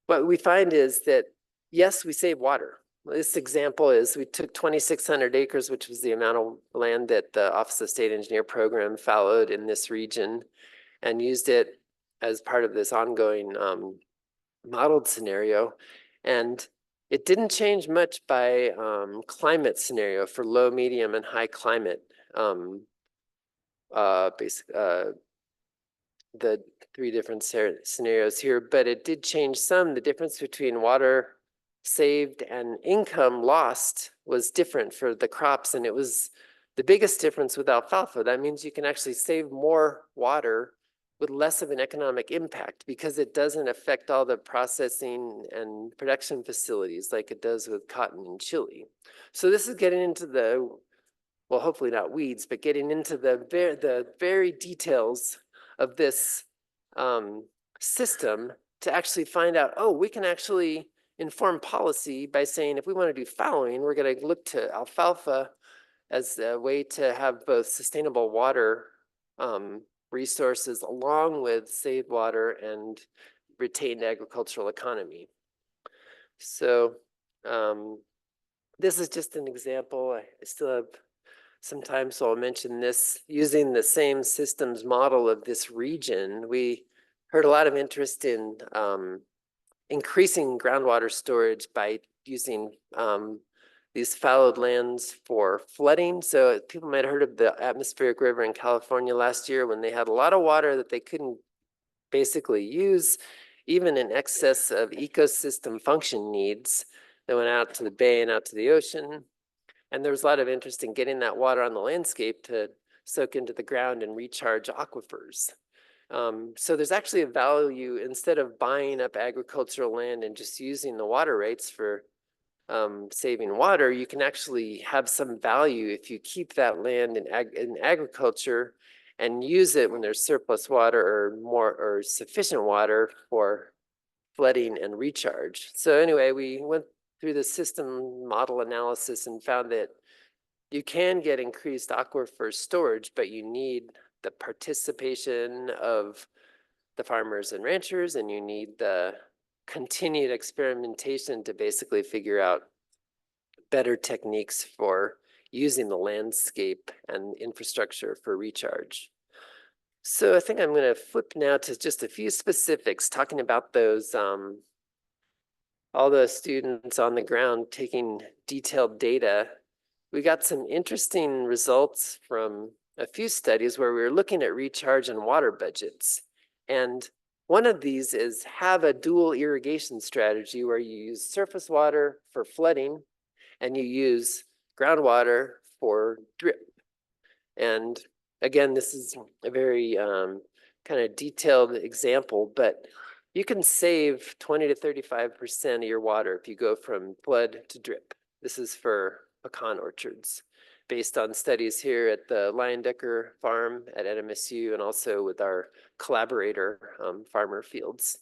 what we find is that, yes, we save water. This example is we took 2,600 acres, which was the amount of land that the Office of State Engineer program followed in this region, and used it as part of this ongoing modeled scenario. And it didn't change much by climate scenario for low, medium, and high climate. The three different scenarios here, but it did change some. The difference between water saved and income lost was different for the crops, and it was the biggest difference with alfalfa. That means you can actually save more water with less of an economic impact because it doesn't affect all the processing and production facilities like it does with cotton and chili. So this is getting into the, well, hopefully not weeds, but getting into the very details of this system to actually find out, oh, we can actually inform policy by saying if we want to do fallowing, we're going to look to alfalfa as a way to have both sustainable water resources along with saved water and retained agricultural economy. So this is just an example. I still have some time, so I'll mention this. Using the same systems model of this region, we heard a lot of interest in increasing groundwater storage by using these fallowed lands for flooding. So people might have heard of the atmospheric river in California last year when they had a lot of water that they couldn't basically use, even in excess of ecosystem function needs. They went out to the bay and out to the ocean. And there was a lot of interest in getting that water on the landscape to soak into the ground and recharge aquifers. So there's actually a value, instead of buying up agricultural land and just using the water rights for saving water, you can actually have some value if you keep that land in agriculture and use it when there's surplus water or more or sufficient water for flooding and recharge. So anyway, we went through the system model analysis and found that you can get increased aquifer storage, but you need the participation of the farmers and ranchers, and you need the continued experimentation to basically figure out better techniques for using the landscape and infrastructure for recharge. So I think I'm going to flip now to just a few specifics, talking about those all the students on the ground taking detailed data. We got some interesting results from a few studies where we were looking at recharge and water budgets. And one of these is have a dual irrigation strategy where you use surface water for flooding and you use groundwater for drip. And again, this is a very kind of detailed example, but you can save 20 to 35% of your water if you go from flood to drip. This is for pecan orchards, based on studies here at the Leyendecker farm at NMSU and also with our collaborator farmer fields.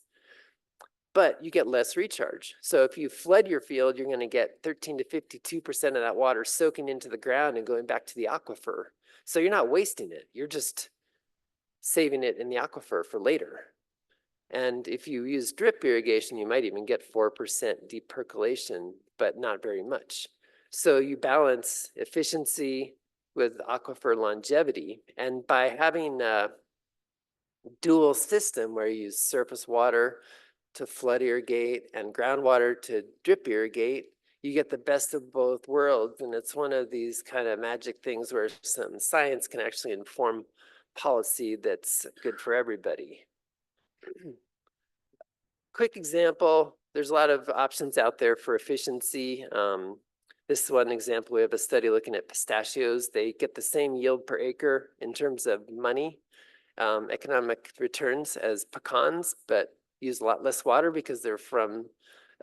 But you get less recharge. So if you flood your field, you're going to get 13 to 52% of that water soaking into the ground and going back to the aquifer. So you're not wasting it. You're just saving it in the aquifer for later. And if you use drip irrigation, you might even get 4% depercolation, but not very much. So you balance efficiency with aquifer longevity. And by having a dual system where you use surface water to flood irrigate and groundwater to drip irrigate, you get the best of both worlds. And it's one of these kind of magic things where some science can actually inform policy that's good for everybody. Quick example, there's a lot of options out there for efficiency. This is one example. We have a study looking at pistachios. They get the same yield per acre in terms of money, economic returns as pecans, but use a lot less water because they're from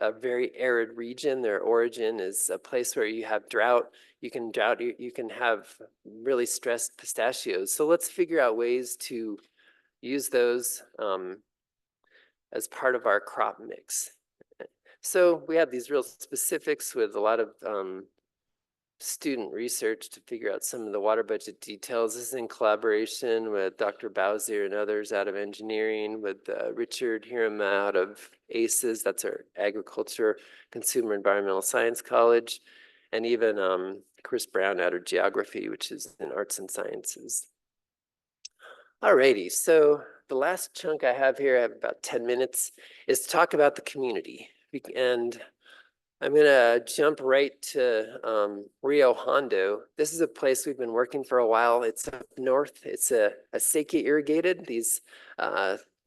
a very arid region. Their origin is a place where you have drought. You can have really stressed pistachios. So let's figure out ways to use those as part of our crop mix. So we have these real specifics with a lot of student research to figure out some of the water budget details. This is in collaboration with Dr. Bowser and others out of engineering, with Richard Hiram out of ACES, that's our Agriculture, Consumer Environmental Science College, and even Chris Brown out of Geography, which is in Arts and Sciences. Alrighty, so the last chunk I have here, I have about 10 minutes, is to talk about the community. And I'm gonna jump right to Rio Hondo. This is a place we've been working for a while. It's up north. It's a acequia irrigated, these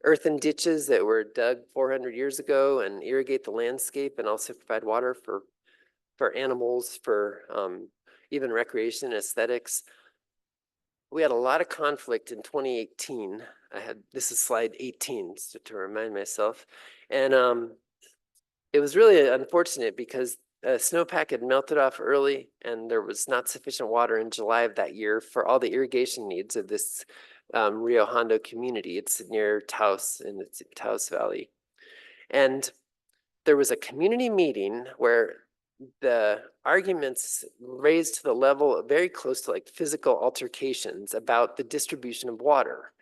earthen ditches that were dug 400 years ago and irrigate the landscape and also provide water for animals, for even recreation, aesthetics. We had a lot of conflict in 2018. This is slide 18 to remind myself. And it was really unfortunate because snowpack had melted off early and there was not sufficient water in July of that year for all the irrigation needs of this Rio Hondo community. It's near Taos in the Taos Valley. And there was a community meeting where the arguments raised to the level very close to like physical altercations about the distribution of water.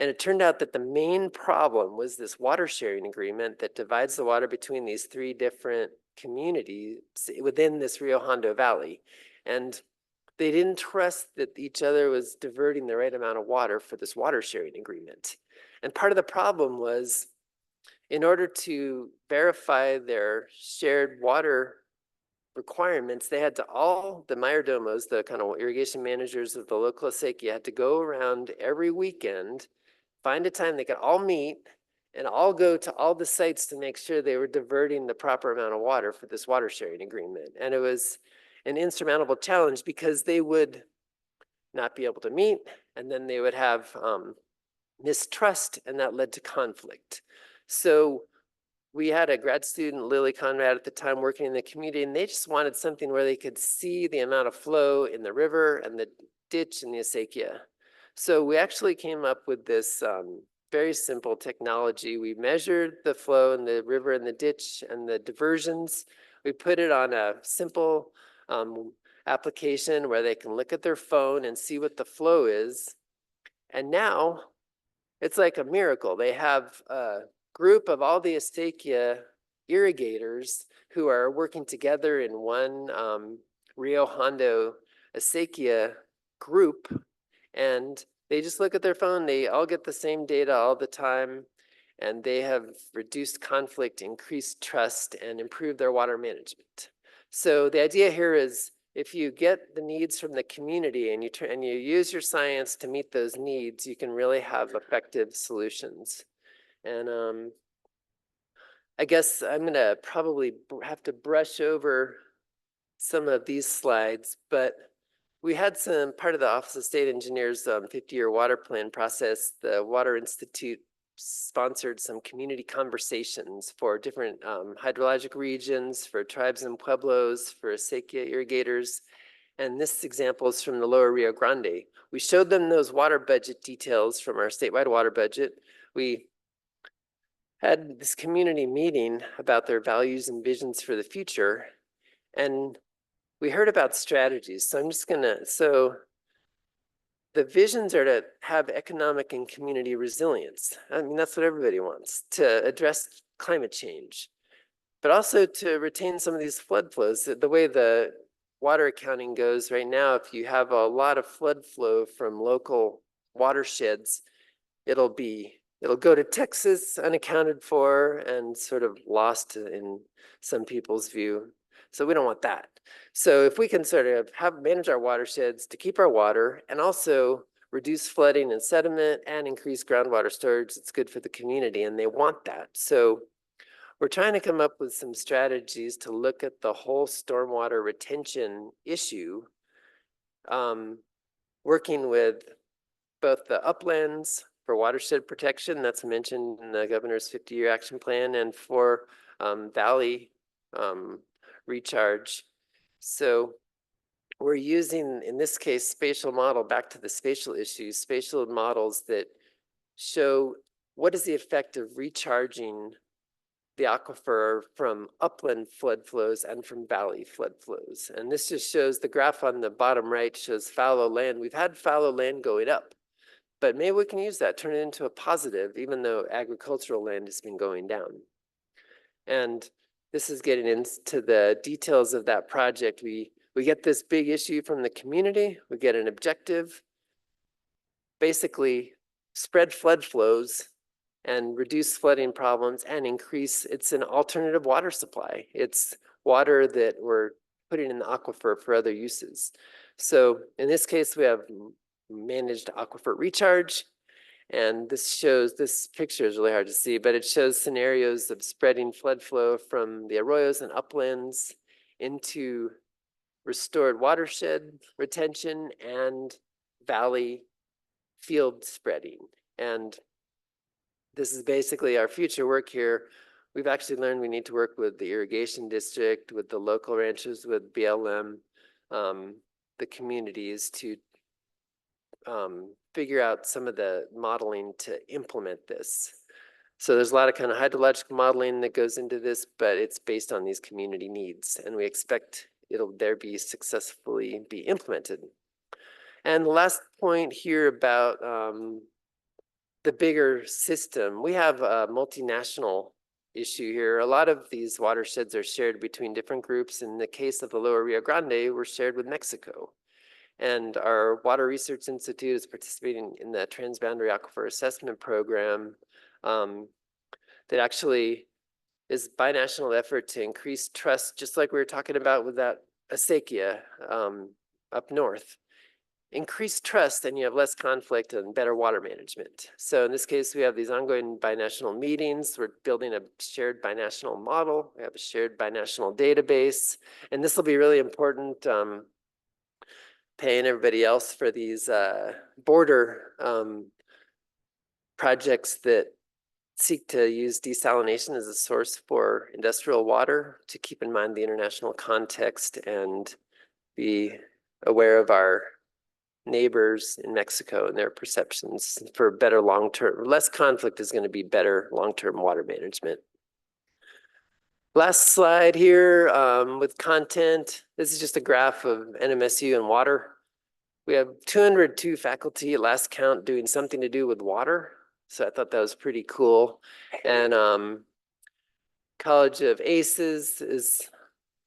And it turned out that the main problem was this water sharing agreement that divides the water between these three different communities within this Rio Hondo Valley. And they didn't trust that each other was diverting the right amount of water for this water sharing agreement. And part of the problem was, in order to verify their shared water requirements, they had to all, the mayordomos, the kind of irrigation managers of the local acequia, had to go around every weekend, find a time they could all meet and all go to all the sites to make sure they were diverting the proper amount of water for this water sharing agreement. And it was an insurmountable challenge because they would not be able to meet, and then they would have mistrust, and that led to conflict. So we had a grad student, Lily Conrad, at the time working in the community, and they just wanted something where they could see the amount of flow in the river and the ditch and the acequia. So we actually came up with this very simple technology. We measured the flow in the river and the ditch and the diversions. We put it on a simple application where they can look at their phone and see what the flow is. And now it's like a miracle. They have a group of all the acequia irrigators who are working together in one Rio Hondo acequia group, and they just look at their phone. They all get the same data all the time, and they have reduced conflict, increased trust, and improved their water management. So the idea here is, if you get the needs from the community and you use your science to meet those needs, you can really have effective solutions. And I guess I'm gonna probably have to brush over some of these slides, but we had some part of the Office of State Engineers 50-year water plan process. The Water Institute sponsored some community conversations for different hydrologic regions, for tribes and pueblos, for acequia irrigators. And this example is from the Lower Rio Grande. We showed them those water budget details from our statewide water budget. We had this community meeting about their values and visions for the future. And we heard about strategies. So the visions are to have economic and community resilience. I mean, that's what everybody wants, to address climate change, but also to retain some of these flood flows. The way the water accounting goes right now, if you have a lot of flood flow from local watersheds, it'll go to Texas unaccounted for and sort of lost in some people's view. So we don't want that. So if we can sort of manage our watersheds to keep our water and also reduce flooding and sediment and increase groundwater storage, it's good for the community, and they want that. So we're trying to come up with some strategies to look at the whole stormwater retention issue, working with both the uplands for watershed protection, that's mentioned in the governor's 50-year action plan, and for valley recharge. So we're using, in this case, spatial model, back to the spatial issues, spatial models that show what is the effect of recharging the aquifer from upland flood flows and from valley flood flows. And this just shows, the graph on the bottom right shows fallow land. We've had fallow land going up, but maybe we can use that, turn it into a positive, even though agricultural land has been going down. And this is getting into the details of that project. We get this big issue from the community, we get an objective, basically spread flood flows and reduce flooding problems and increase, it's an alternative water supply. It's water that we're putting in the aquifer for other uses. So in this case, we have managed aquifer recharge. And this picture is really hard to see, but it shows scenarios of spreading flood flow from the arroyos and uplands into restored watershed retention and valley field spreading. And this is basically our future work here. We've actually learned we need to work with the irrigation district, with the local ranchers, with BLM, the communities to figure out some of the modeling to implement this. So there's a lot of kind of hydrologic modeling that goes into this, but it's based on these community needs, and we expect it'll be successfully be implemented. And the last point here about the bigger system, we have a multinational issue here. A lot of these watersheds are shared between different groups. In the case of the Lower Rio Grande, we're shared with Mexico. And our Water Research Institute is participating in the Transboundary Aquifer Assessment Program that actually is a binational effort to increase trust, just like we were talking about with that acequia up north. Increase trust and you have less conflict and better water management. So in this case, we have these ongoing binational meetings. We're building a shared binational model. We have a shared binational database. And this will be really important paying everybody else for these border projects that seek to use desalination as a source for industrial water, to keep in mind the international context and be aware of our neighbors in Mexico and their perceptions for better long-term, less conflict is going to be better long-term water management. Last slide here with content. This is just a graph of NMSU and water. We have 202 faculty at last count doing something to do with water. So I thought that was pretty cool. And College of ACES is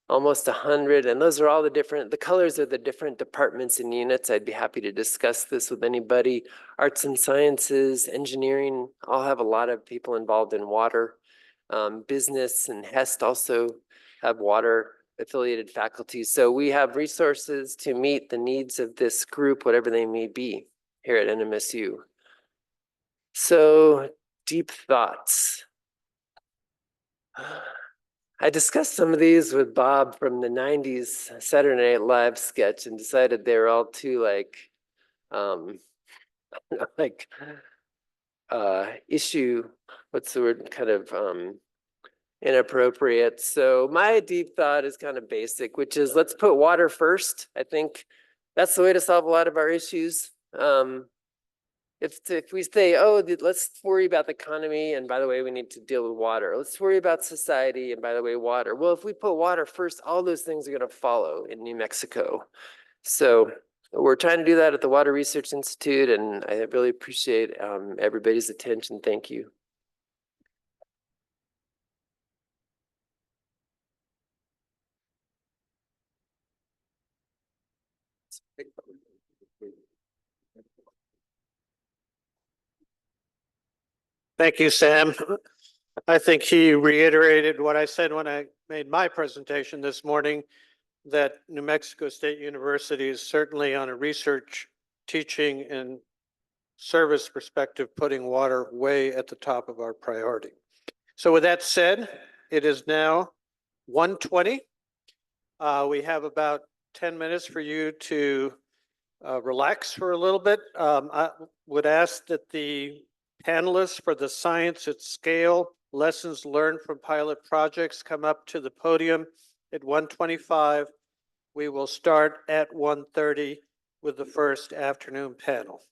almost 100, and those are all the colors are the different departments and units. I'd be happy to discuss this with anybody. Arts and sciences, engineering, all have a lot of people involved in water. Business and HEST also have water affiliated faculty. So we have resources to meet the needs of this group, whatever they may be, here at NMSU. So deep thoughts. I discussed some of these with Bob from the 90s Saturday Night Live sketch and decided they were all too issue, what's the word, kind of inappropriate. So my deep thought is kind of basic, which is let's put water first. I think that's the way to solve a lot of our issues. If we say, oh, let's worry about the economy, and by the way, we need to deal with water. Let's worry about society, and by the way, water. Well, if we put water first, all those things are going to follow in New Mexico. So we're trying to do that at the Water Research Institute, and I really appreciate everybody's attention. Thank you. Thank you, Sam. I think he reiterated what I said when I made my presentation this morning, that New Mexico State University is certainly on a research, teaching, and service perspective, putting water way at the top of our priority. So with that said, it is now 1:20. We have about 10 minutes for you to relax for a little bit. I would ask that the panelists for the Science at Scale Lessons Learned from Pilot Projects come up to the podium at 1:25. We will start at 1:30 with the first afternoon panel.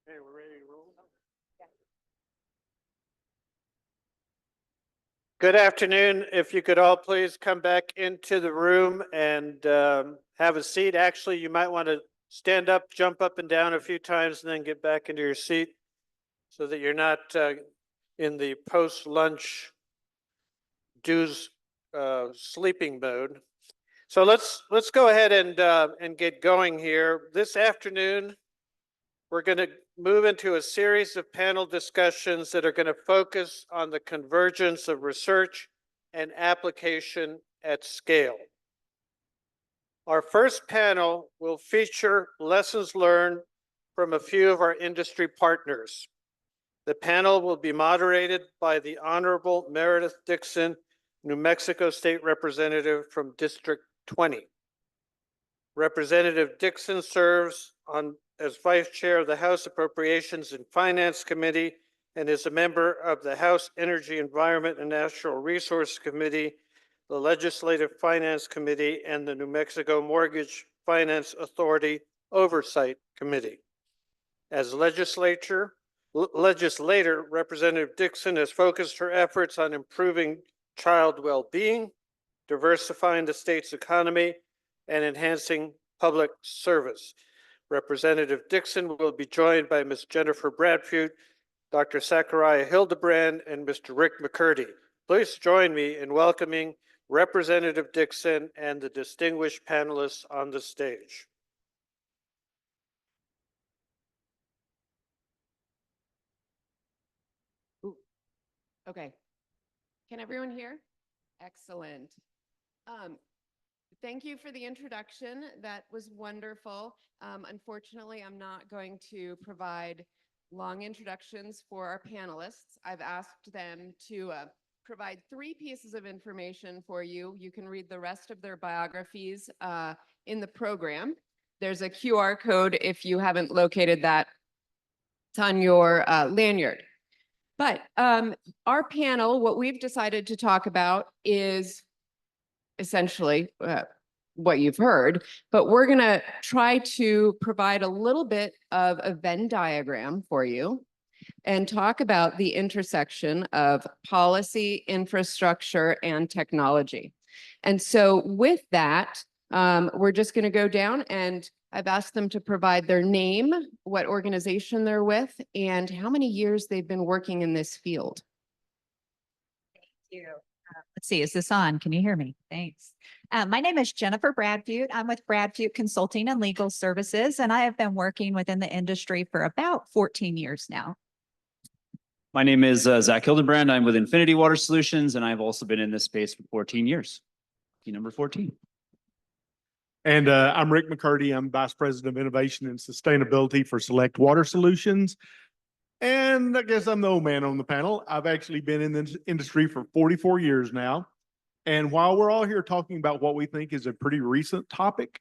Okay, we're ready to roll. Good afternoon. If you could all please come back into the room and have a seat. Actually, you might want to stand up, jump up and down a few times, and then get back into your seat so that you're not in the post-lunch dues sleeping mode. So let's go ahead and get going here. This afternoon, we're going to move into a series of panel discussions that are going to focus on the convergence of research and application at scale. Our first panel will feature lessons learned from a few of our industry partners. The panel will be moderated by the Honorable Meredith Dixon, New Mexico State Representative from District 20. Representative Dixon serves as Vice Chair of the House Appropriations and Finance Committee and is a member of the House Energy, Environment, and Natural Resources Committee, the Legislative Finance Committee, and the New Mexico Mortgage Finance Authority Oversight Committee. As legislator, Representative Dixon has focused her efforts on improving child well-being, diversifying the state's economy, and enhancing public service. Representative Dixon will be joined by Ms. Jennifer Bradfute, Dr. Zachariah Hildebrand, and Mr. Rick McCurdy. Please join me in welcoming Representative Dixon and the distinguished panelists on the stage. Ooh. Okay. Can everyone hear? Excellent. Thank you for the introduction. That was wonderful. Unfortunately, I'm not going to provide long introductions for our panelists. I've asked them to provide 3 pieces of information for you. You can read the rest of their biographies in the program. There's a QR code if you haven't located that. It's on your lanyard. But our panel, what we've decided to talk about is essentially what you've heard, but we're going to try to provide a little bit of a Venn diagram for you and talk about the intersection of policy, infrastructure, and technology. And so with that, we're just going to go down, and I've asked them to provide their name, what organization they're with, and how many years they've been working in this field. Thank you. Let's see, is this on? Can you hear me? Thanks. My name is Jennifer Bradfute. I'm with Bradfute Consulting and Legal Services, and I have been working within the industry for about 14 years now. My name is Zach Hildebrand. I'm with Infinity Water Solutions, and I've also been in this space for 14 years. Key number 14. And I'm Rick McCurdy. I'm Vice President of Innovation and Sustainability for Select Water Solutions. And I guess I'm the old man on the panel. I've actually been in this industry for 44 years now. And while we're all here talking about what we think is a pretty recent topic,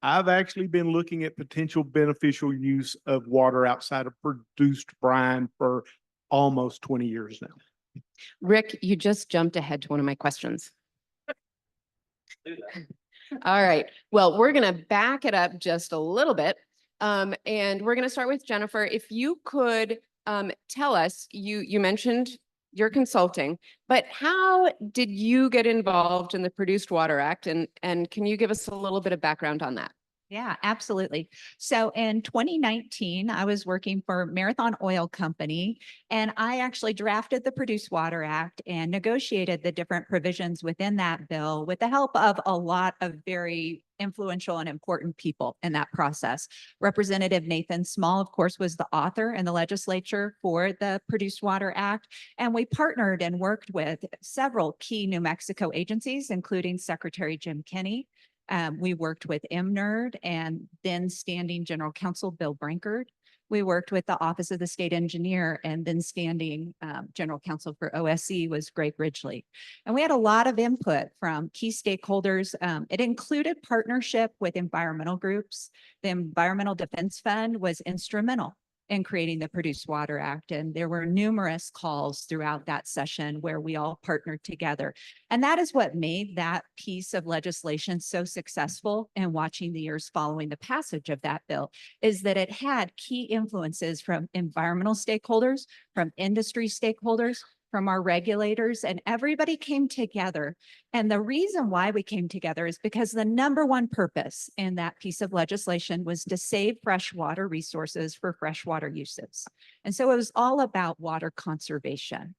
I've actually been looking at potential beneficial use of water outside of produced brine for almost 20 years now. Rick, you just jumped ahead to one of my questions. All right. Well, we're going to back it up just a little bit. And we're going to start with Jennifer. If you could tell us, you mentioned your consulting, but how did you get involved in the Produced Water Act? And can you give us a little bit of background on that? Yeah, absolutely. So in 2019, I was working for Marathon Oil Company, and I actually drafted the Produced Water Act and negotiated the different provisions within that bill with the help of a lot of very influential and important people in that process. Representative Nathan Small, of course, was the author in the legislature for the Produced Water Act. And we partnered and worked with several key New Mexico agencies, including Secretary Jim Kenney. We worked with MNERD and then standing General Counsel Bill Brinkard. We worked with the Office of the State Engineer, and then standing General Counsel for OSC was Greg Ridgely. And we had a lot of input from key stakeholders. It included partnership with environmental groups. The Environmental Defense Fund was instrumental in creating the Produced Water Act. And there were numerous calls throughout that session where we all partnered together. And that is what made that piece of legislation so successful in watching the years following the passage of that bill, is that it had key influences from environmental stakeholders, from industry stakeholders, from our regulators, and everybody came together. And the reason why we came together is because the number one purpose in that piece of legislation was to save freshwater resources for freshwater uses. And so it was all about water conservation.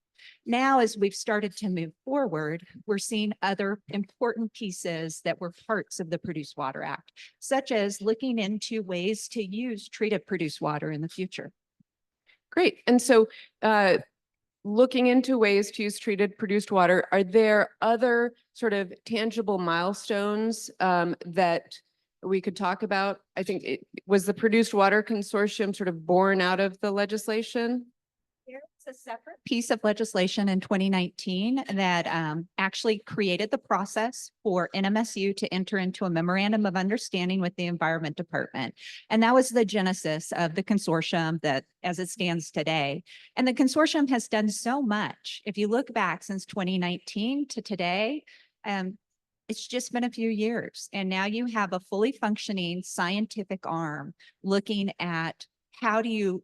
Now, as we've started to move forward, we're seeing other important pieces that were parts of the Produced Water Act, such as looking into ways to use treated produced water in the future. Great. And so looking into ways to use treated produced water, are there other sort of tangible milestones that we could talk about? I think it was the Produced Water Consortium sort of born out of the legislation. There's a separate piece of legislation in 2019 that actually created the process for NMSU to enter into a memorandum of understanding with the Environment Department. And that was the genesis of the consortium that as it stands today. And the consortium has done so much. If you look back since 2019 to today, it's just been a few years. And now you have a fully functioning scientific arm looking at how do you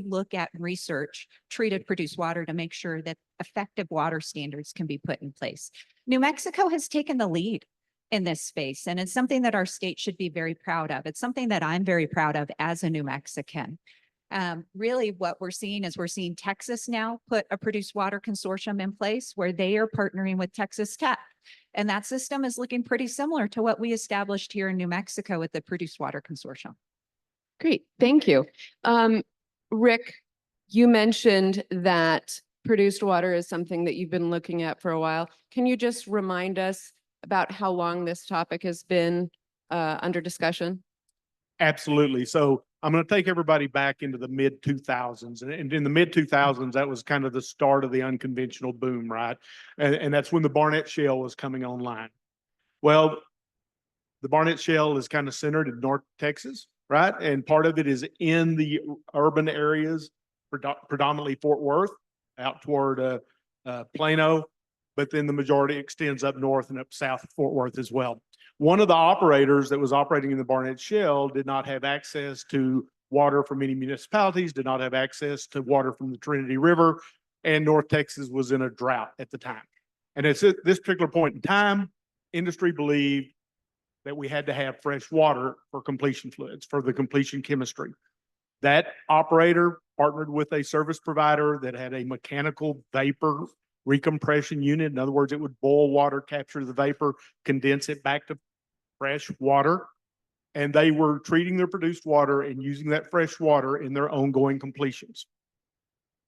look at research treated produced water to make sure that effective water standards can be put in place. New Mexico has taken the lead in this space, and it's something that our state should be very proud of. It's something that I'm very proud of as a New Mexican. Really what we're seeing is we're seeing Texas now put a Produced Water Consortium in place where they are partnering with Texas Tech. And that system is looking pretty similar to what we established here in New Mexico with the Produced Water Consortium. Great, thank you. Rick, you mentioned that produced water is something that you've been looking at for a while. Can you just remind us about how long this topic has been under discussion? Absolutely. So I'm going to take everybody back into the mid 2000s. And in the mid 2000s, that was kind of the start of the unconventional boom, right? And that's when the Barnett Shale was coming online. Well, the Barnett Shale is kind of centered in North Texas, right? And part of it is in the urban areas, predominantly Fort Worth, out toward Plano, but then the majority extends up north and up south of Fort Worth as well. One of the operators that was operating in the Barnett Shale did not have access to water from many municipalities, did not have access to water from the Trinity River, and North Texas was in a drought at the time. And at this particular point in time, industry believed that we had to have fresh water for completion fluids, for the completion chemistry. That operator partnered with a service provider that had a mechanical vapor recompression unit. In other words, it would boil water, capture the vapor, condense it back to fresh water. And they were treating their produced water and using that fresh water in their ongoing completions.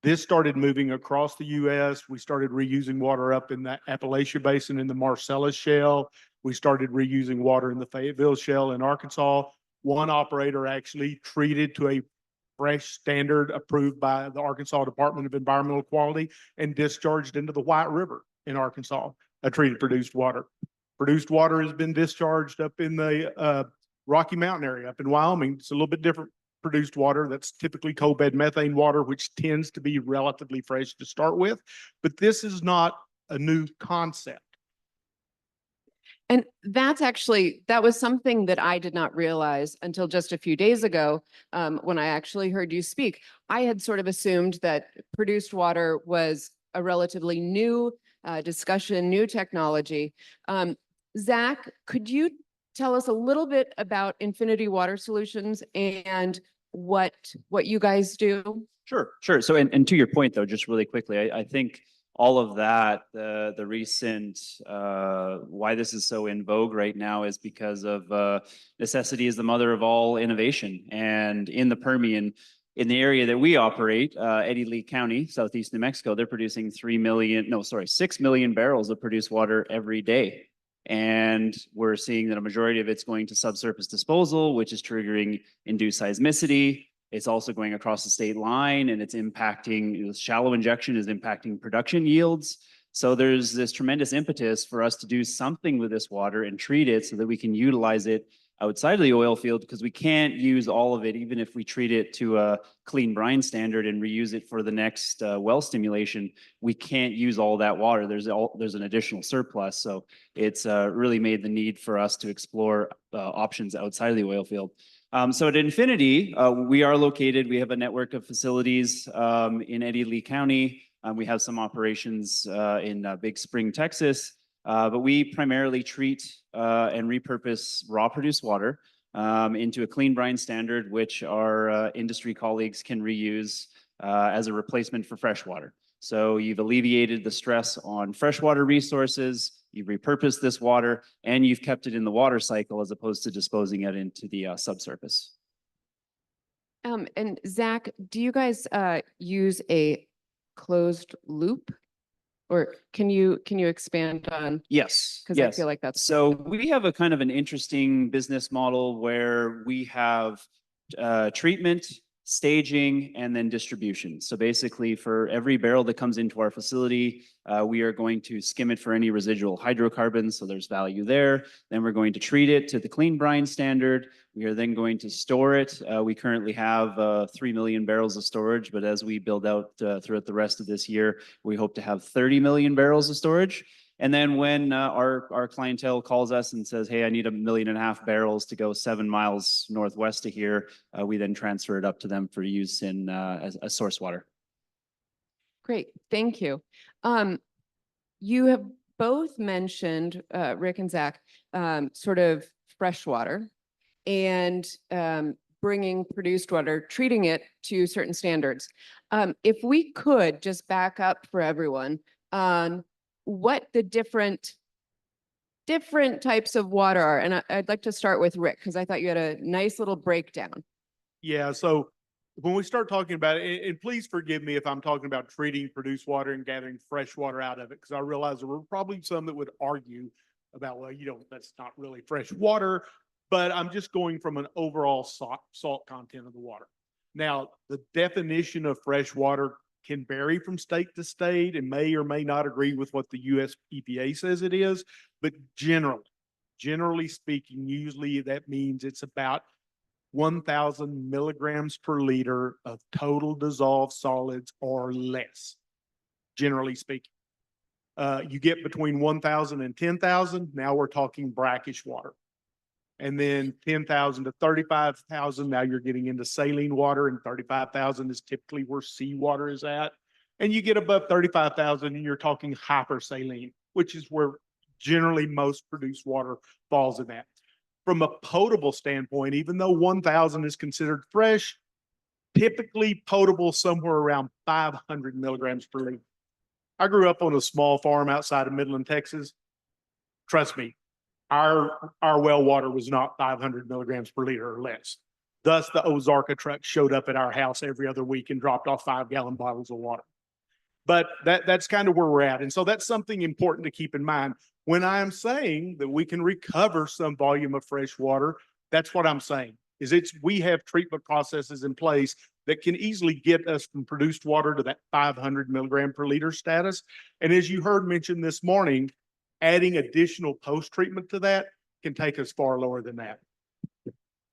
This started moving across the U.S. We started reusing water up in the Appalachia Basin in the Marcellus Shale. We started reusing water in the Fayetteville Shale in Arkansas. One operator actually treated to a fresh standard approved by the Arkansas Department of Environmental Quality and discharged into the White River in Arkansas, a treated produced water. Produced water has been discharged up in the Rocky Mountain area, up in Wyoming. It's a little bit different produced water. That's typically coal bed methane water, which tends to be relatively fresh to start with. But this is not a new concept. And that was something that I did not realize until just a few days ago when I actually heard you speak. I had sort of assumed that produced water was a relatively new discussion, new technology. Zach, could you tell us a little bit about Infinity Water Solutions and what you guys do? Sure. So, and to your point, though, just really quickly, I think all of that, the recent why this is so in vogue right now is because of necessity is the mother of all innovation. And in the Permian, in the area that we operate, Eddy Lee County, southeast New Mexico, they're producing 6 million barrels of produced water every day. And we're seeing that a majority of it's going to subsurface disposal, which is triggering induced seismicity. It's also going across the state line, and it's impacting, shallow injection is impacting production yields. So there's this tremendous impetus for us to do something with this water and treat it so that we can utilize it outside of the oil field, because we can't use all of it, even if we treat it to a clean brine standard and reuse it for the next well stimulation. We can't use all that water. There's an additional surplus. So it's really made the need for us to explore options outside of the oil field. So at Infinity, we are located, we have a network of facilities in Eddy Lee County. We have some operations in Big Spring, Texas. But we primarily treat and repurpose raw produced water into a clean brine standard, which our industry colleagues can reuse as a replacement for fresh water. So you've alleviated the stress on freshwater resources, you've repurposed this water, and you've kept it in the water cycle as opposed to disposing it into the subsurface. And Zach, do you guys use a closed loop? Or can you expand on? Yes. Because yes. I feel like that's So we have a kind of an interesting business model where we have treatment, staging, and then distribution. So basically, for every barrel that comes into our facility, we are going to skim it for any residual hydrocarbons. So there's value there. Then we're going to treat it to the clean brine standard. We are then going to store it. We currently have 3 million barrels of storage, but as we build out throughout the rest of this year, we hope to have 30 million barrels of storage. And then when our clientele calls us and says, hey, I need 1.5 million barrels to go 7 miles northwest of here, we then transfer it up to them for use in as source water. great. Thank you. You have both mentioned, Rick and Zach, sort of fresh water and bringing produced water, treating it to certain standards. If we could just back up for everyone on what the different types of water are. And I'd like to start with Rick, because I thought you had a nice little breakdown. Yeah, so when we start talking about it, and please forgive me if I'm talking about treating produced water and gathering fresh water out of it, because I realize there were probably some that would argue about, well, that's not really fresh water, but I'm just going from an overall salt content of the water. Now, the definition of fresh water can vary from state to state and may or may not agree with what the US EPA says it is, but generally speaking, usually that means it's about 1,000 milligrams per liter of total dissolved solids or less, generally speaking. You get between 1,000 and 10,000, now we're talking brackish water. And then 10,000 to 35,000, now you're getting into saline water, and 35,000 is typically where seawater is at. And you get above 35,000 and you're talking hypersaline, which is where generally most produced water falls in that. From a potable standpoint, even though 1,000 is considered fresh, typically potable somewhere around 500 milligrams per liter. I grew up on a small farm outside of Midland, Texas. Trust me, our well water was not 500 milligrams per liter or less. Thus, the Ozarka truck showed up at our house every other week and dropped off 5-gallon bottles of water. But that's kind of where we're at. And so that's something important to keep in mind. When I'm saying that we can recover some volume of fresh water, that's what I'm saying, is we have treatment processes in place that can easily get us from produced water to that 500 milligram per liter status. And as you heard mentioned this morning, adding additional post-treatment to that can take us far lower than that.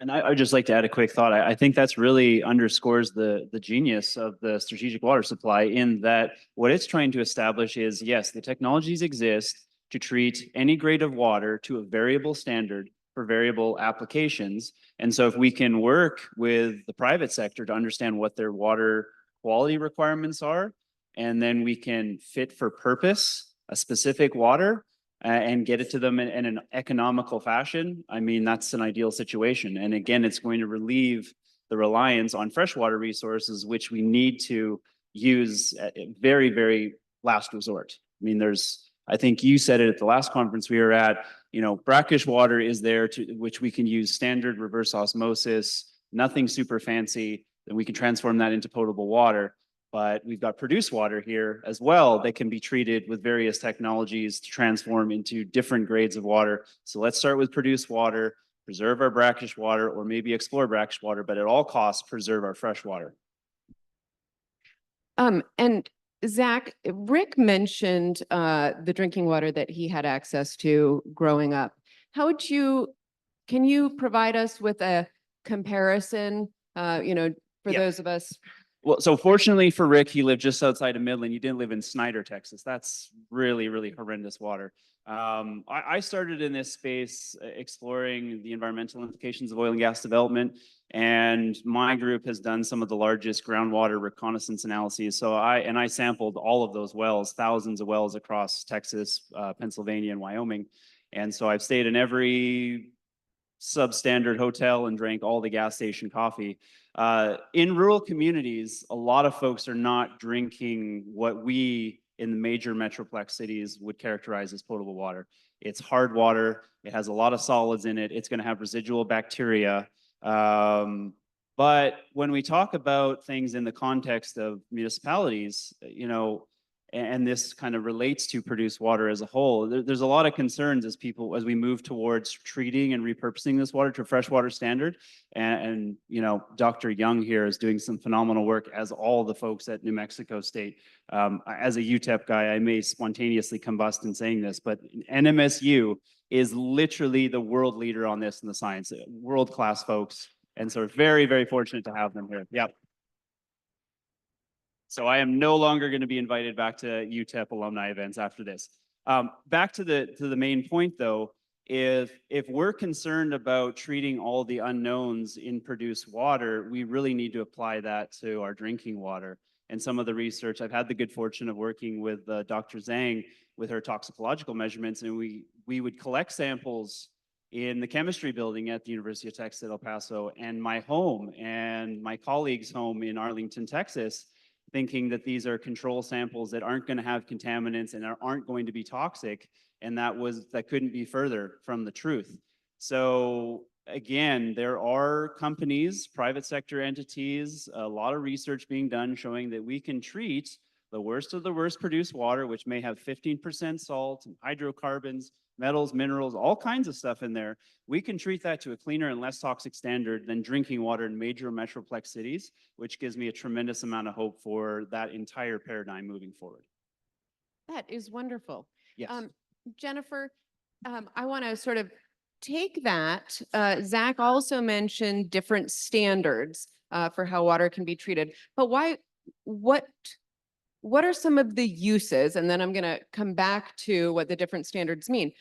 And I'd just like to add a quick thought. I think that's really underscores the genius of the strategic water supply, in that what it's trying to establish is, yes, the technologies exist to treat any grade of water to a variable standard for variable applications. And so if we can work with the private sector to understand what their water quality requirements are, and then we can fit for purpose a specific water, and get it to them in an economical fashion, I mean, that's an ideal situation. And again, it's going to relieve the reliance on freshwater resources, which we need to use very, very last resort. I mean, I think you said it at the last conference we were at, brackish water is there which we can use standard reverse osmosis, nothing super fancy, then we can transform that into potable water. But we've got produced water here as well that can be treated with various technologies to transform into different grades of water. So let's start with produced water, preserve our brackish water, or maybe explore brackish water, but at all costs, preserve our fresh water. And Zach, Rick mentioned the drinking water that he had access to growing up. Can you provide us with a comparison, for those of us? Well, so fortunately for Rick, he lived just outside of Midland. You didn't live in Snyder, Texas. That's really, really horrendous water. I started in this space exploring the environmental implications of oil and gas development, and my group has done some of the largest groundwater reconnaissance analyses. So I sampled all of those wells, thousands of wells across Texas, Pennsylvania, and Wyoming. And so I've stayed in every substandard hotel and drank all the gas station coffee. In rural communities, a lot of folks are not drinking what we in the major metroplex cities would characterize as potable water. It's hard water. It has a lot of solids in it. It's going to have residual bacteria. But when we talk about things in the context of municipalities, and this kind of relates to produced water as a whole, there's a lot of concerns as we move towards treating and repurposing this water to a freshwater standard. And Dr. Young here is doing some phenomenal work, as all the folks at New Mexico State. As a UTEP guy, I may spontaneously combust in saying this, but NMSU is literally the world leader on this in the science, world-class folks. And so we're very, very fortunate to have them here. Yep. So I am no longer going to be invited back to UTEP alumni events after this. Back to the main point, though, if we're concerned about treating all the unknowns in produced water, we really need to apply that to our drinking water. And some of the research, I've had the good fortune of working with Dr. Zhang with her toxicological measurements, and we would collect samples in the chemistry building at the University of Texas at El Paso, and my home and my colleagues' home in Arlington, Texas, thinking that these are control samples that aren't going to have contaminants and aren't going to be toxic. And that couldn't be further from the truth. So again, there are companies, private sector entities, a lot of research being done showing that we can treat the worst of the worst produced water, which may have 15% salt and hydrocarbons, metals, minerals, all kinds of stuff in there. We can treat that to a cleaner and less toxic standard than drinking water in major metroplex cities, which gives me a tremendous amount of hope for that entire paradigm moving forward. That is wonderful. Yes. Jennifer, I want to sort of take that. Zach also mentioned different standards for how water can be treated, but what are some of the uses? And then I'm going to come back to what the different standards mean.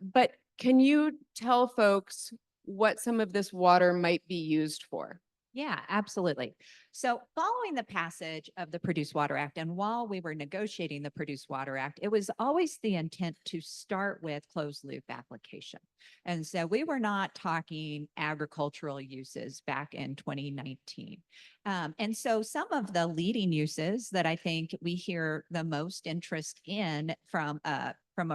But can you tell folks what some of this water might be used for? Yeah, absolutely. So following the passage of the Produced Water Act, and while we were negotiating the Produced Water Act, it was always the intent to start with closed loop application. And so we were not talking agricultural uses back in 2019. And so some of the leading uses that I think we hear the most interest in from a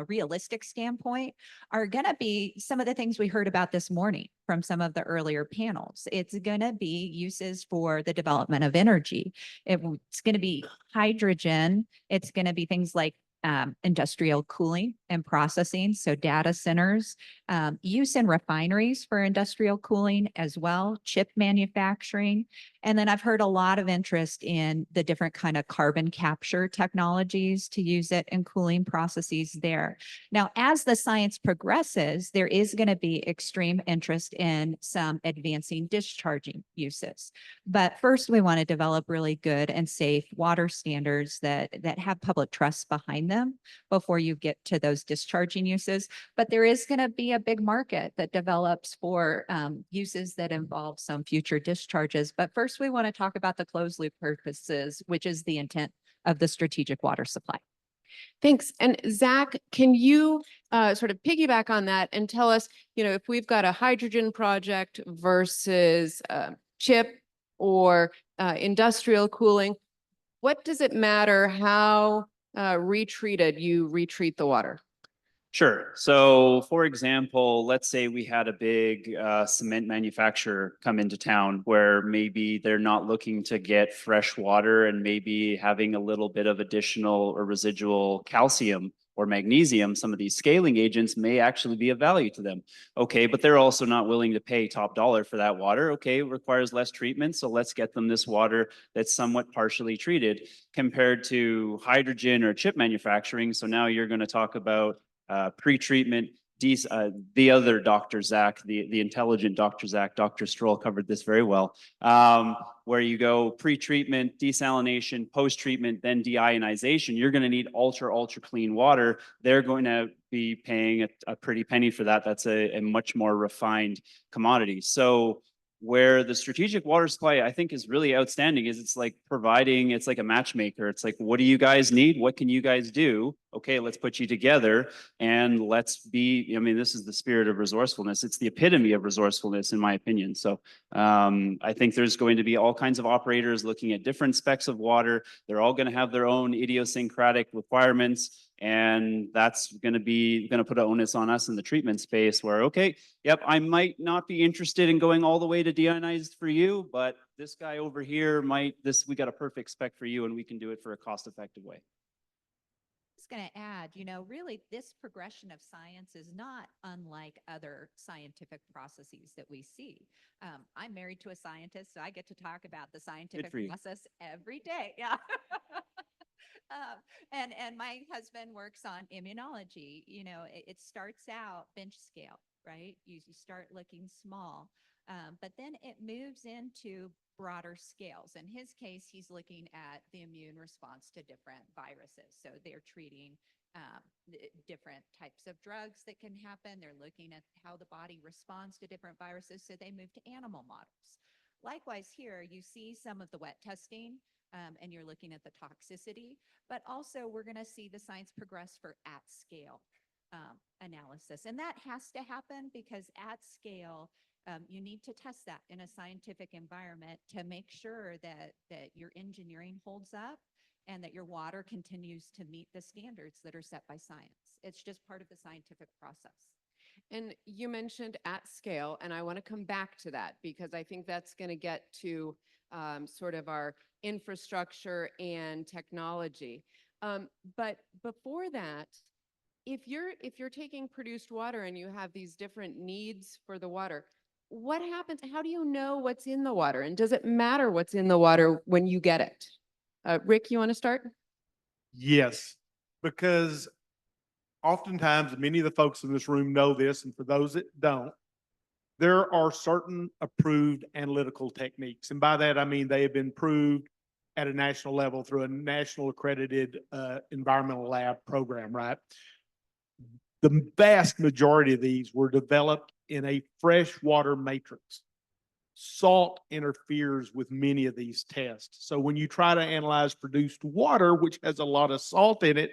realistic standpoint are going to be some of the things we heard about this morning from some of the earlier panels. It's going to be uses for the development of energy. It's going to be hydrogen. It's going to be things like industrial cooling and processing, so data centers, use in refineries for industrial cooling as well, chip manufacturing. And then I've heard a lot of interest in the different kind of carbon capture technologies to use it in cooling processes there. Now, as the science progresses, there is going to be extreme interest in some advancing discharging uses. But first, we want to develop really good and safe water standards that have public trust behind them before you get to those discharging uses. But there is going to be a big market that develops for uses that involve some future discharges. But first, we want to talk about the closed loop purposes, which is the intent of the strategic water supply. Thanks. And Zach, can you sort of piggyback on that and tell us, if we've got a hydrogen project versus chip or industrial cooling, what does it matter how retreated, you retreat the water? Sure. So, for example, let's say we had a big cement manufacturer come into town where maybe they're not looking to get fresh water and maybe having a little bit of additional or residual calcium or magnesium. Some of these scaling agents may actually be of value to them. Okay, but they're also not willing to pay top dollar for that water. Okay, it requires less treatment. So let's get them this water that's somewhat partially treated compared to hydrogen or chip manufacturing. So now you're going to talk about pre-treatment. The other Dr. Zach, the intelligent Dr. Zach, Dr. Stroll covered this very well, where you go pre-treatment, desalination, post-treatment, then deionization. You're going to need ultra clean water. They're going to be paying a pretty penny for that. That's a much more refined commodity. So where the strategic water supply, I think, is really outstanding is it's like providing, it's like a matchmaker. It's like, what do you guys need? What can you guys do? Okay, let's put you together and let's be, I mean, this is the spirit of resourcefulness. It's the epitome of resourcefulness, in my opinion. So I think there's going to be all kinds of operators looking at different specs of water. They're all going to have their own idiosyncratic requirements. And that's going to put an onus on us in the treatment space where, okay, yep, I might not be interested in going all the way to deionized for you, but this guy over here we got a perfect spec for you and we can do it for a cost-effective way. Going to add, really this progression of science is not unlike other scientific processes that we see. I'm married to a scientist, so I get to talk about the scientific process every day. Yeah. And my husband works on immunology. It starts out bench scale, right? You start looking small, but then it moves into broader scales. In his case, he's looking at the immune response to different viruses. So they're treating different types of drugs that can happen. They're looking at how the body responds to different viruses. So they move to animal models. Likewise here, you see some of the wet testing, and you're looking at the toxicity, but also we're going to see the science progress for at scale analysis. And that has to happen because at scale, you need to test that in a scientific environment to make sure that your engineering holds up and that your water continues to meet the standards that are set by science. It's just part of the scientific process. And you mentioned at scale, and I want to come back to that because I think that's going to get to sort of our infrastructure and technology. But before that, if you're taking produced water and you have these different needs for the water, what happens? How do you know what's in the water? And does it matter what's in the water when you get it? Rick, you want to start? Yes, because oftentimes many of the folks in this room know this, and for those that don't, there are certain approved analytical techniques. And by that, I mean they have been proved at a national level through a national accredited environmental lab program, right? The vast majority of these were developed in a freshwater matrix. Salt interferes with many of these tests. So when you try to analyze produced water, which has a lot of salt in it,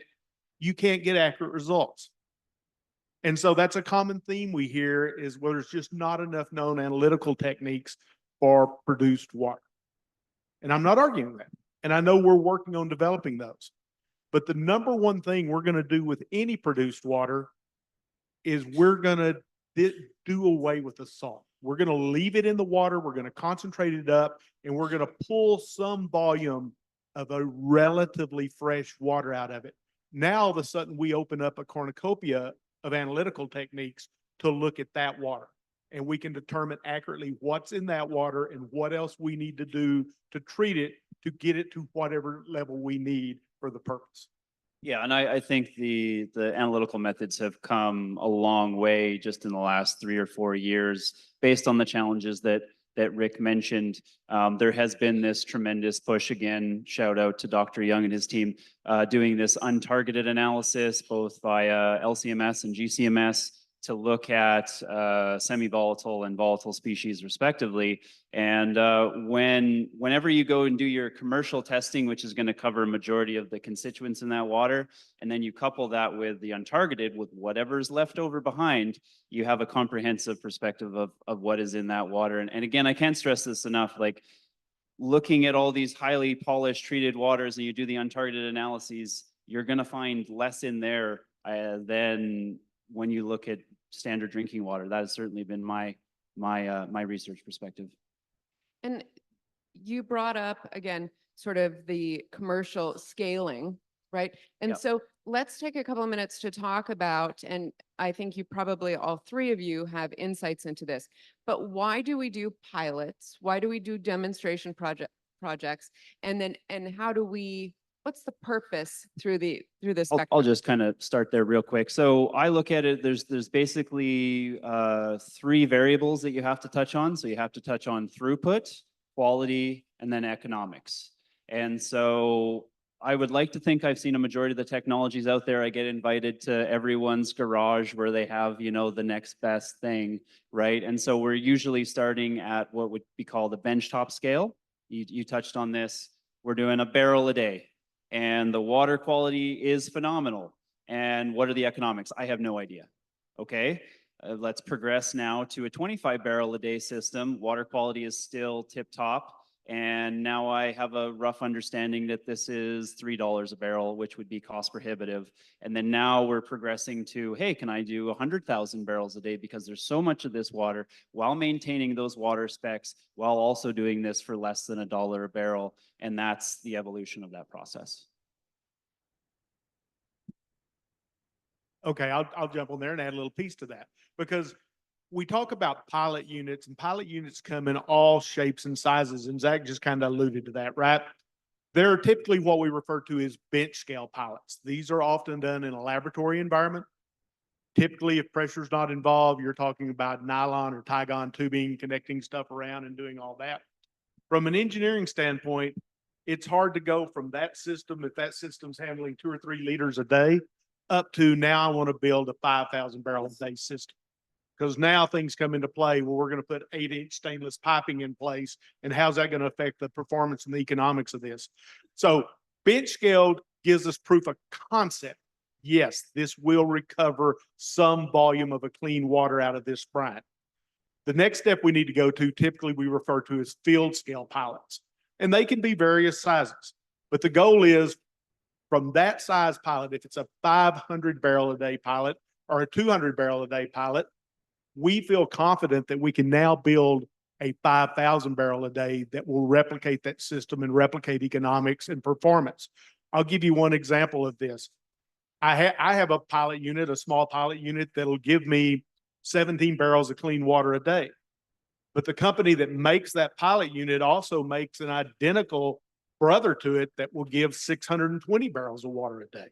you can't get accurate results. And so that's a common theme we hear is, well, there's just not enough known analytical techniques for produced water. And I'm not arguing that. And I know we're working on developing those. But the number one thing we're going to do with any produced water is we're going to do away with the salt. We're going to leave it in the water. We're going to concentrate it up, and we're going to pull some volume of a relatively fresh water out of it. Now, all of a sudden, we open up a cornucopia of analytical techniques to look at that water. And we can determine accurately what's in that water and what else we need to do to treat it to get it to whatever level we need for the purpose. Yeah, and I think the analytical methods have come a long way just in the last 3 or 4 years based on the challenges that Rick mentioned. There has been this tremendous push, again, shout out to Dr. Young and his team, doing this untargeted analysis both via LCMS and GCMS to look at semi-volatile and volatile species respectively. And whenever you go and do your commercial testing, which is going to cover a majority of the constituents in that water, and then you couple that with the untargeted, with whatever's left over behind, you have a comprehensive perspective of what is in that water. And again, I can't stress this enough, like looking at all these highly polished treated waters and you do the untargeted analyses, you're going to find less in there than when you look at standard drinking water. That has certainly been my research perspective. And you brought up, again, sort of the commercial scaling, right? And Yep. so let's take a couple of minutes to talk about, and I think you probably, all three of you have insights into this, but why do we do pilots? Why do we do demonstration projects? And then, and how do we, what's the purpose through this I'll spectrum? just kind of start there real quick. So I look at it, there's basically three variables that you have to touch on. So you have to touch on throughput, quality, and then economics. And so I would like to think I've seen a majority of the technologies out there. I get invited to everyone's garage where they have, you know, the next best thing, right? And so we're usually starting at what would be called a benchtop scale. You touched on this. We're doing a barrel a day, and the water quality is phenomenal. And what are the economics? I have no idea. Okay, let's progress now to a 25 barrel a day system. Water quality is still tip top. And now I have a rough understanding that this is $3 a barrel, which would be cost prohibitive. And then now we're progressing to, hey, can I do 100,000 barrels a day? Because there's so much of this water while maintaining those water specs, while also doing this for less than $1 a barrel. And that's the evolution of that process. Okay, I'll jump on there and add a little piece to that, because we talk about pilot units, and pilot units come in all shapes and sizes. And Zach just kind of alluded to that, right? They're typically what we refer to as bench scale pilots. These are often done in a laboratory environment. Typically, if pressure's not involved, you're talking about nylon or Tygon tubing, connecting stuff around and doing all that. From an engineering standpoint, it's hard to go from that system, if that system's handling 2 or 3 liters a day, up to now I want to build a 5,000 barrel a day system. Because now things come into play where we're going to put 8-inch stainless piping in place. And how's that going to affect the performance and the economics of this? So bench scaled gives us proof of concept. Yes, this will recover some volume of a clean water out of this brine. The next step we need to go to, typically we refer to as field scale pilots. And they can be various sizes. But the goal is from that size pilot, if it's a 500 barrel a day pilot or a 200 barrel a day pilot, we feel confident that we can now build a 5,000 barrel a day that will replicate that system and replicate economics and performance. I'll give you one example of this. I have a pilot unit, a small pilot unit that'll give me 17 barrels of clean water a day. But the company that makes that pilot unit also makes an identical brother to it that will give 620 barrels of water a day.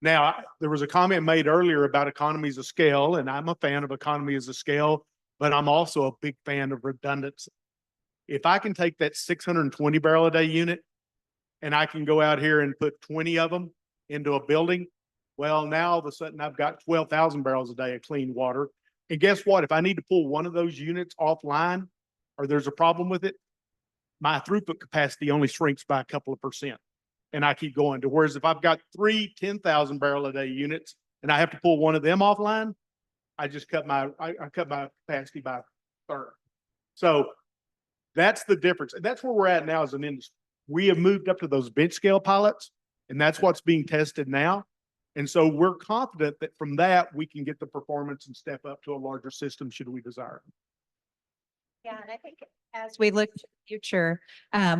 Now, there was a comment made earlier about economies of scale, and I'm a fan of economies of scale, but I'm also a big fan of redundancy. If I can take that 620 barrel a day unit and I can go out here and put 20 of them into a building, well, now all of a sudden I've got 12,000 barrels a day of clean water. And guess what? If I need to pull one of those units offline or there's a problem with it, my throughput capacity only shrinks by a couple of %. And I keep going to, whereas if I've got 3 10,000 barrel a day units and I have to pull one of them offline, I just cut my capacity by a third. So that's the difference. And that's where we're at now as an industry. We have moved up to those bench scale pilots, and that's what's being tested now. And so we're confident that from that, we can get the performance and step up to a larger system should we desire it. Yeah, and I think as we look to the future,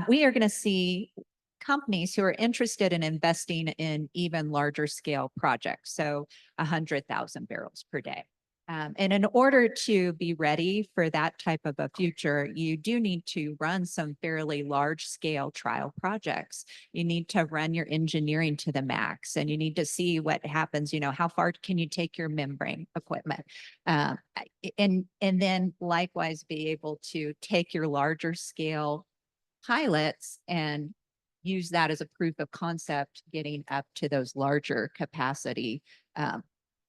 we are going to see companies who are interested in investing in even larger scale projects, so 100,000 barrels per day. And in order to be ready for that type of a future, you do need to run some fairly large scale trial projects. You need to run your engineering to the max, and you need to see what happens, you know, how far can you take your membrane equipment? And then likewise be able to take your larger scale pilots and use that as a proof of concept, getting up to those larger capacity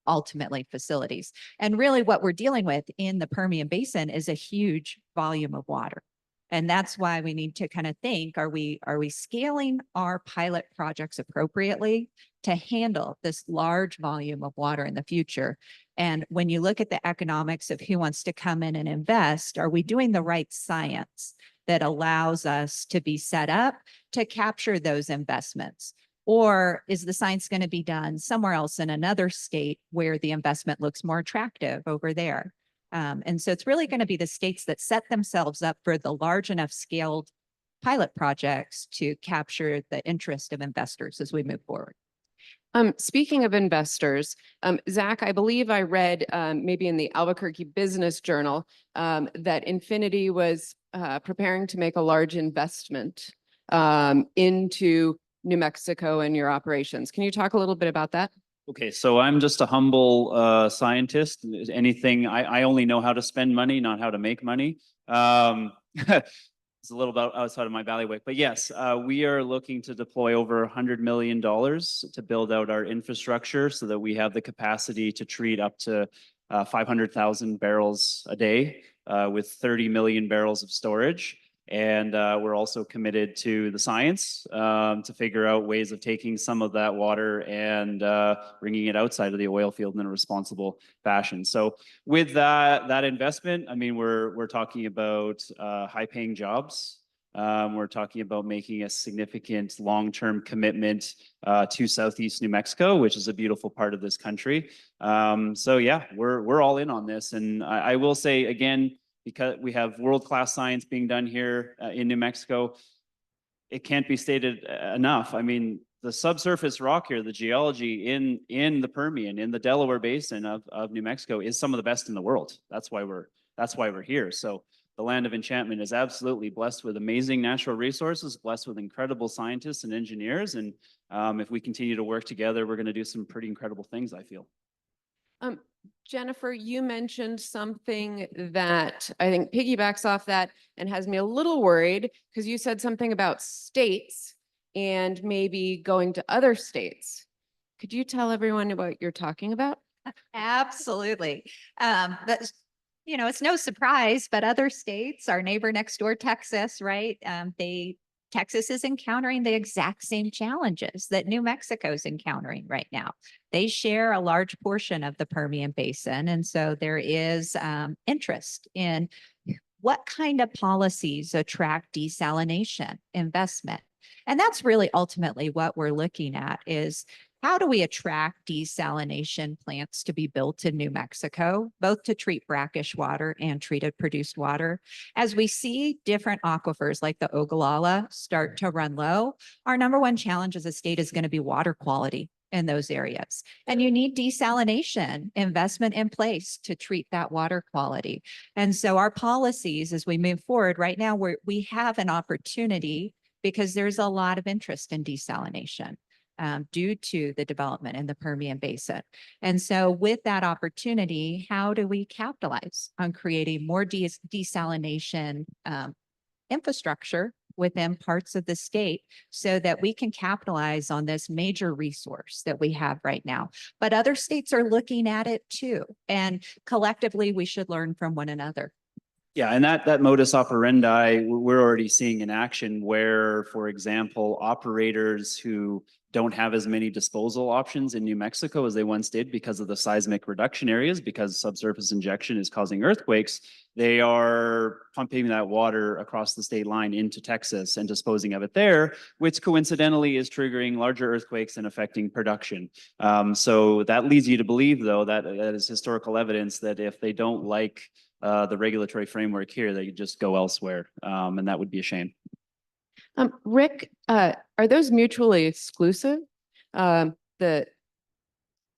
ultimately facilities. And really what we're dealing with in the Permian Basin is a huge volume of water. And that's why we need to kind of think, are we scaling our pilot projects appropriately to handle this large volume of water in the future? And when you look at the economics of who wants to come in and invest, are we doing the right science that allows us to be set up to capture those investments? Or is the science going to be done somewhere else in another state where the investment looks more attractive over there? And so it's really going to be the states that set themselves up for the large enough scaled pilot projects to capture the interest of investors as we move forward. Speaking of investors, Zach, I believe I read maybe in the Albuquerque Business Journal that Infinity was preparing to make a large investment into New Mexico and your operations. Can you talk a little bit about that? Okay, so I'm just a humble scientist. Anything, I only know how to spend money, not how to make money. It's a little bit outside of my bailiwick, but yes, we are looking to deploy over $100 million to build out our infrastructure so that we have the capacity to treat up to 500,000 barrels a day with 30 million barrels of storage. And we're also committed to the science to figure out ways of taking some of that water and bringing it outside of the oil field in a responsible fashion. So with that investment, I mean, we're talking about high-paying jobs. We're talking about making a significant long-term commitment to Southeast New Mexico, which is a beautiful part of this country. So yeah, we're all in on this. And I will say again, because we have world-class science being done here in New Mexico, it can't be stated enough. I mean, the subsurface rock here, the geology in the Permian, in the Delaware Basin of New Mexico is some of the best in the world. That's why we're here. So the land of enchantment is absolutely blessed with amazing natural resources, blessed with incredible scientists and engineers. And if we continue to work together, we're going to do some pretty incredible things, I feel. Jennifer, you mentioned something that I think piggybacks off that and has me a little worried because you said something about states and maybe going to other states. Could you tell everyone what you're talking about? Absolutely. That's, it's no surprise, but other states, our neighbor next door, Texas, right? Texas is encountering the exact same challenges that New Mexico is encountering right now. They share a large portion of the Permian Basin. And so there is interest in what kind of policies attract desalination investment. And that's really ultimately what we're looking at is how do we attract desalination plants to be built in New Mexico, both to treat brackish water and treated produced water? As we see different aquifers like the Ogallala start to run low, our number one challenge as a state is going to be water quality in those areas. And you need desalination investment in place to treat that water quality. And so our policies as we move forward right now, we have an opportunity because there's a lot of interest in desalination. Due to the development in the Permian Basin. And so with that opportunity, how do we capitalize on creating more desalination infrastructure within parts of the state so that we can capitalize on this major resource that we have right now? But other states are looking at it too. And collectively, we should learn from one another. Yeah, and that modus operandi, we're already seeing in action where, for example, operators who don't have as many disposal options in New Mexico as they once did because of the seismic reduction areas, because subsurface injection is causing earthquakes, they are pumping that water across the state line into Texas and disposing of it there, which coincidentally is triggering larger earthquakes and affecting production. So that leads you to believe, though, that is historical evidence that if they don't like the regulatory framework here, they could just go elsewhere, and that would be a shame. Rick, are those mutually exclusive? The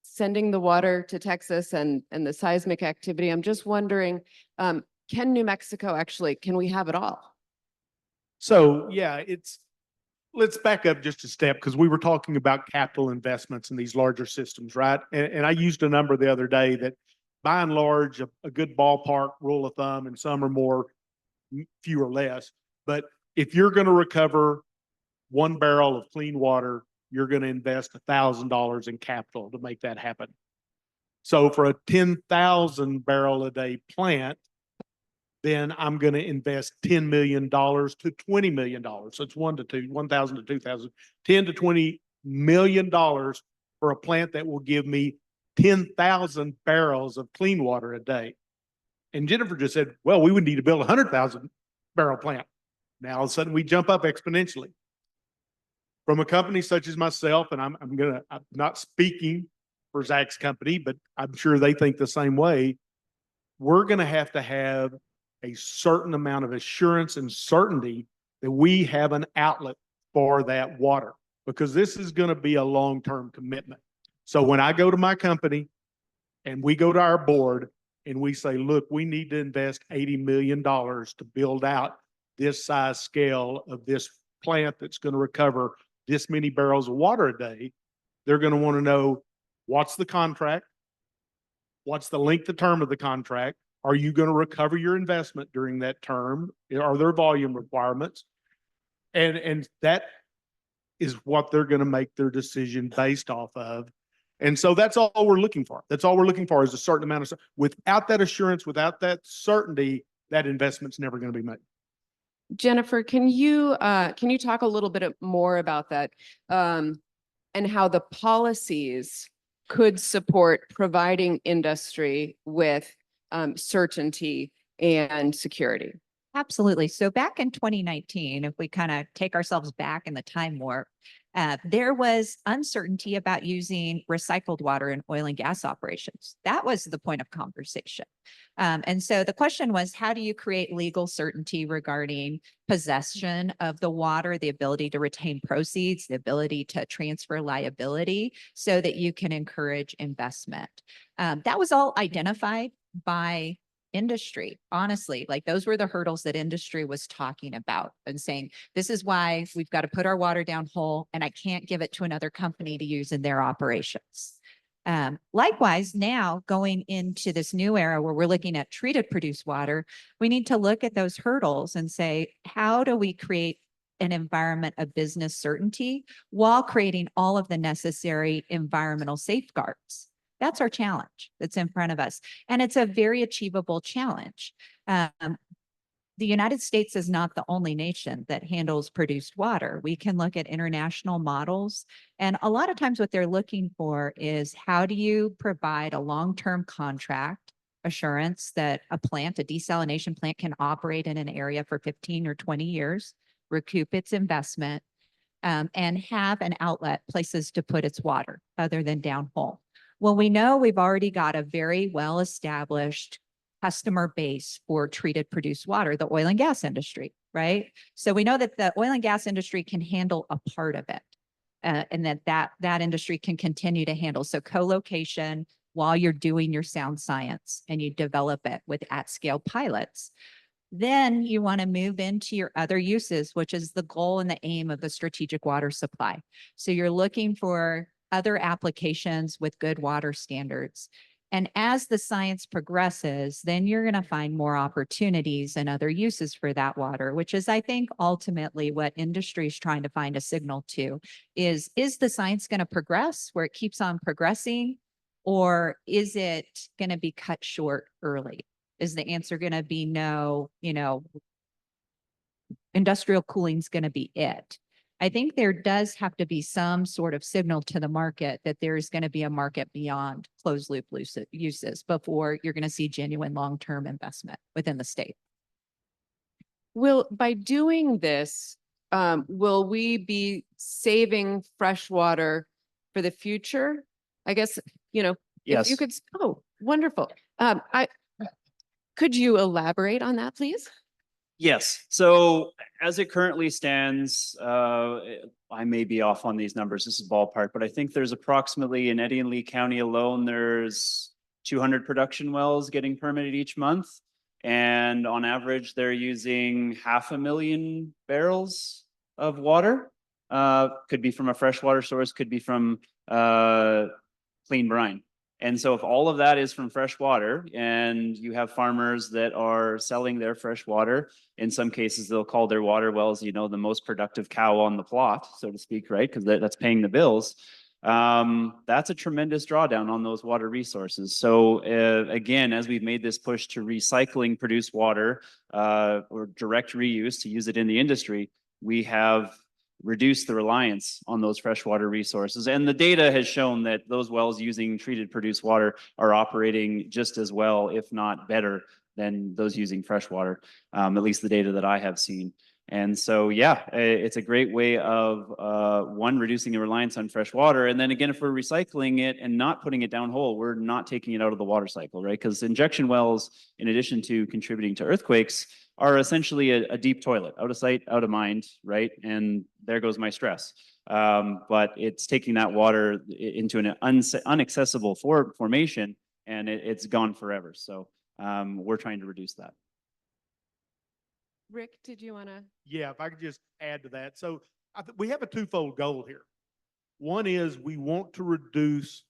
sending the water to Texas and the seismic activity. I'm just wondering, can New Mexico can we have it all? So yeah, let's back up just a step because we were talking about capital investments in these larger systems, right? And I used a number the other day that by and large, a good ballpark rule of thumb, and some are more, few or less. But if you're going to recover 1 barrel of clean water, you're going to invest $1,000 in capital to make that happen. So for a 10,000 barrel a day plant, then I'm going to invest $10 million to $20 million. So it's 1,000 to 2,000, $10 to $20 million for a plant that will give me 10,000 barrels of clean water a day. And Jennifer just said, well, we would need to build a 100,000 barrel plant. Now all of a sudden we jump up exponentially. from a company such as myself, and I'm not speaking for Zach's company, but I'm sure they think the same way. We're gonna have to have a certain amount of assurance and certainty that we have an outlet for that water, because this is gonna be a long-term commitment. So when I go to my company and we go to our board and we say, look, we need to invest $80 million to build out this size scale of this plant that's going to recover this many barrels of water a day, they're going to want to know, what's the contract? What's the length of term of the contract? Are you going to recover your investment during that term? Are there volume requirements? And that is what they're going to make their decision based off of. And so that's all we're looking for. That's all we're looking for, is a certain amount of, without that assurance, without that certainty, that investment's never going to be made. Jennifer, can you talk a little bit more about that, and how the policies could support providing industry with certainty and security? Absolutely. So back in 2019, if we kind of take ourselves back in the time warp, there was uncertainty about using recycled water in oil and gas operations. That was the point of conversation. And so the question was, how do you create legal certainty regarding possession of the water, the ability to retain proceeds, the ability to transfer liability so that you can encourage investment? That was all identified by industry. Honestly, like those were the hurdles that industry was talking about and saying, this is why we've got to put our water down whole, and I can't give it to another company to use in their operations. Likewise, now going into this new era where we're looking at treated produced water, we need to look at those hurdles and say, how do we create an environment of business certainty while creating all of the necessary environmental safeguards? That's our challenge that's in front of us. And it's a very achievable challenge. The United States is not the only nation that handles produced water. We can look at international models. And a lot of times what they're looking for is, how do you provide a long-term contract assurance that a desalination plant can operate in an area for 15 or 20 years, recoup its investment, and have an outlet, places to put its water other than downhole. Well, we know we've already got a very well-established customer base for treated produced water, the oil and gas industry, right? So we know that the oil and gas industry can handle a part of it, and that industry can continue to handle. So co-location while you're doing your sound science and you develop it with at-scale pilots. Then you want to move into your other uses, which is the goal and the aim of the strategic water supply. So you're looking for other applications with good water standards. And as the science progresses, then you're going to find more opportunities and other uses for that water, which is, I think, ultimately what industry is trying to find a signal to is the science going to progress where it keeps on progressing, or is it going to be cut short early? Is the answer going to be no, industrial cooling is going to be it? I think there does have to be some sort of signal to the market that there's going to be a market beyond closed loop uses before you're going to see genuine long-term investment within the state. By doing this, will we be saving fresh water for the future? I guess, if Yes. you could, oh, wonderful. Could you elaborate on that, please? Yes. So as it currently stands, I may be off on these numbers. This is ballpark, but I think there's approximately in Eddy and Lee County alone, there's 200 production wells getting permitted each month. And on average, they're using 500,000 barrels of water. Could be from a freshwater source, could be from clean brine. And so if all of that is from fresh water, and you have farmers that are selling their fresh water, in some cases they'll call their water wells, the most productive cow on the plot, so to speak, right? Because that's paying the bills. That's a tremendous drawdown on those water resources. So again, as we've made this push to recycling produced water or direct reuse to use it in the industry, we have reduce the reliance on those freshwater resources. And the data has shown that those wells using treated produced water are operating just as well, if not better, than those using freshwater, at least the data that I have seen. And so, yeah, it's a great way of, one, reducing the reliance on fresh water. And then again, if we're recycling it and not putting it down whole, we're not taking it out of the water cycle, right? Because injection wells, in addition to contributing to earthquakes, are essentially a deep toilet, out of sight, out of mind, right? And there goes my stress. But it's taking that water into an unaccessible formation, and it's gone forever. So we're trying to reduce that. Rick, did you want to? Yeah, if I could just add to that. So we have a twofold goal here. One is we want to reduce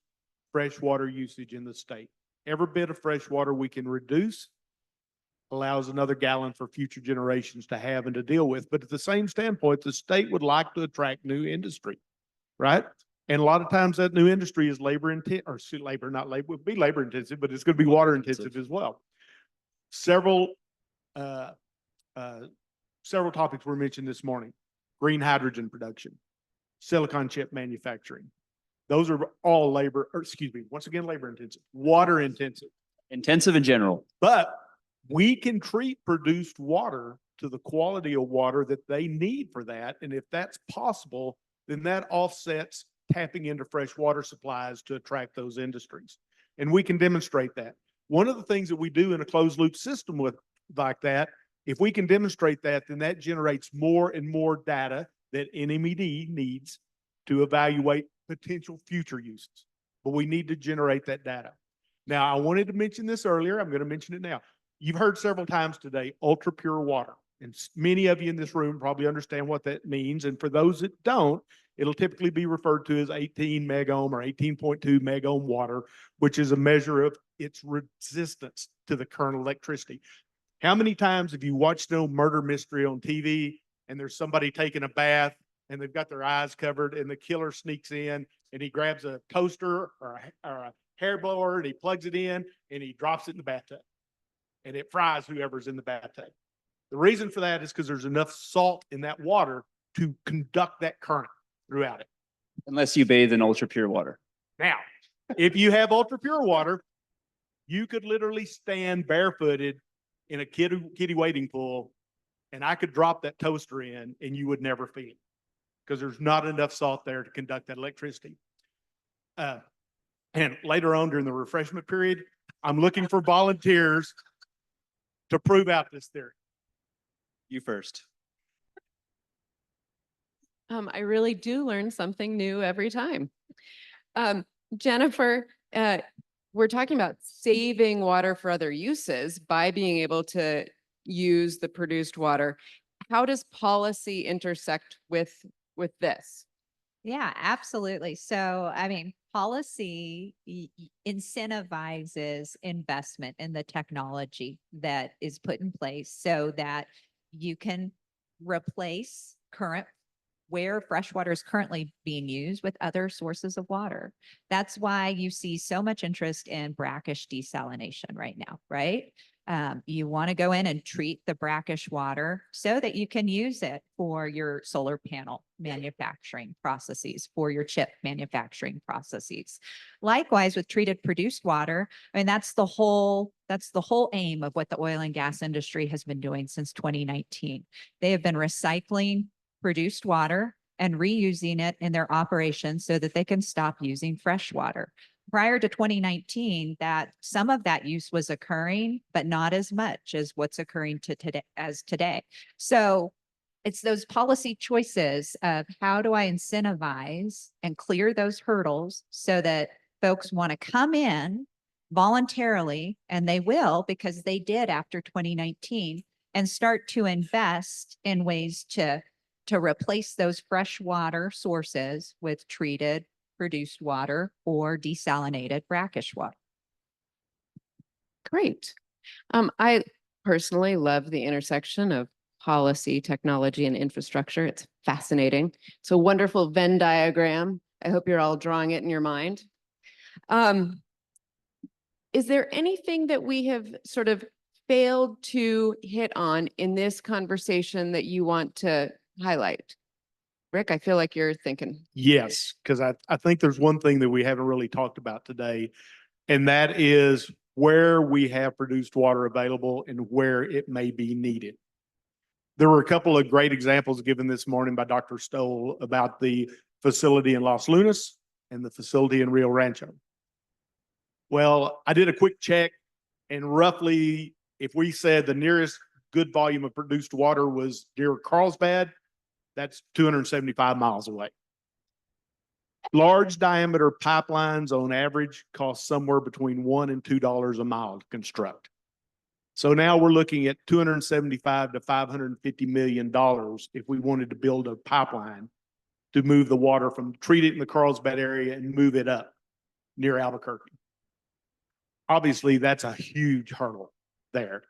freshwater usage in the state. Every bit of fresh water we can reduce allows another gallon for future generations to have and to deal with. But at the same standpoint, the state would like to attract new industry, right? And a lot of times that new industry is labor intensive, or labor, not labor, would be labor intensive, but it's going to be water intensive as well. Several topics were mentioned this morning: green hydrogen production, silicon chip manufacturing. Those are all labor, or excuse me, once again, labor intensive, water intensive. Intensive in general. But we can treat produced water to the quality of water that they need for that. And if that's possible, then that offsets tapping into fresh water supplies to attract those industries. And we can demonstrate that. One of the things that we do in a closed loop system with like that, if we can demonstrate that, then that generates more and more data that NMED needs to evaluate potential future uses. But we need to generate that data. Now, I wanted to mention this earlier. I'm going to mention it now. You've heard several times today, ultra pure water. And many of you in this room probably understand what that means. And for those that don't, it'll typically be referred to as 18 megohm or 18.2 megohm water, which is a measure of its resistance to the current electricity. How many times have you watched a murder mystery on TV and there's somebody taking a bath and they've got their eyes covered and the killer sneaks in and he grabs a toaster or a hair blower and he plugs it in and he drops it in the bathtub and it fries whoever's in the bathtub? The reason for that is because there's enough salt in that water to conduct that current throughout it. Unless you bathe in ultra pure water. Now, if you have ultra pure water, you could literally stand barefooted in a kiddie wading pool and I could drop that toaster in and you would never feel it because there's not enough salt there to conduct that electricity. And later on during the refreshment period, I'm looking for volunteers to prove out this theory. You first. I really do learn something new every time. Jennifer, we're talking about saving water for other uses by being able to use the produced water. How does policy intersect with this? Yeah, absolutely. So, I mean, policy incentivizes investment in the technology that is put in place so that you can replace current where fresh water is currently being used with other sources of water. That's why you see so much interest in brackish desalination right now, right? You want to go in and treat the brackish water so that you can use it for your solar panel manufacturing processes, for your chip manufacturing processes. Likewise, with treated produced water, I mean, that's the whole aim of what the oil and gas industry has been doing since 2019. They have been recycling produced water and reusing it in their operations so that they can stop using fresh water. Prior to 2019, that some of that use was occurring, but not as much as what's occurring today. So it's those policy choices of how do I incentivize and clear those hurdles so that folks want to come in voluntarily, and they will because they did after 2019, and start to invest in ways to replace those fresh water sources with treated produced water or desalinated brackish water. Great. I personally love the intersection of policy, technology, and infrastructure. It's fascinating. It's a wonderful Venn diagram. I hope you're all drawing it in your mind. Is there anything that we have sort of failed to hit on in this conversation that you want to highlight? Rick, I feel like you're thinking. Yes, because I think there's one thing that we haven't really talked about today, and that is where we have produced water available and where it may be needed. There were a couple of great examples given this morning by Dr. Stoll about the facility in Las Lunas and the facility in Rio Rancho. Well, I did a quick check, and roughly, if we said the nearest good volume of produced water was near Carlsbad, that's 275 miles away. Large diameter pipelines on average cost somewhere between $1 and $2 a mile to construct. So now we're looking at $275 to $550 million if we wanted to build a pipeline to move the water from, treat it in the Carlsbad area and move it up near Albuquerque. Obviously, that's a huge hurdle there.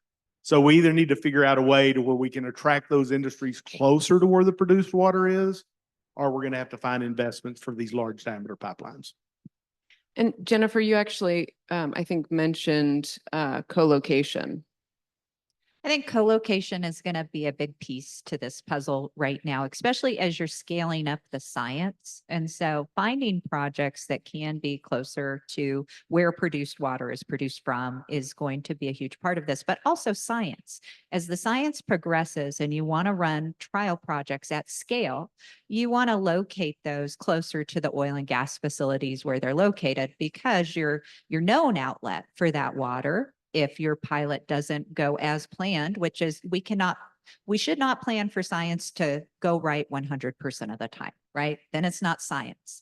So we either need to figure out a way to where we can attract those industries closer to where the produced water is, or we're going to have to find investments for these large diameter pipelines. And Jennifer, you actually, I think, mentioned co-location. I think co-location is going to be a big piece to this puzzle right now, especially as you're scaling up the science. And so finding projects that can be closer to where produced water is produced from is going to be a huge part of this, but also science. As the science progresses and you want to run trial projects at scale, you want to locate those closer to the oil and gas facilities where they're located, because your known outlet for that water, if your pilot doesn't go as planned, which is we should not plan for science to go right 100% of the time, right? Then it's not science.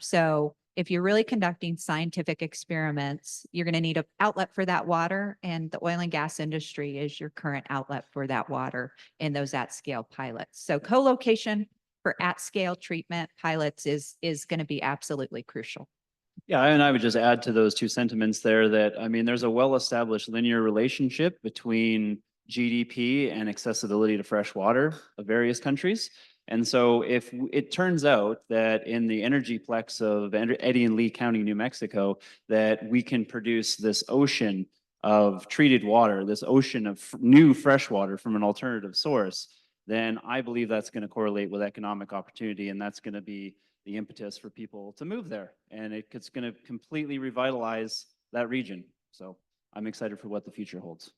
So if you're really conducting scientific experiments, you're going to need an outlet for that water, and the oil and gas industry is your current outlet for that water in those at-scale pilots. So co-location for at-scale treatment pilots is going to be absolutely crucial. Yeah, and I would just add to those two sentiments there that, I mean, there's a well-established linear relationship between GDP and accessibility to fresh water of various countries. And so if it turns out that in the energy plex of Eddy and Lee County, New Mexico, that we can produce this ocean of treated water, this ocean of new fresh water from an alternative source, then I believe that's going to correlate with economic opportunity, and that's going to be the impetus for people to move there. And it's going to completely revitalize that region. So I'm excited for what the future holds.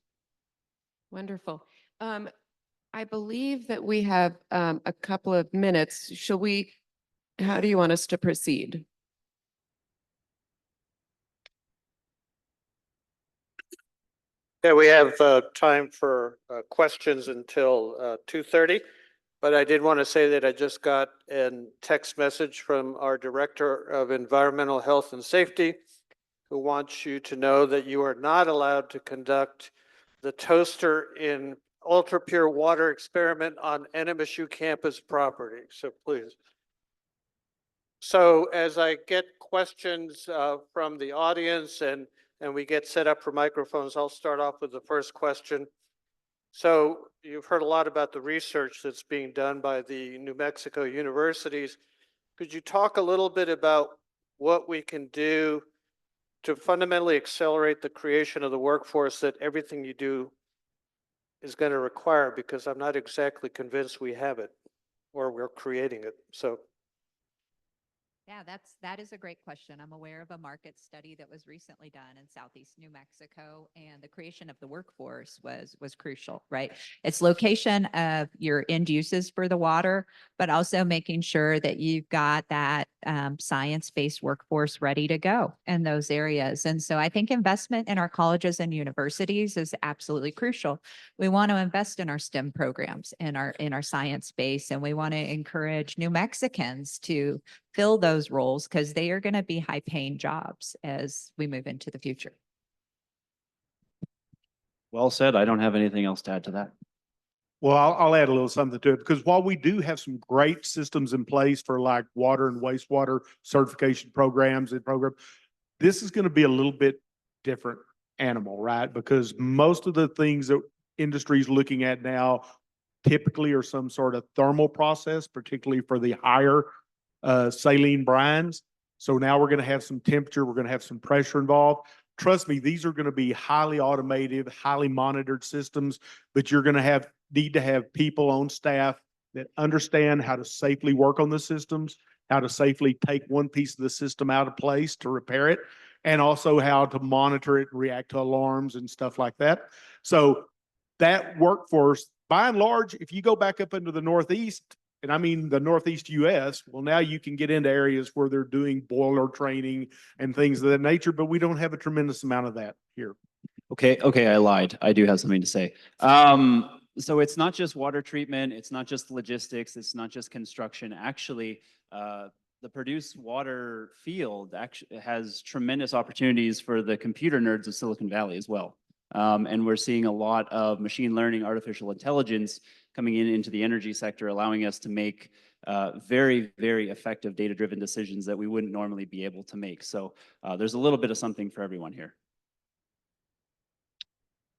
Wonderful. I believe that we have a couple of minutes. How do you want us to proceed? Yeah, we have time for questions until 2:30. But I did want to say that I just got a text message from our Director of Environmental Health and Safety, who wants you to know that you are not allowed to conduct the toaster in ultra pure water experiment on NMSU campus property. So please. So as I get questions from the audience and we get set up for microphones, I'll start off with the first question. So you've heard a lot about the research that's being done by the New Mexico universities. Could you talk a little bit about what we can do to fundamentally accelerate the creation of the workforce that everything you do is going to require? Because I'm not exactly convinced we have it, or we're creating it. So. Yeah, that is a great question. I'm aware of a market study that was recently done in Southeast New Mexico, and the creation of the workforce was crucial, right? It's location of your end uses for the water, but also making sure that you've got that science-based workforce ready to go in those areas. And so I think investment in our colleges and universities is absolutely crucial. We want to invest in our STEM programs, in our science base, and we want to encourage New Mexicans to fill those roles, because they are going to be high-paying jobs as we move into the future. Well said. I don't have anything else to add to that. Well, I'll add a little something to it, because while we do have some great systems in place for like water and wastewater certification programs, this is going to be a little bit different animal, right? Because most of the things that industry is looking at now typically are some sort of thermal process, particularly for the higher saline brines. So now we're going to have some temperature, we're going to have some pressure involved. Trust me, these are going to be highly automated, highly monitored systems, but you're going to need to have people on staff that understand how to safely work on the systems, how to safely take one piece of the system out of place to repair it, and also how to monitor it and react to alarms and stuff like that. So that workforce by and large, if you go back up into the Northeast, and I mean the Northeast US, well, now you can get into areas where they're doing boiler training and things of that nature, but we don't have a tremendous amount of that here. Okay, I lied. I do have something to say. So it's not just water treatment, it's not just logistics, it's not just construction. Actually, the produced water field actually has tremendous opportunities for the computer nerds of Silicon Valley as well. And we're seeing a lot of machine learning, artificial intelligence coming into the energy sector, allowing us to make very, very effective data-driven decisions that we wouldn't normally be able to make. So there's a little bit of something for everyone here.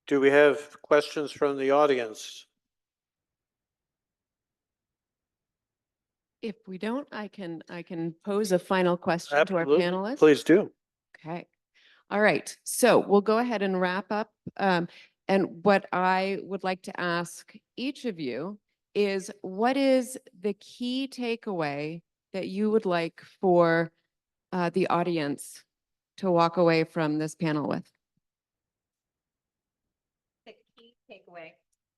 Do we have questions from the audience? If we don't, I can pose a final question to our Absolutely. panelists. Please do. Okay. All right. So we'll go ahead and wrap up. And what I would like to ask each of you is, what is the key takeaway that you would like for the audience to walk away from this panel with? The key takeaway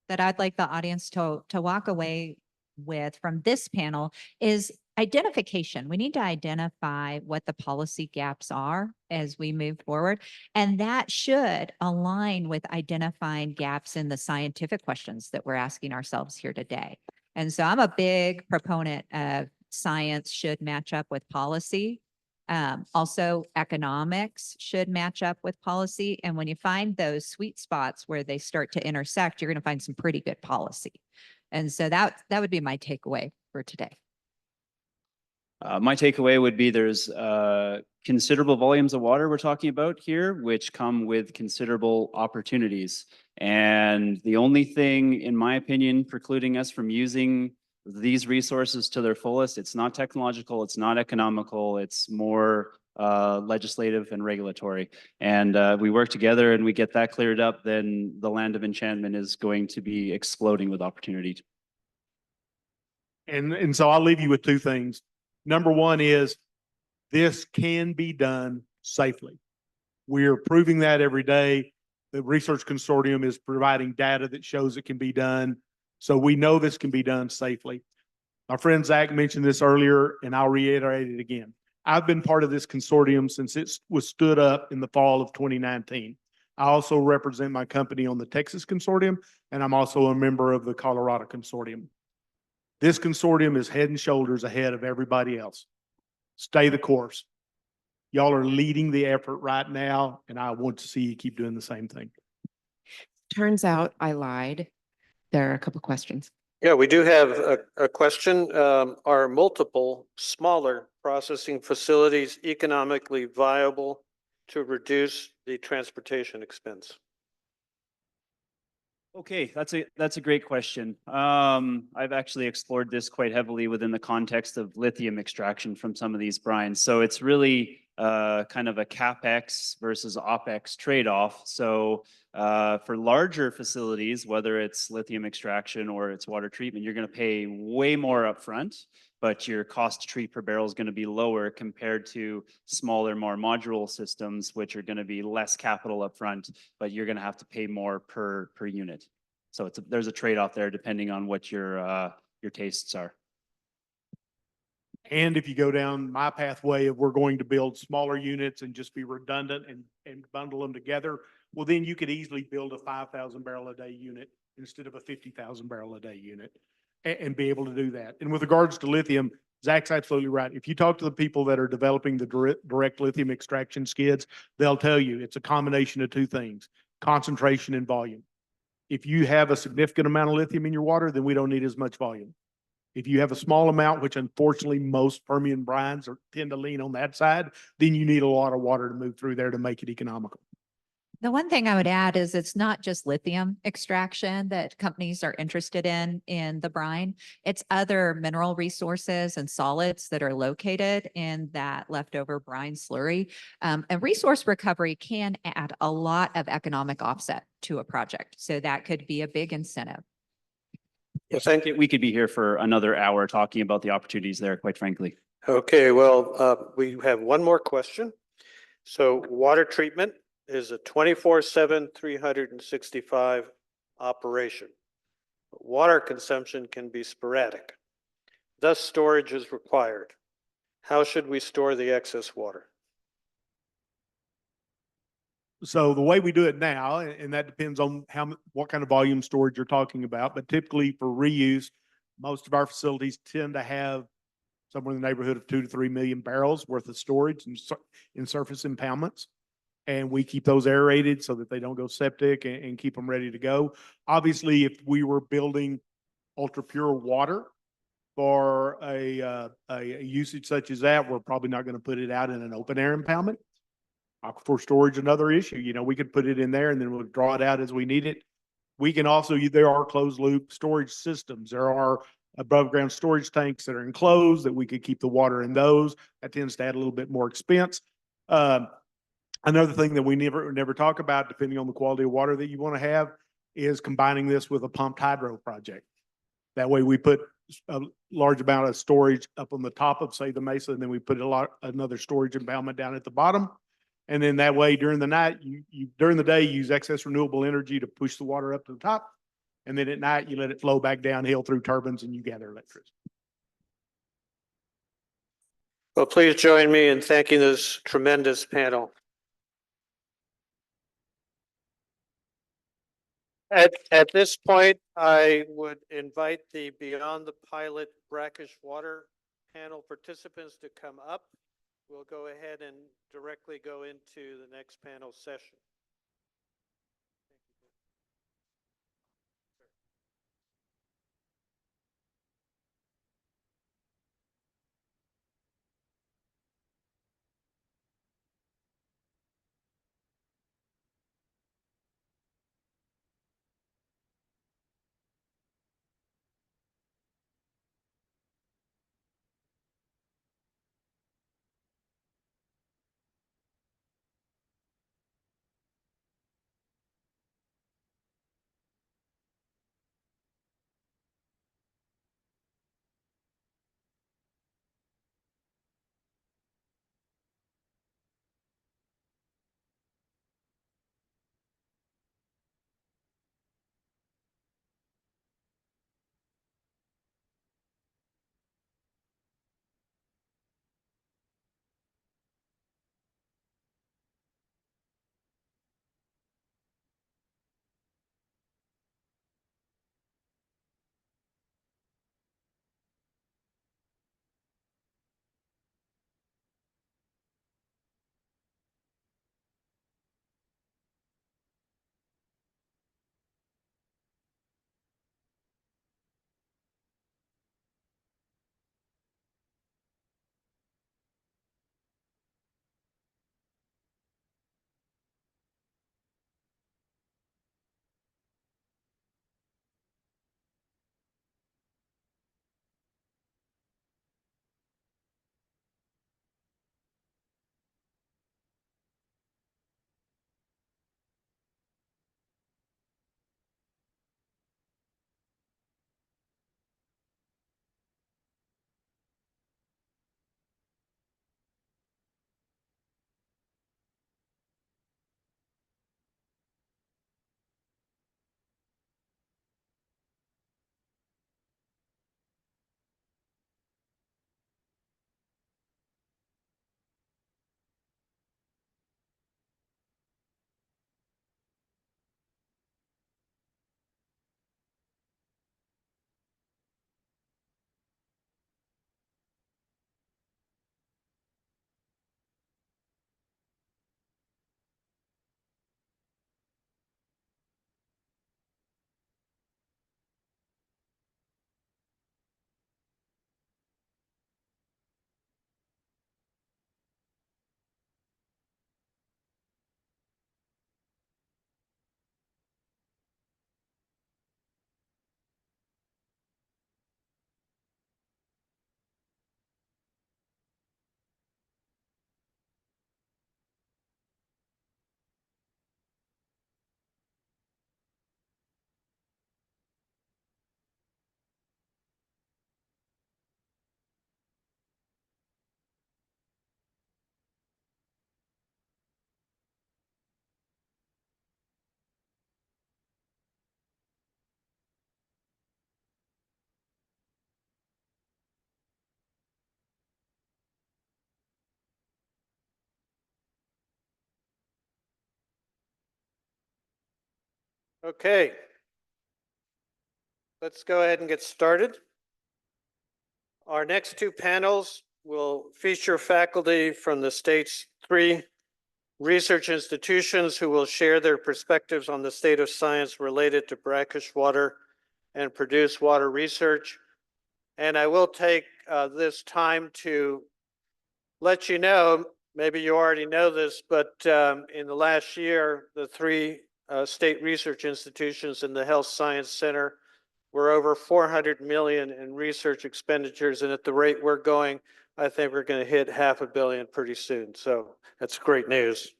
that I'd like the audience to walk away with from this panel is identification. We need to identify what the policy gaps are as we move forward. And that should align with identifying gaps in the scientific questions that we're asking ourselves here today. And so I'm a big proponent of science should match up with policy. Also, economics should match up with policy. And when you find those sweet spots where they start to intersect, you're going to find some pretty good policy. And so that would be my takeaway for today. My takeaway would be there's considerable volumes of water we're talking about here, which come with considerable opportunities. And the only thing, in my opinion, precluding us from using these resources to their fullest, it's not technological, it's not economical, it's more legislative and regulatory. And we work together and we get that cleared up, then the land of enchantment is going to be exploding with opportunity. And so I'll leave you with two things. Number one is this can be done safely. We are proving that every day. The research consortium is providing data that shows it can be done. So we know this can be done safely. Our friend Zach mentioned this earlier, and I'll reiterate it again. I've been part of this consortium since it was stood up in the fall of 2019. I also represent my company on the Texas consortium, and I'm also a member of the Colorado consortium. This consortium is head and shoulders ahead of everybody else. Stay the course. Y'all are leading the effort right now, and I want to see you keep doing the same thing. Turns out I lied. There are a couple questions. Yeah, we do have a question. Are multiple smaller processing facilities economically viable to reduce the transportation expense? Okay, that's a great question. I've actually explored this quite heavily within the context of lithium extraction from some of these brines. So it's really kind of a CapEx versus OpEx trade-off. So for larger facilities, whether it's lithium extraction or it's water treatment, you're going to pay way more upfront, but your cost to treat per barrel is going to be lower compared to smaller, more modular systems, which are going to be less capital upfront, but you're going to have to pay more per unit. So there's a trade-off there depending on what your tastes are. And if you go down my pathway of we're going to build smaller units and just be redundant and bundle them together, well, then you could easily build a 5,000 barrel a day unit instead of a 50,000 barrel a day unit and be able to do that. And with regards to lithium, Zach's absolutely right. If you talk to the people that are developing the direct lithium extraction skids, they'll tell you it's a combination of two things, concentration and volume. If you have a significant amount of lithium in your water, then we don't need as much volume. If you have a small amount, which unfortunately most Permian brines tend to lean on that side, then you need a lot of water to move through there to make it economical. The one thing I would add is it's not just lithium extraction that companies are interested in the brine. It's other mineral resources and solids that are located in that leftover brine slurry. And resource recovery can add a lot of economic offset to a project. So that could be a big incentive. Yes, thank you. We could be here for another hour talking about the opportunities there, quite frankly. Okay, well, we have one more question. So water treatment is a 24/7, 365 operation. Water consumption can be sporadic. Thus, storage is required. How should we store the excess water? So the way we do it now, and that depends on what kind of volume storage you're talking about, but typically for reuse, most of our facilities tend to have somewhere in the neighborhood of 2 to 3 million barrels worth of storage in surface impoundments. And we keep those aerated so that they don't go septic and keep them ready to go. Obviously, if we were building ultra pure water for a usage such as that, we're probably not going to put it out in an open air impoundment. Aquifer storage, another issue. You know, we could put it in there and then we'll draw it out as we need it. We can also, there are closed loop storage systems. There are above ground storage tanks that are enclosed that we could keep the water in those. That tends to add a little bit more expense. Another thing that we never talk about, depending on the quality of water that you want to have, is combining this with a pumped hydro project. That way we put a large amount of storage up on the top of, say, the mesa, and then we put another storage impoundment down at the bottom. And then that way during the night, during the day, you use excess renewable energy to push the water up to the top. And then at night, you let it flow back downhill through turbines and you gather electricity. Well, please join me in thanking this tremendous panel. At this point, I would invite the Beyond the Pilot brackish water panel participants to come up. We'll go ahead and directly go into the next panel session. Okay. Let's go ahead and get started. Our next two panels will feature faculty from the state's 3 research institutions who will share their perspectives on the state of science related to brackish water and produced water research. And I will take this time to let you know, maybe you already know this, but in the last year, the 3 state research institutions in the Health Science Center were over 400 million in research expenditures. And at the rate we're going, I think we're going to hit $500 million pretty soon. So that's great news.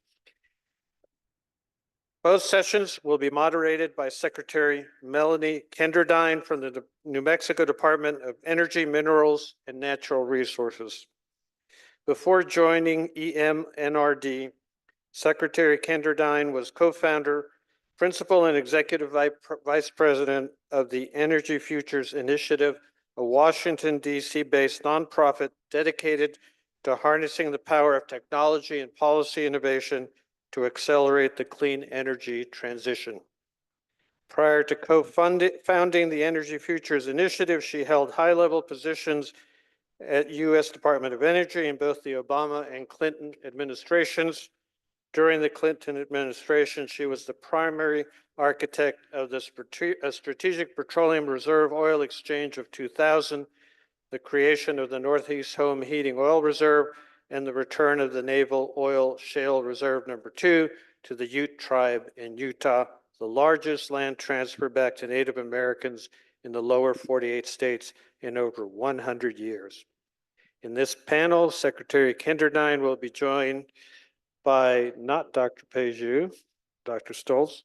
Both sessions will be moderated by Secretary Melanie Kenderdine from the New Mexico Department of Energy, Minerals, and Natural Resources. Before joining EMNRD, Secretary Kenderdine was co-founder, principal, and executive vice president of the Energy Futures Initiative, a Washington, D.C. based nonprofit dedicated to harnessing the power of technology and policy innovation to accelerate the clean energy transition. Prior to co-founding the Energy Futures Initiative, she held high-level positions at U.S. Department of Energy in both the Obama and Clinton administrations. During the Clinton administration, she was the primary architect of the Strategic Petroleum Reserve Oil Exchange of 2000, the creation of the Northeast Home Heating Oil Reserve, and the return of the Naval Oil Shale Reserve number 2 to the Ute tribe in Utah, the largest land transfer back to Native Americans in the lower 48 states in over 100 years. In this panel, Secretary Kenderdine will be joined by not Dr. Peju, Dr. Stoltz,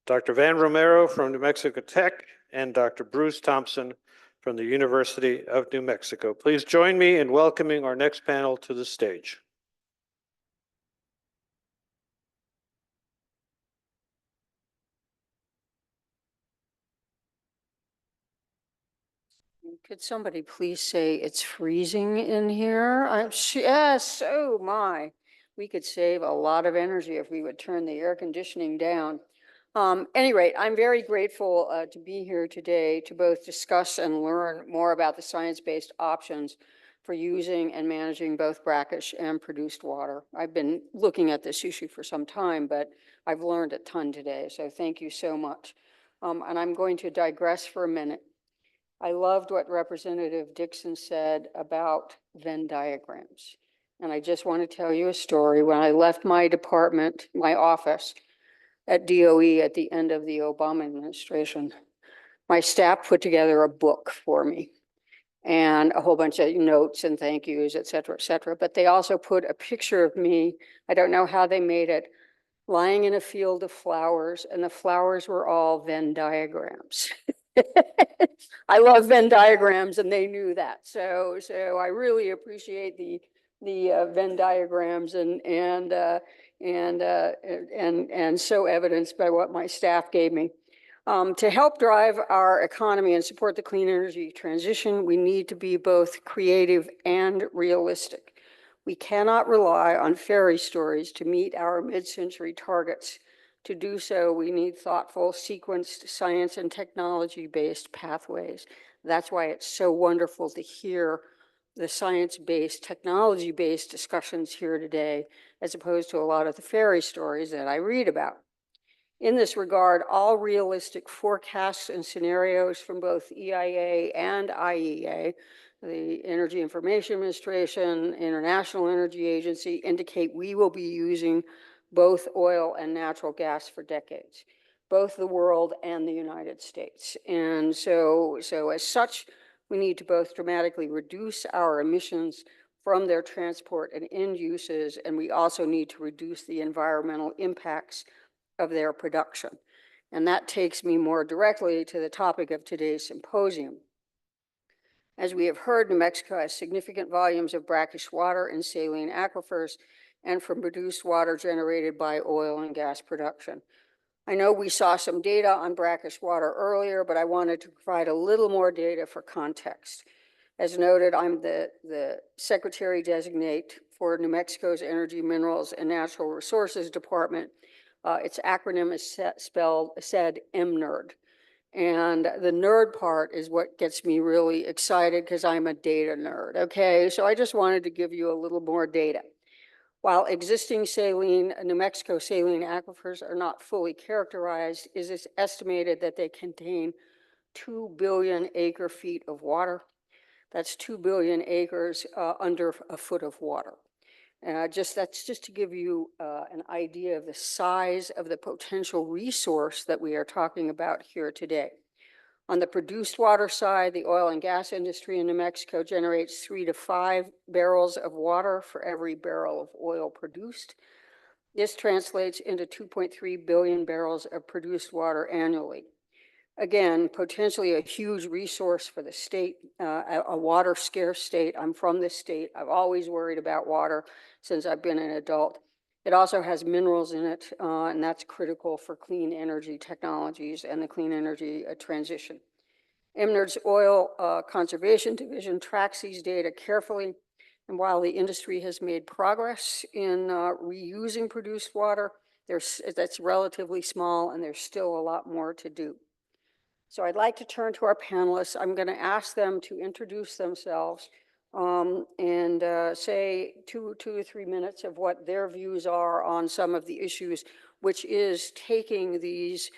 Dr. Van Romero from New Mexico Tech, and Dr. Bruce Thompson from the University of New Mexico. Please join me in welcoming our next panel to the stage. Could somebody please say it's freezing in here? Yes, oh my. We could save a lot of energy if we would turn the air conditioning down. Any rate, I'm very grateful to be here today to both discuss and learn more about the science-based options for using and managing both brackish and produced water. I've been looking at this issue for some time, but I've learned a ton today, so thank you so much. And I'm going to digress for a minute. I loved what Representative Dixon said about Venn diagrams. And I just want to tell you a story. When I left my department, my office at DOE at the end of the Obama administration, my staff put together a book for me and a whole bunch of notes and thank yous, et cetera, et cetera. But they also put a picture of me, I don't know how they made it, lying in a field of flowers, and the flowers were all Venn diagrams. I love Venn diagrams, and they knew that. So I really appreciate the Venn diagrams and so evidenced by what my staff gave me. To help drive our economy and support the clean energy transition, we need to be both creative and realistic. We cannot rely on fairy stories to meet our mid-century targets. To do so, we need thoughtful, sequenced science and technology-based pathways. That's why it's so wonderful to hear the science-based, technology-based discussions here today, as opposed to a lot of the fairy stories that I read about. In this regard, all realistic forecasts and scenarios from both EIA and IEA, the Energy Information Administration, International Energy Agency, indicate we will be using both oil and natural gas for decades, both the world and the United States. And so as such, we need to both dramatically reduce our emissions from their transport and end uses, and we also need to reduce the environmental impacts of their production. And that takes me more directly to the topic of today's symposium. As we have heard, New Mexico has significant volumes of brackish water in saline aquifers and from produced water generated by oil and gas production. I know we saw some data on brackish water earlier, but I wanted to provide a little more data for context. As noted, I'm the Secretary Designate for New Mexico's Energy, Minerals, and Natural Resources Department, Its acronym is said MNERD. And the nerd part is what gets me really excited because I'm a data nerd. Okay, so I just wanted to give you a little more data. While existing New Mexico saline aquifers are not fully characterized, it is estimated that they contain 2 billion acre feet of water. That's 2 billion acres under a foot of water. That's just to give you an idea of the size of the potential resource that we are talking about here today. On the produced water side, the oil and gas industry in New Mexico generates 3 to 5 barrels of water for every barrel of oil produced. This translates into 2.3 billion barrels of produced water annually. Again, potentially a huge resource for the state, a water scarce state. I'm from this state. I've always worried about water since I've been an adult. It also has minerals in it, and that's critical for clean energy technologies and the clean energy transition. MNERD's Oil Conservation Division tracks these data carefully, and while the industry has made progress in reusing produced water, that's relatively small, and there's still a lot more to do. So I'd like to turn to our panelists. I'm going to ask them to introduce themselves and say 2 to 3 minutes of what their views are on some of the issues, which is taking these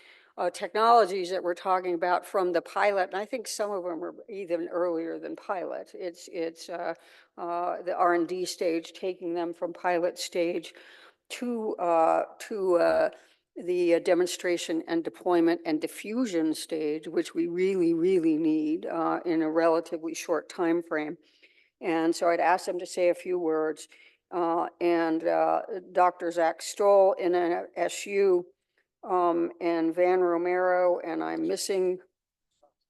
technologies that we're talking about from the pilot, and I think some of them are even earlier than pilot. It's the R&D stage, taking them from pilot stage to the demonstration and deployment and diffusion stage, which we really, really need in a relatively short time frame. And so I'd ask them to say a few words. Dr. Zach Stoll in NSU, and Van Romero, and I'm missing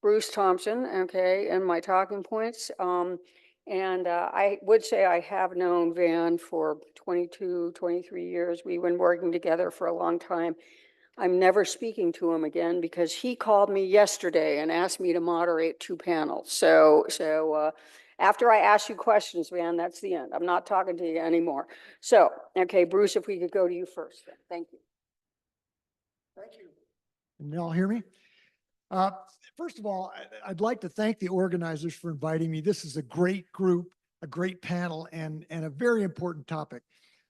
Bruce Thompson, okay, and my talking points. I would say I have known Van for 22, 23 years. We've been working together for a long time. I'm never speaking to him again because he called me yesterday and asked me to moderate 2 panels. So after I ask you questions, Van, that's the end. I'm not talking to you anymore. So, okay, Bruce, if we could go to you first. Thank you. Thank you. Can y'all hear me? First of all, I'd like to thank the organizers for inviting me. This is a great group, a great panel, and a very important topic.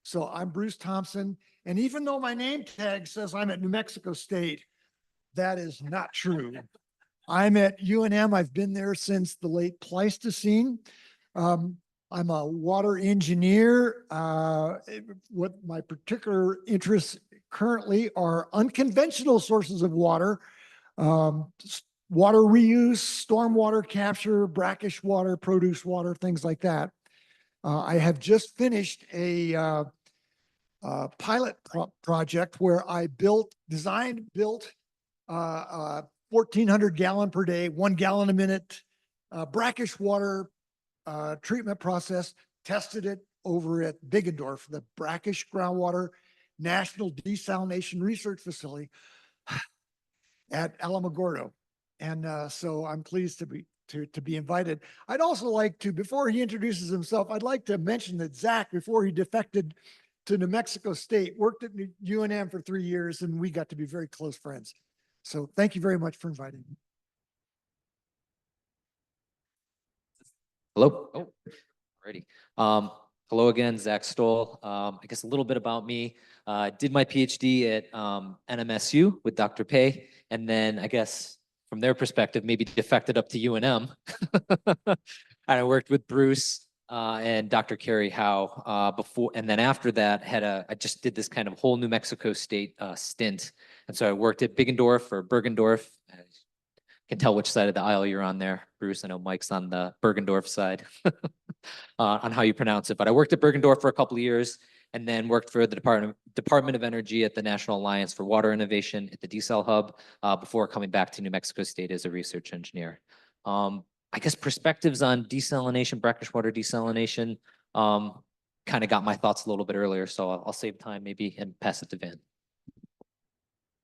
So I'm Bruce Thompson, and even though my name tag says I'm at New Mexico State, that is not true. I'm at UNM. I've been there since the late Pleistocene. I'm a water engineer. What my particular interests currently are unconventional sources of water, water reuse, stormwater capture, brackish water, produce water, things like that. I have just finished a pilot project where I designed, built 1,400 gallon per day, 1 gallon a minute, brackish water treatment process, tested it over at Biggendorf, the brackish groundwater National Desalination Research Facility at Alamogordo. And so I'm pleased to be invited. I'd also like to, before he introduces himself, I'd like to mention that Zach, before he defected to New Mexico State, worked at UNM for 3 years, and we got to be very close friends. So thank you very much for inviting me. Hello. Oh, alrighty. Hello again, Zach Stoll. I guess a little bit about me. Did my PhD at NMSU with Dr. Pei, and then I guess from their perspective, maybe defected up to UNM. And I worked with Bruce and Dr. Carrie Howe before, and then after that, I just did this kind of whole New Mexico State stint. And so I worked at Biggendorf or Bergendorf. I can tell which side of the aisle you're on there, Bruce. I know Mike's on the Bergendorf side on how you pronounce it. But I worked at Bergendorf for a couple of years and then worked for the Department of Energy at the National Alliance for Water Innovation at the Desal Hub before coming back to New Mexico State as a research engineer. I guess perspectives on desalination, brackish water desalination, kind of got my thoughts a little bit earlier. So I'll save time maybe and pass it to Van.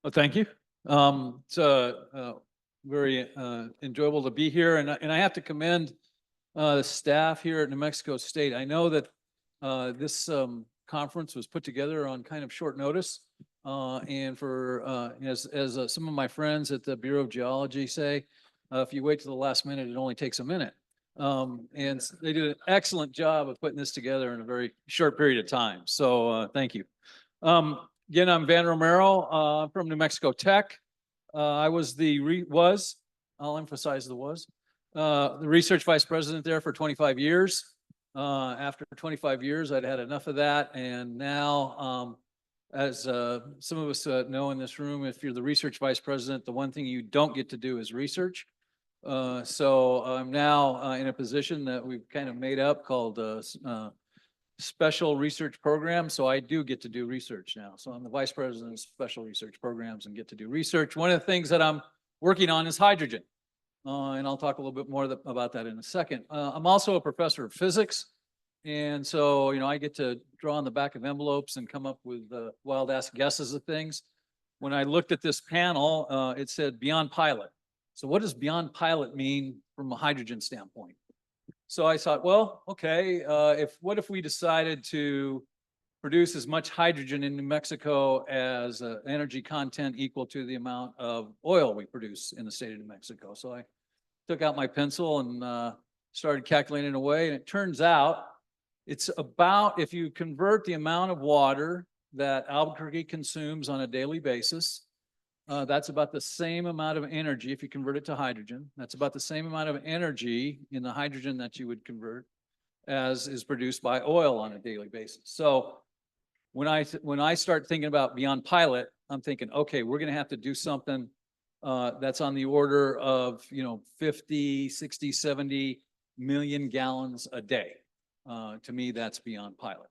Well, thank you. It's very enjoyable to be here. And I have to commend the staff here at New Mexico State. I know that this conference was put together on kind of short notice. And for, as some of my friends at the Bureau of Geology say, if you wait till the last minute, it only takes a minute. And they did an excellent job of putting this together in a very short period of time. So thank you. Again, I'm Van Romero from New Mexico Tech. I was I'll emphasize the research vice president there for 25 years. After 25 years, I'd had enough of that. And now, as some of us know in this room, if you're the research vice president, the one thing you don't get to do is research. So I'm now in a position that we've kind of made up called special research program. So I do get to do research now. So I'm the vice president of special research programs and get to do research. One of the things that I'm working on is hydrogen. And I'll talk a little bit more about that in a second. I'm also a professor of physics. And so, I get to draw on the back of envelopes and come up with wild-ass guesses of things. When I looked at this panel, it said beyond pilot. So what does beyond pilot mean from a hydrogen standpoint? So I thought, well, okay, what if we decided to produce as much hydrogen in New Mexico as energy content equal to the amount of oil we produce in the state of New Mexico? So I took out my pencil and started calculating away, and it turns out it's about, if you convert the amount of water that Albuquerque consumes on a daily basis, that's about the same amount of energy if you convert it to hydrogen. That's about the same amount of energy in the hydrogen that you would convert as is produced by oil on a daily basis. So when I start thinking about beyond pilot, I'm thinking, okay, we're going to have to do something that's on the order of 50, 60, 70 million gallons a day. To me, that's beyond pilot.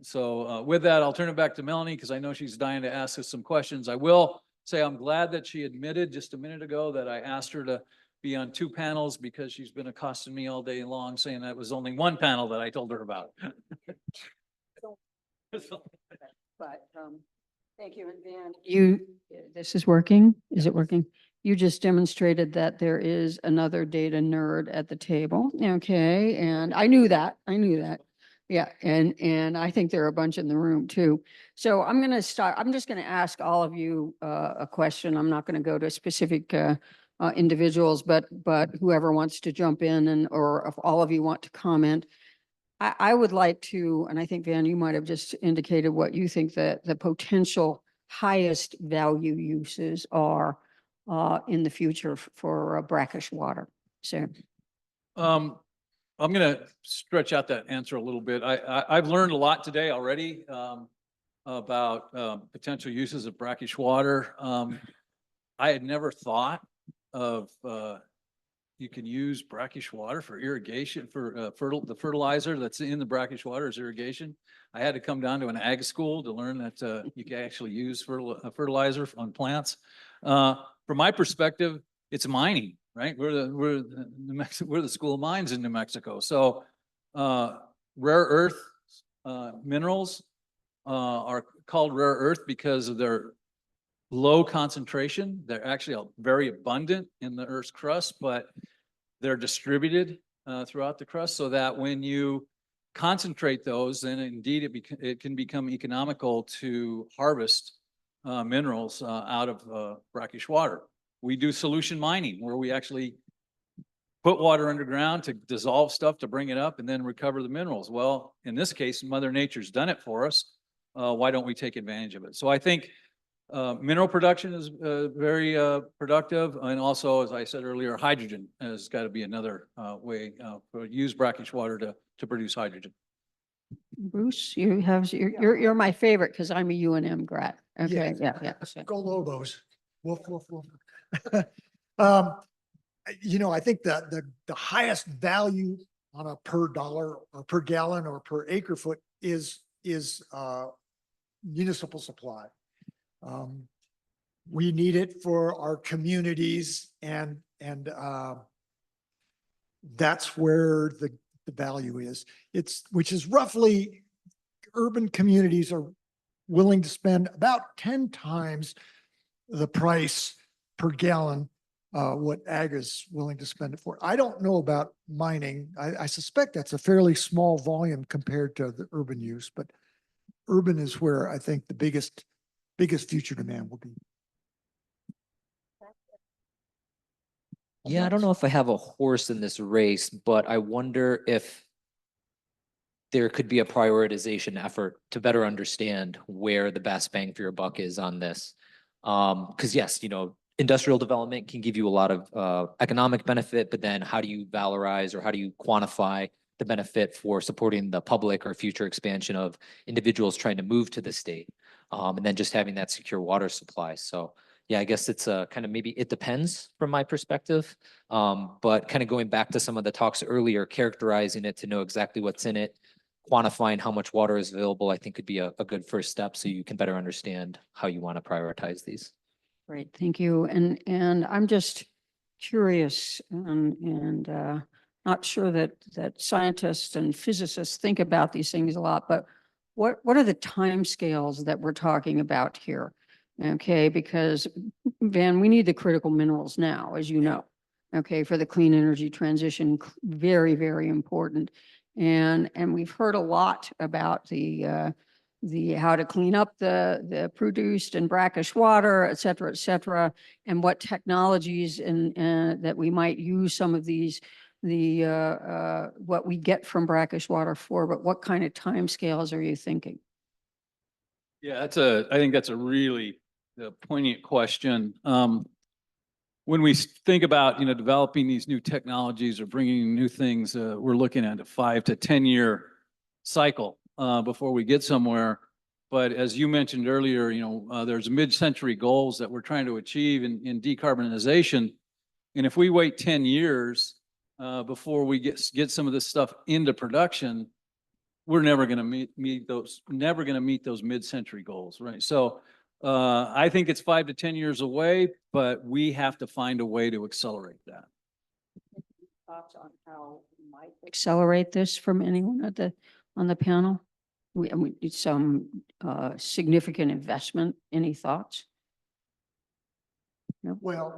So with that, I'll turn it back to Melanie because I know she's dying to ask us some questions. I will say I'm glad that she admitted just a minute ago that I asked her to be on 2 panels because she's been accosting me all day long saying that was only 1 panel that I told her about. But thank you. And Van, this is working? Is it working? You just demonstrated that there is another data nerd at the table. Okay, and I knew that. Yeah, and I think there are a bunch in the room too. So I'm just going to ask all of you a question. I'm not going to go to specific individuals, but whoever wants to jump in or if all of you want to comment. I would like to, and I think Van, you might have just indicated what you think that the potential highest value uses are in the future for brackish water. So. I'm going to stretch out that answer a little bit. I've learned a lot today already about potential uses of brackish water. I had never thought of you can use brackish water for irrigation, for the fertilizer that's in the brackish water is irrigation. I had to come down to an ag school to learn that you can actually use fertilizer on plants. From my perspective, it's mining, right? We're the School of Mines in New Mexico. So rare earth minerals are called rare earth because of their low concentration. They're actually very abundant in the Earth's crust, but they're distributed throughout the crust so that when you concentrate those, then indeed it can become economical to harvest minerals out of brackish water. We do solution mining where we actually put water underground to dissolve stuff to bring it up and then recover the minerals. Well, in this case, Mother Nature's done it for us. Why don't we take advantage of it? So I think mineral production is very productive. And also, as I said earlier, hydrogen has got to be another way to use brackish water to produce hydrogen. Bruce, you're my favorite because I'm a UNM grad. Okay, yeah. Go Lobos. Woof, woof, woof. I think the highest value on a per dollar or per gallon or per acre foot is municipal supply. We need it for our communities and that's where the value is. Which is roughly urban communities are willing to spend about 10 times the price per gallon what ag is willing to spend it for. I don't know about mining. I suspect that's a fairly small volume compared to the urban use, but urban is where I think the biggest biggest future demand will be. Yeah, I don't know if I have a horse in this race, but I wonder if there could be a prioritization effort to better understand where the best bang for your buck is on this. Because yes, industrial development can give you a lot of economic benefit, but then how do you valorize or how do you quantify the benefit for supporting the public or future expansion of individuals trying to move to the state? And then just having that secure water supply. So yeah, I guess it's kind of maybe it depends from my perspective. But kind of going back to some of the talks earlier, characterizing it to know exactly what's in it, quantifying how much water is available, I think could be a good first step so you can better understand how you want to prioritize these. Great, thank you. And I'm just curious and not sure that scientists and physicists think about these things a lot, but what are the timescales that we're talking about here? Okay, because Van, we need the critical minerals now, as you know. Okay, for the clean energy transition, very, very important. And we've heard a lot about the how to clean up the produced and brackish water, et cetera, and what technologies and that we might use some of these what we get from brackish water for, but what kind of timescales are you thinking? Yeah, I think that's a really poignant question. When we think about, developing these new technologies or bringing new things, we're looking at a 5 to 10 year cycle before we get somewhere. But as you mentioned earlier, there's mid-century goals that we're trying to achieve in decarbonization. And if we wait 10 years before we get some of this stuff into production, we're never going to meet those mid-century goals, right? So I think it's 5 to 10 years away, but we have to find a way to accelerate that. Thoughts on how we might accelerate this from anyone on the panel? We need some significant investment. Any thoughts? No? Well,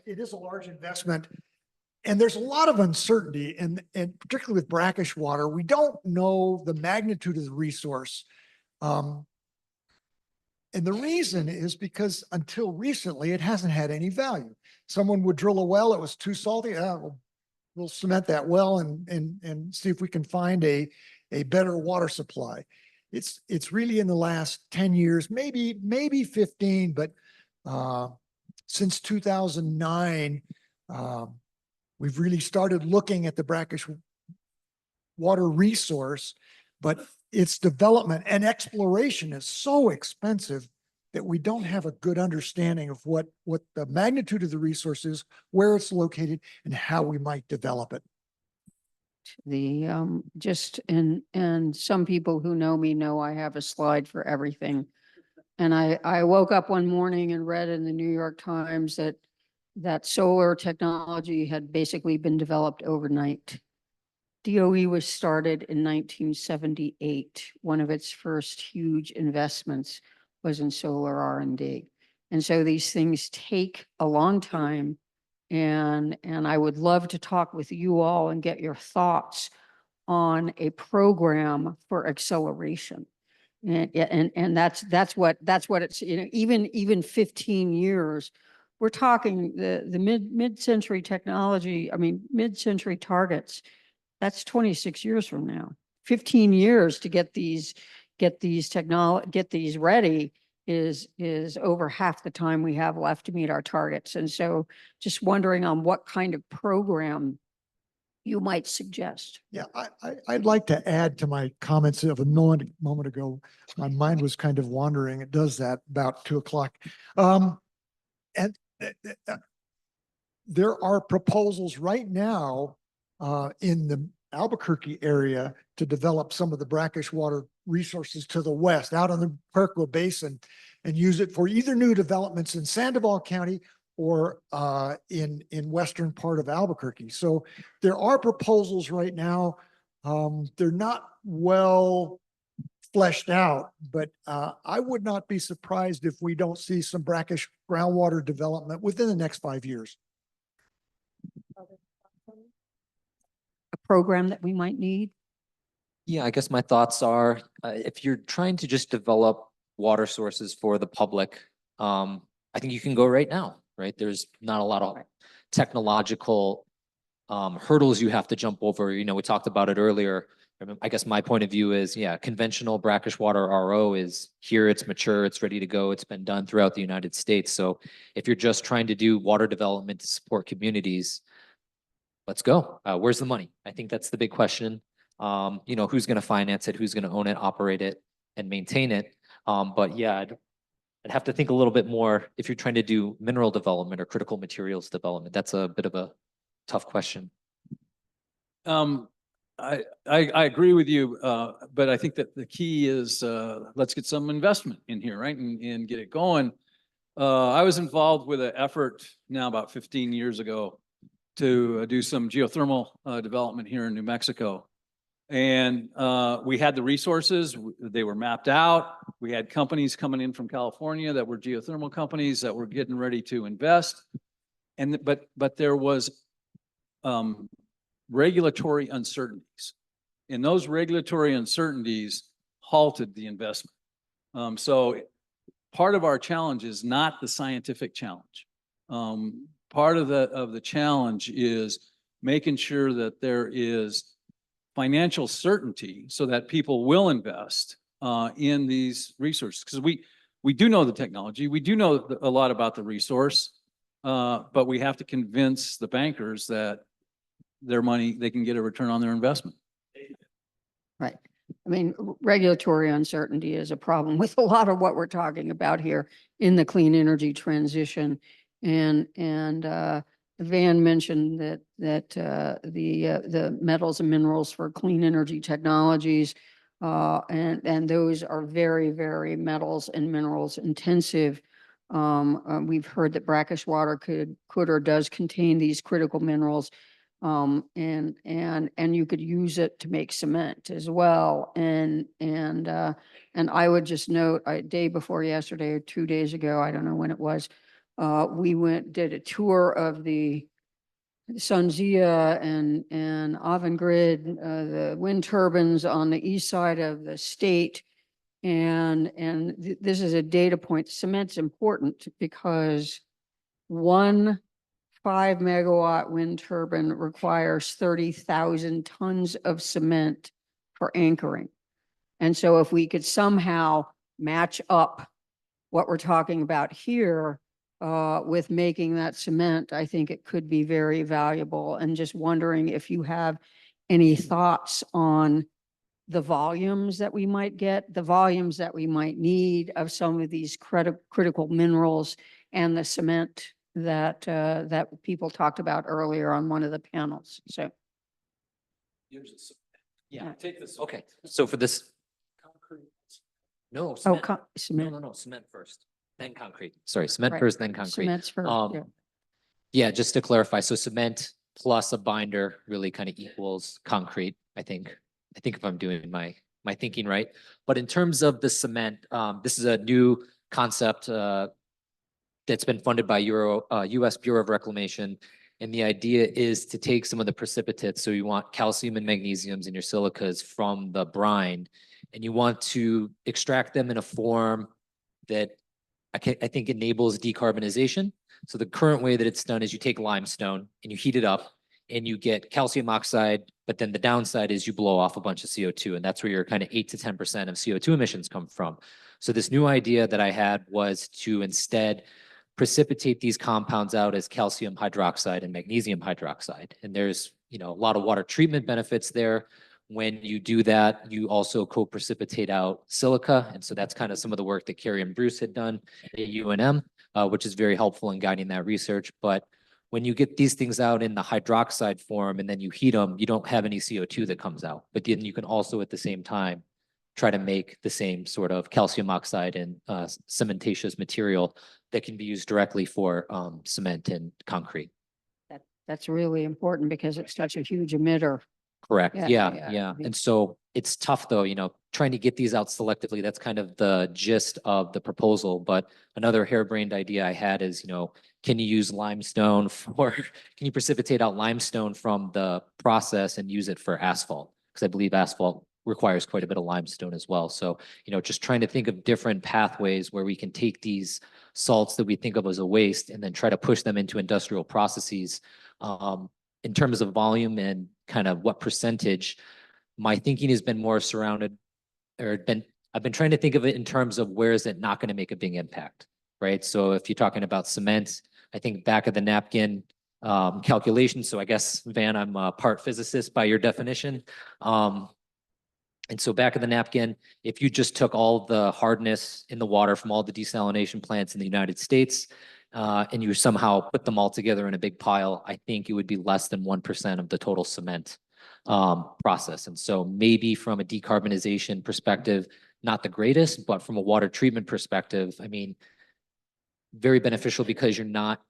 it is a large investment. And there's a lot of uncertainty, and particularly with brackish water, we don't know the magnitude of the resource. And the reason is because until recently, it hasn't had any value. Someone would drill a well, it was too salty. We'll cement that well and see if we can find a better water supply. It's really in the last 10 years, maybe 15, but since 2009, we've really started looking at the brackish water resource, but its development and exploration is so expensive that we don't have a good understanding of what the magnitude of the resource is, where it's located, and how we might develop it. And some people who know me know I have a slide for everything. And I woke up one morning and read in the New York Times that solar technology had basically been developed overnight. DOE was started in 1978. One of its first huge investments was in solar R&D. And so these things take a long time. And I would love to talk with you all and get your thoughts on a program for acceleration. And that's what it's, even 15 years, we're talking the mid-century technology, mid-century targets, that's 26 years from now. 15 years to get these ready is over half the time we have left to meet our targets. And so just wondering on what kind of program you might suggest. Yeah, I'd like to add to my comments of a moment ago. My mind was kind of wandering. It does that about 2 o'clock. And there are proposals right now in the Albuquerque area to develop some of the brackish water resources to the west, out on the Puerco Basin, and use it for either new developments in Sandoval County or in western part of Albuquerque. So there are proposals right now. They're not well fleshed out, but I would not be surprised if we don't see some brackish groundwater development within the next 5 years. A program that we might need? Yeah, I guess my thoughts are if you're trying to just develop water sources for the public, I think you can go right now, right? There's not a lot of technological hurdles you have to jump over. You know, we talked about it earlier. I guess my point of view is, yeah, conventional brackish water RO is here, it's mature, it's ready to go, it's been done throughout the United States. So if you're just trying to do water development to support communities, let's go. Where's the money? I think that's the big question. You know, who's going to finance it, who's going to own it, operate it, and maintain it. But yeah, I'd have to think a little bit more if you're trying to do mineral development or critical materials development. That's a bit of a tough question. I agree with you, but I think that the key is let's get some investment in here, right, and get it going. I was involved with an effort now about 15 years ago to do some geothermal development here in New Mexico. And we had the resources, they were mapped out. We had companies coming in from California that were geothermal companies that were getting ready to invest. And but there was regulatory uncertainties. And those regulatory uncertainties halted the investment. So part of our challenge is not the scientific challenge. Part of the challenge is making sure that there is financial certainty so that people will invest in these resources. Because we do know the technology, we do know a lot about the resource, but we have to convince the bankers that their money, they can get a return on their investment. Right. I mean, regulatory uncertainty is a problem with a lot of what we're talking about here in the clean energy transition. And Van mentioned that the metals and minerals for clean energy technologies, and those are very, very metals and minerals intensive. We've heard that brackish water could or does contain these critical minerals. And you could use it to make cement as well. And I would just note, day before yesterday or 2 days ago, I don't know when it was, we did a tour of the Sunzia and Avangrid, the wind turbines on the east side of the state. And this is a data point. Cement's important because 1 5-megawatt wind turbine requires 30,000 tons of cement for anchoring. And so if we could somehow match up what we're talking about here with making that cement, I think it could be very valuable. And just wondering if you have any thoughts on the volumes that we might get, the volumes that we might need of some of these critical minerals and the cement that people talked about earlier on one of the panels. So Yeah, take this. Okay, so for this. No, oh, cement. cement. No, cement first, then concrete. Sorry, cement Right. first, then concrete. Cement's first. Yeah. Yeah, just to clarify, so cement plus a binder really kind of equals concrete, I think if I'm doing my thinking right. But in terms of the cement, this is a new concept that's been funded by US Bureau of Reclamation. And the idea is to take some of the precipitates. So you want calcium and magnesiums in your silicas from the brine, and you want to extract them in a form that I think enables decarbonization. So the current way that it's done is you take limestone and you heat it up and you get calcium oxide, but then the downside is you blow off a bunch of CO2, and that's where your kind of 8 to 10% of CO2 emissions come from. So this new idea that I had was to instead precipitate these compounds out as calcium hydroxide and magnesium hydroxide. And there's, a lot of water treatment benefits there. When you do that, you also co-precipitate out silica. And so that's kind of some of the work that Carrie and Bruce had done at UNM, which is very helpful in guiding that research. But when you get these things out in the hydroxide form and then you heat them, you don't have any CO2 that comes out. But then you can also at the same time try to make the same sort of calcium oxide and cementatious material that can be used directly for cement and concrete. That's really important because it's such a huge emitter. Correct. Yeah, Yeah. yeah. And so it's tough though, trying to get these out selectively. That's kind of the gist of the proposal. But another harebrained idea I had is, can you use limestone can you precipitate out limestone from the process and use it for asphalt? Because I believe asphalt requires quite a bit of limestone as well. So, just trying to think of different pathways where we can take these salts that we think of as a waste and then try to push them into industrial processes. In terms of volume and kind of what percentage, my thinking has been more surrounded I've been trying to think of it in terms of where is it not going to make a big impact, right? So if you're talking about cement, I think back of the napkin calculation. So I guess, Van, I'm a part physicist by your definition. And so back of the napkin, if you just took all the hardness in the water from all the desalination plants in the United States, and you somehow put them all together in a big pile, I think it would be less than 1% of the total cement process. And so maybe from a decarbonization perspective, not the greatest, but from a water treatment perspective, I mean, very beneficial because you're not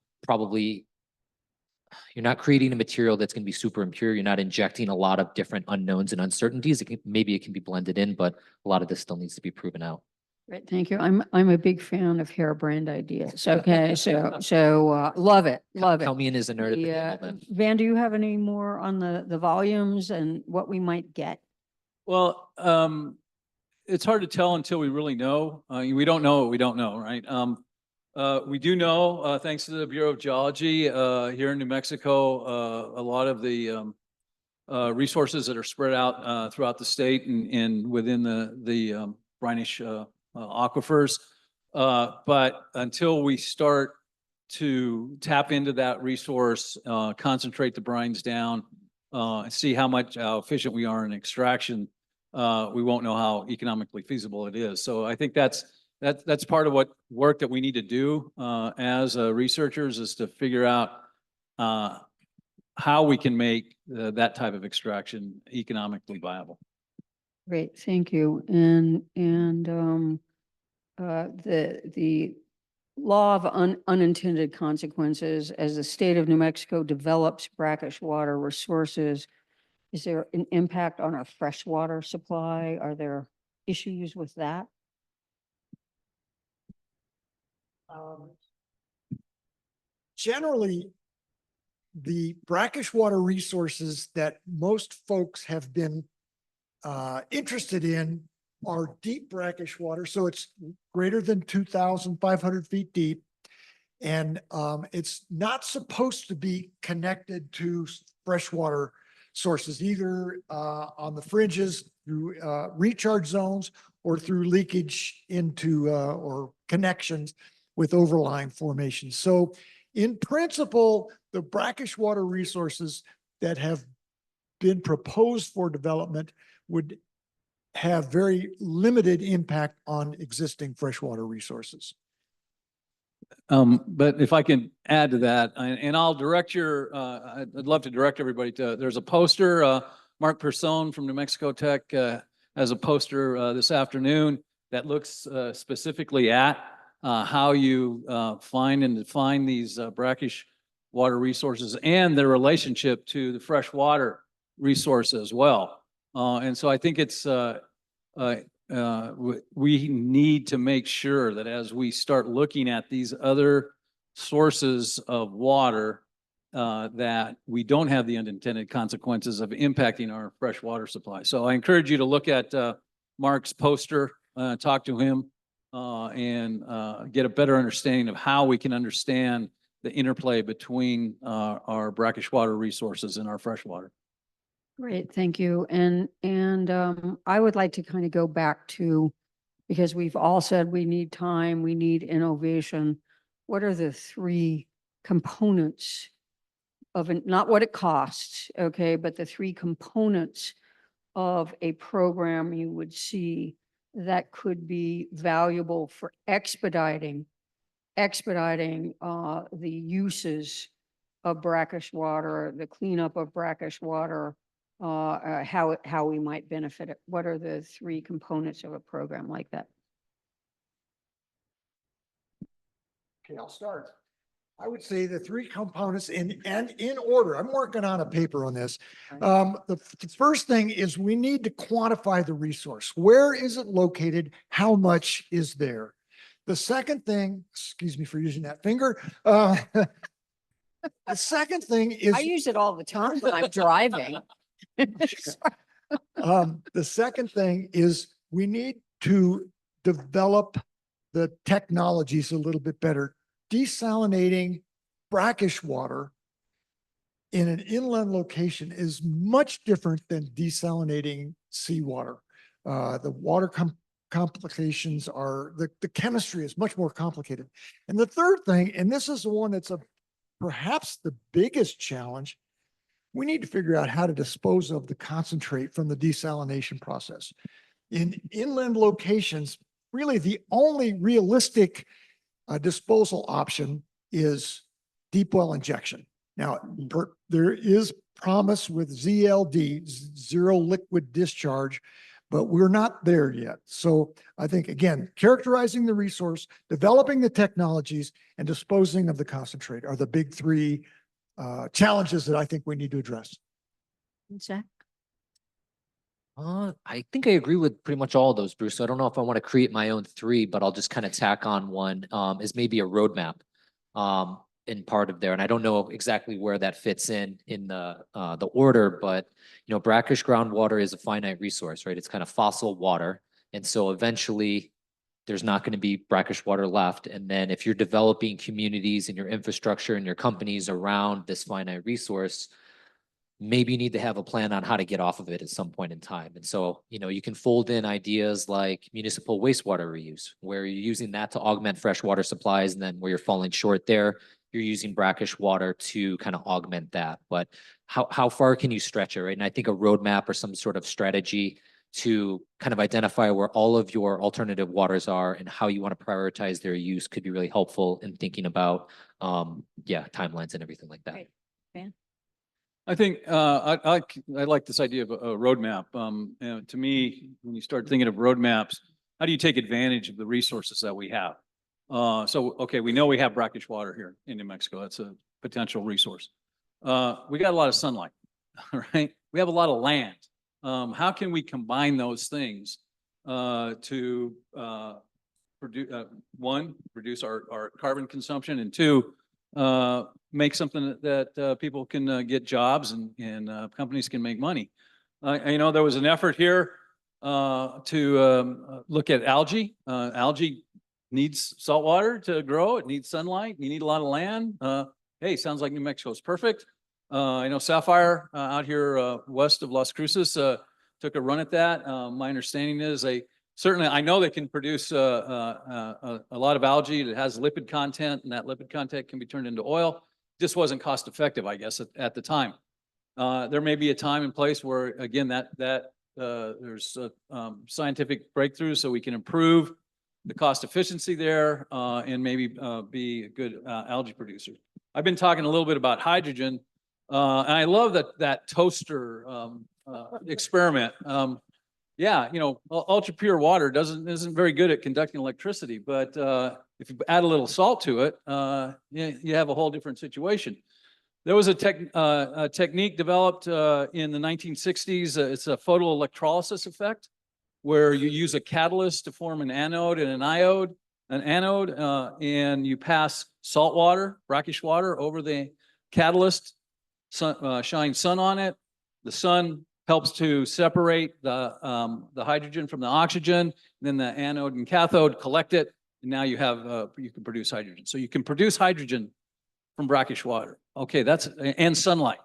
creating a material that's going to be super impure. You're not injecting a lot of different unknowns and uncertainties. Maybe it can be blended in, but a lot of this still needs to be proven out. Great, thank you. I'm a big fan of harebrained ideas. Okay, so love it, love it. Tell me in as a nerd at the Yeah, table then. Van, do you have any more on the volumes and what we might get? Well, it's hard to tell until we really know. We don't know what we don't know, right? We do know, thanks to the Bureau of Geology here in New Mexico, a lot of the resources that are spread out throughout the state and within the brackish aquifers. But until we start to tap into that resource, concentrate the brines down, see how efficient we are in extraction, we won't know how economically feasible it is. So I think that's part of what work that we need to do as researchers is to figure out how we can make that type of extraction economically viable. Great, thank you. And the law of unintended consequences, as the state of New Mexico develops brackish water resources, is there an impact on our freshwater supply? Are there issues with that? Generally, the brackish water resources that most folks have been interested in are deep brackish water. So it's greater than 2,500 feet deep. And it's not supposed to be connected to freshwater sources, either on the fringes through recharge zones or through leakage into or connections with overlying formations. So in principle, the brackish water resources that have been proposed for development would have very limited impact on existing freshwater resources. But if I can add to that, and I'll direct I'd love to direct everybody to, there's a poster, Mark Persone from New Mexico Tech has a poster this afternoon that looks specifically at how you find and define these brackish water resources and their relationship to the freshwater resource as well. And so I think it's, we need to make sure that as we start looking at these other sources of water, that we don't have the unintended consequences of impacting our fresh water supply. So I encourage you to look at Mark's poster, talk to him, and get a better understanding of how we can understand the interplay between our brackish water resources and our fresh water. Great, thank you. And I would like to kind of go back to, because we've all said we need time, we need innovation. What are the three components of it, not what it costs, okay, but the three components of a program you would see that could be valuable for expediting the uses of brackish water, the cleanup of brackish water, how we might benefit it? What are the three components of a program like that? Okay, I'll start. I would say the three components in order. I'm working on a paper on this. The first thing is we need to quantify the resource. Where is it located? How much is there? The second thing, excuse me for using that finger. The second thing is I use it all the time when I'm driving. The second thing is we need to develop the technologies a little bit better. Desalinating brackish water in an inland location is much different than desalinating seawater. The water complications are, the chemistry is much more complicated. And the third thing, and this is the one that's perhaps the biggest challenge, we need to figure out how to dispose of the concentrate from the desalination process. In inland locations, really the only realistic disposal option is deep well injection. Now, there is promise with ZLD, zero liquid discharge, but we're not there yet. So I think, again, characterizing the resource, developing the technologies, and disposing of the concentrate are the big three challenges that I think we need to address. Zach? I think I agree with pretty much all of those, Bruce. So I don't know if I want to create my own three, but I'll just kind of tack on one, is maybe a roadmap, in part of there. And I don't know exactly where that fits in the order, but you know, brackish groundwater is a finite resource, right? It's kind of fossil water. And so eventually there's not going to be brackish water left. And then if you're developing communities and your infrastructure and your companies around this finite resource, maybe you need to have a plan on how to get off of it at some point in time. And so, you know, you can fold in ideas like municipal wastewater reuse, where you're using that to augment freshwater supplies. And then where you're falling short there, you're using brackish water to kind of augment that. But how far can you stretch it, right? And I think a roadmap or some sort of strategy to kind of identify where all of your alternative waters are and how you want to prioritize their use could be really helpful in thinking about, timelines and everything like that. Great. Van? I think I like this idea of a roadmap. To me, when you start thinking of roadmaps, how do you take advantage of the resources that we have? Okay, we know we have brackish water here in New Mexico. That's a potential resource. We got a lot of sunlight, right? We have a lot of land. How can we combine those things to produce, one, reduce our carbon consumption, and two, make something that people can get jobs and companies can make money. You know, there was an effort here to look at algae. Algae needs salt water to grow. It needs sunlight. You need a lot of land. Hey, sounds like New Mexico is perfect. I know Sapphire out here west of Las Cruces took a run at that. My understanding is certainly, I know they can produce a lot of algae that has lipid content, and that lipid content can be turned into oil. Just wasn't cost effective, I guess, at the time. There may be a time and place where, again, there's scientific breakthroughs so we can improve the cost efficiency there and maybe be a good algae producer. I've been talking a little bit about hydrogen, and I love that toaster experiment. Yeah, you know, ultra pure water isn't very good at conducting electricity, but if you add a little salt to it, you have a whole different situation. There was a technique developed in the 1960s. It's a photoelectrolysis effect, where you use a catalyst to form an anode and an anode, and you pass salt water, brackish water, over the catalyst, shine sun on it. The sun helps to separate the hydrogen from the oxygen. Then the anode and cathode collect it, and now you can produce hydrogen. So you can produce hydrogen from brackish water. Okay, and sunlight.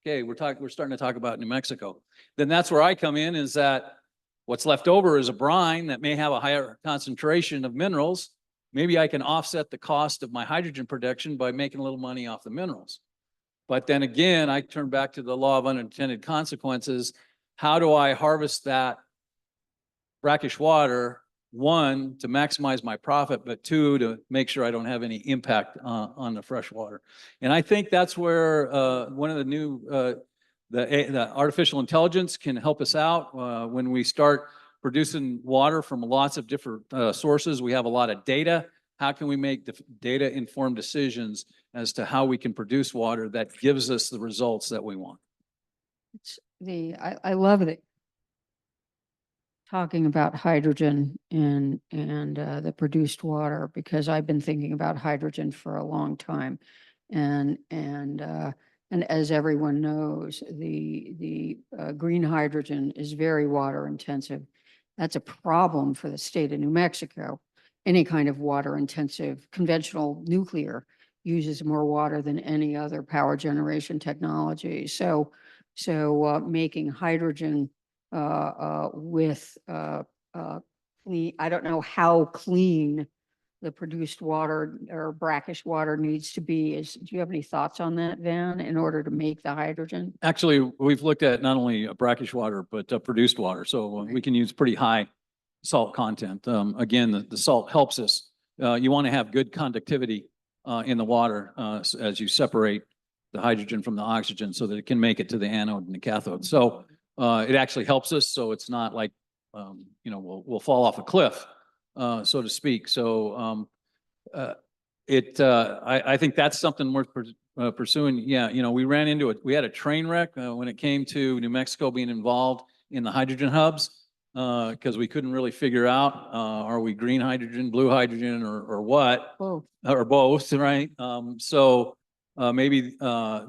Okay, we're starting to talk about New Mexico. Then that's where I come in, is that what's left over is a brine that may have a higher concentration of minerals. Maybe I can offset the cost of my hydrogen production by making a little money off the minerals. But then again, I turn back to the law of unintended consequences. How do I harvest that brackish water? One, to maximize my profit, but two, to make sure I don't have any impact on the fresh water. And I think that's where one of the new, the artificial intelligence can help us out when we start producing water from lots of different sources. We have a lot of data. How can we make data-informed decisions as to how we can produce water that gives us the results that we want? I love it. Talking about hydrogen and the produced water, because I've been thinking about hydrogen for a long time, and And as everyone knows, the green hydrogen is very water intensive. That's a problem for the state of New Mexico. Any kind of water intensive conventional nuclear uses more water than any other power generation technology. So making hydrogen with clean, I don't know how clean the produced water or brackish water needs to be. Do you have any thoughts on that, Van, in order to make the hydrogen? Actually, we've looked at not only brackish water, but produced water. So we can use pretty high salt content. Again, the salt helps us. You want to have good conductivity in the water as you separate the hydrogen from the oxygen so that it can make it to the anode and the cathode. So it actually helps us. So it's not like, we'll fall off a cliff, so to speak. So I think that's something worth pursuing. Yeah, we ran into it. We had a train wreck when it came to New Mexico being involved in the hydrogen hubs because we couldn't really figure out, are we green hydrogen, blue hydrogen, or what? Both. Or both, right? So maybe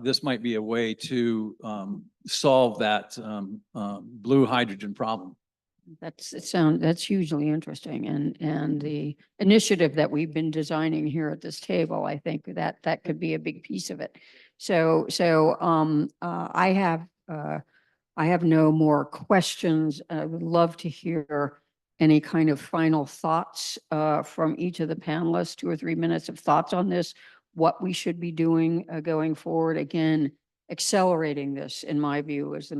this might be a way to solve that blue hydrogen problem. That's hugely interesting. And the initiative that we've been designing here at this table, I think that could be a big piece of it. So I have no more questions. I would love to hear any kind of final thoughts from each of the panelists, 2 or 3 minutes of thoughts on this, what we should be doing going forward. Again, accelerating this, in my view, is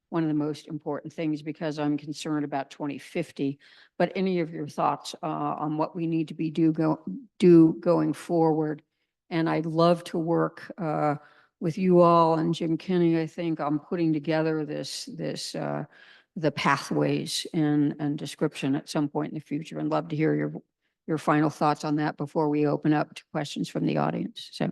one of the most important things because I'm concerned about 2050. But any of your thoughts on what we need to be do going forward? And I'd love to work with you all and Jim Kinney. I think I'm putting together the pathways and description at some point in the future, and love to hear your final thoughts on that before we open up to questions from the audience. So,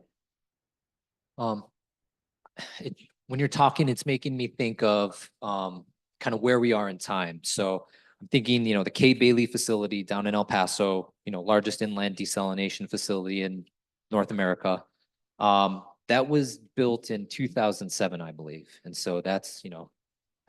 when you're talking, it's making me think of kind of where we are in time. So I'm thinking, the Kay Bailey facility down in El Paso, largest inland desalination facility in North America. That was built in 2007, I believe. And so that's,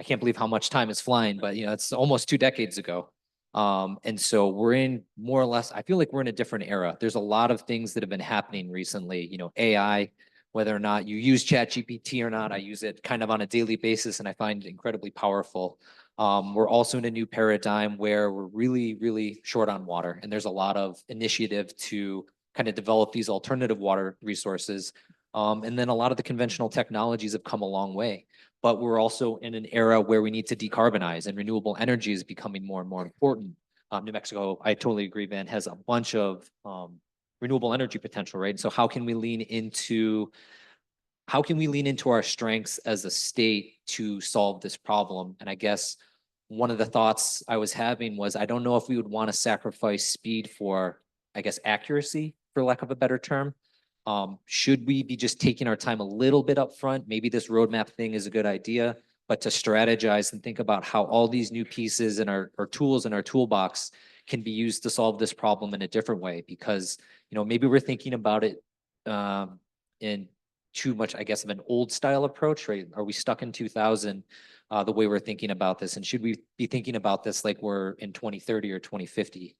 I can't believe how much time is flying, but it's almost 2 decades ago. And so we're in more or less, I feel like we're in a different era. There's a lot of things that have been happening recently, AI, whether or not you use ChatGPT or not, I use it kind of on a daily basis and I find it incredibly powerful. We're also in a new paradigm where we're really, really short on water. And there's a lot of initiative to kind of develop these alternative water resources. And then a lot of the conventional technologies have come a long way. But we're also in an era where we need to decarbonize and renewable energy is becoming more and more important. New Mexico, I totally agree, Van, has a bunch of renewable energy potential, right? So how can we lean into our strengths as a state to solve this problem? And I guess one of the thoughts I was having was, I don't know if we would want to sacrifice speed for, I guess, accuracy, for lack of a better term. Should we be just taking our time a little bit up front? Maybe this roadmap thing is a good idea, but to strategize and think about how all these new pieces and our tools in our toolbox can be used to solve this problem in a different way, because maybe we're thinking about it in too much, I guess, of an old style approach, right? Are we stuck in 2000 the way we're thinking about this? And should we be thinking about this like we're in 2030 or 2050?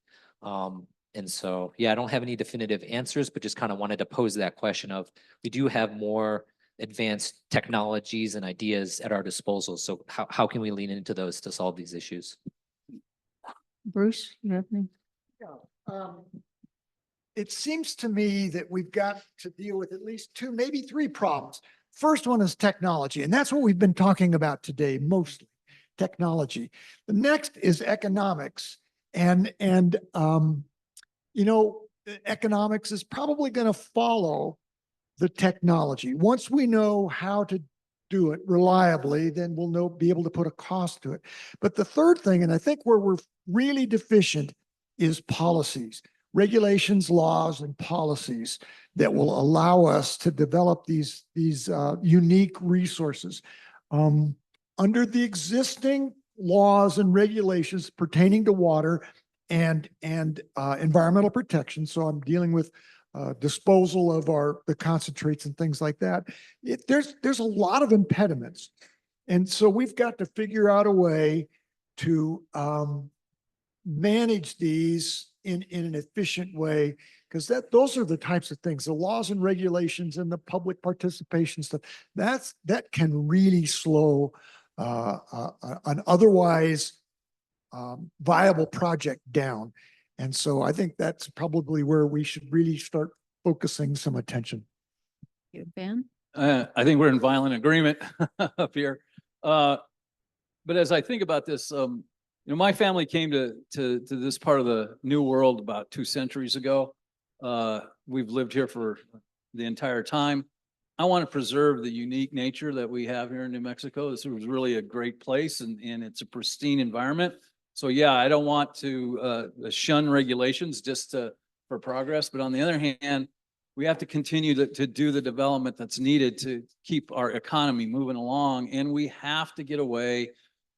And so, yeah, I don't have any definitive answers, but just kind of wanted to pose that question of, we do have more advanced technologies and ideas at our disposal. So how can we lean into those to solve these issues? Bruce, you have any? Yeah. It seems to me that we've got to deal with at least 2, maybe 3 problems. First one is technology, and that's what we've been talking about today, mostly technology. The next is economics, and economics is probably going to follow the technology. Once we know how to do it reliably, then we'll be able to put a cost to it. But the third thing, and I think where we're really deficient, is policies. Regulations, laws, and policies that will allow us to develop these unique resources. Under the existing laws and regulations pertaining to water and environmental protection, so I'm dealing with disposal of the concentrates and things like that. There's a lot of impediments. And so we've got to figure out a way to manage these in an efficient way, because those are the types of things, the laws and regulations and the public participation stuff, that can really slow an otherwise viable project down. And so I think that's probably where we should really start focusing some attention. You, Ben? I think we're in violent agreement up here. But as I think about this, my family came to this part of the New World about 2 centuries ago. We've lived here for the entire time. I want to preserve the unique nature that we have here in New Mexico. This was really a great place, and it's a pristine environment. So yeah, I don't want to shun regulations just for progress, but on the other hand, we have to continue to do the development that's needed to keep our economy moving along, and we have to get away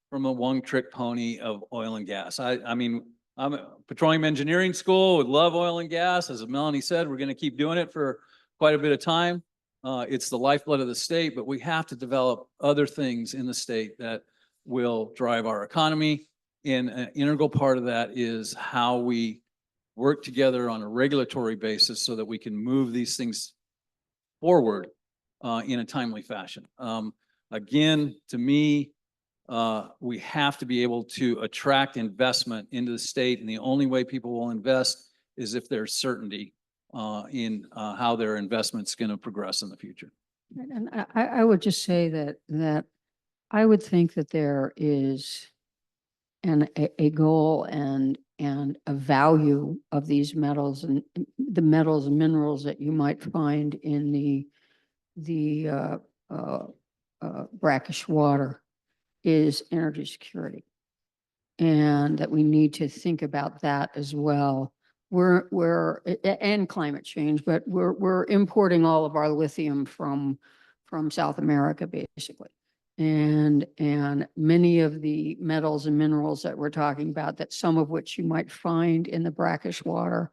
from a one-trick pony of oil and gas. I mean, I'm a petroleum engineering school, would love oil and gas. As Melanie said, we're going to keep doing it for quite a bit of time. It's the lifeblood of the state, but we have to develop other things in the state that will drive our economy. And an integral part of that is how we work together on a regulatory basis so that we can move these things forward in a timely fashion. Again, to me, we have to be able to attract investment into the state, and the only way people will invest is if there's certainty in how their investment's going to progress in the future. And I would just say that I would think that there is a goal and a value of these metals and the metals and minerals that you might find in the brackish water is energy security. And that we need to think about that as well. And climate change, but we're importing all of our lithium from South America, basically. And many of the metals and minerals that we're talking about, that some of which you might find in the brackish water,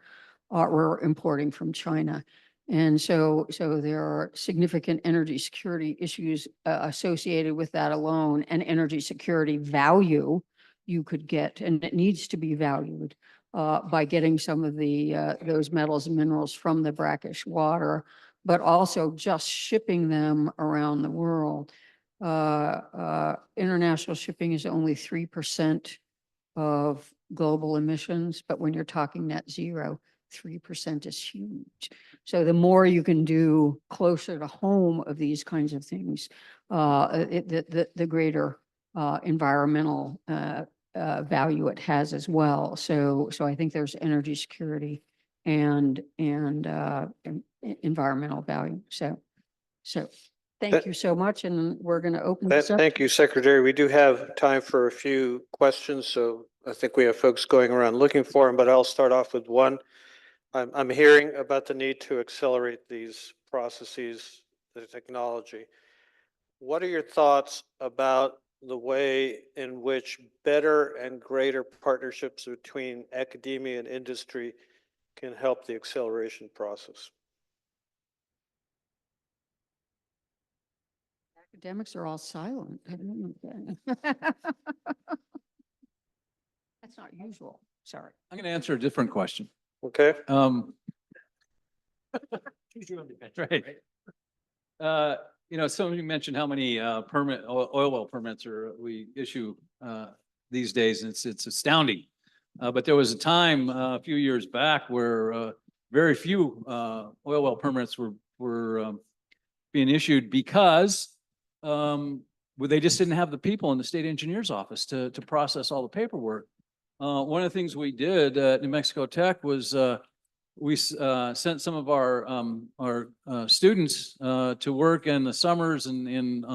we're importing from China. And so there are significant energy security issues associated with that alone, and energy security value you could get, and it needs to be valued by getting some of those metals and minerals from the brackish water, but also just shipping them around the world. International shipping is only 3% of global emissions, but when you're talking net zero, 3% is huge. So the more you can do closer to home of these kinds of things, the greater environmental value it has as well. So I think there's energy security and environmental value. So thank you so much, and we're going to open this up. Thank you, Secretary. We do have time for a few questions, so I think we have folks going around looking for them, but I'll start off with one. I'm hearing about the need to accelerate these processes, the technology. What are your thoughts about the way in which better and greater partnerships between academia and industry can help the acceleration process? Academics are all silent. I don't know. That's not usual. Sorry. I'm going to answer a different question. Okay. Right. Some of you mentioned how many oil well permits we issue these days, and it's astounding. But there was a time a few years back where very few oil well permits were being issued because they just didn't have the people in the state engineer's office to process all the paperwork. One of the things we did at New Mexico Tech was we sent some of our students to work in the summers and in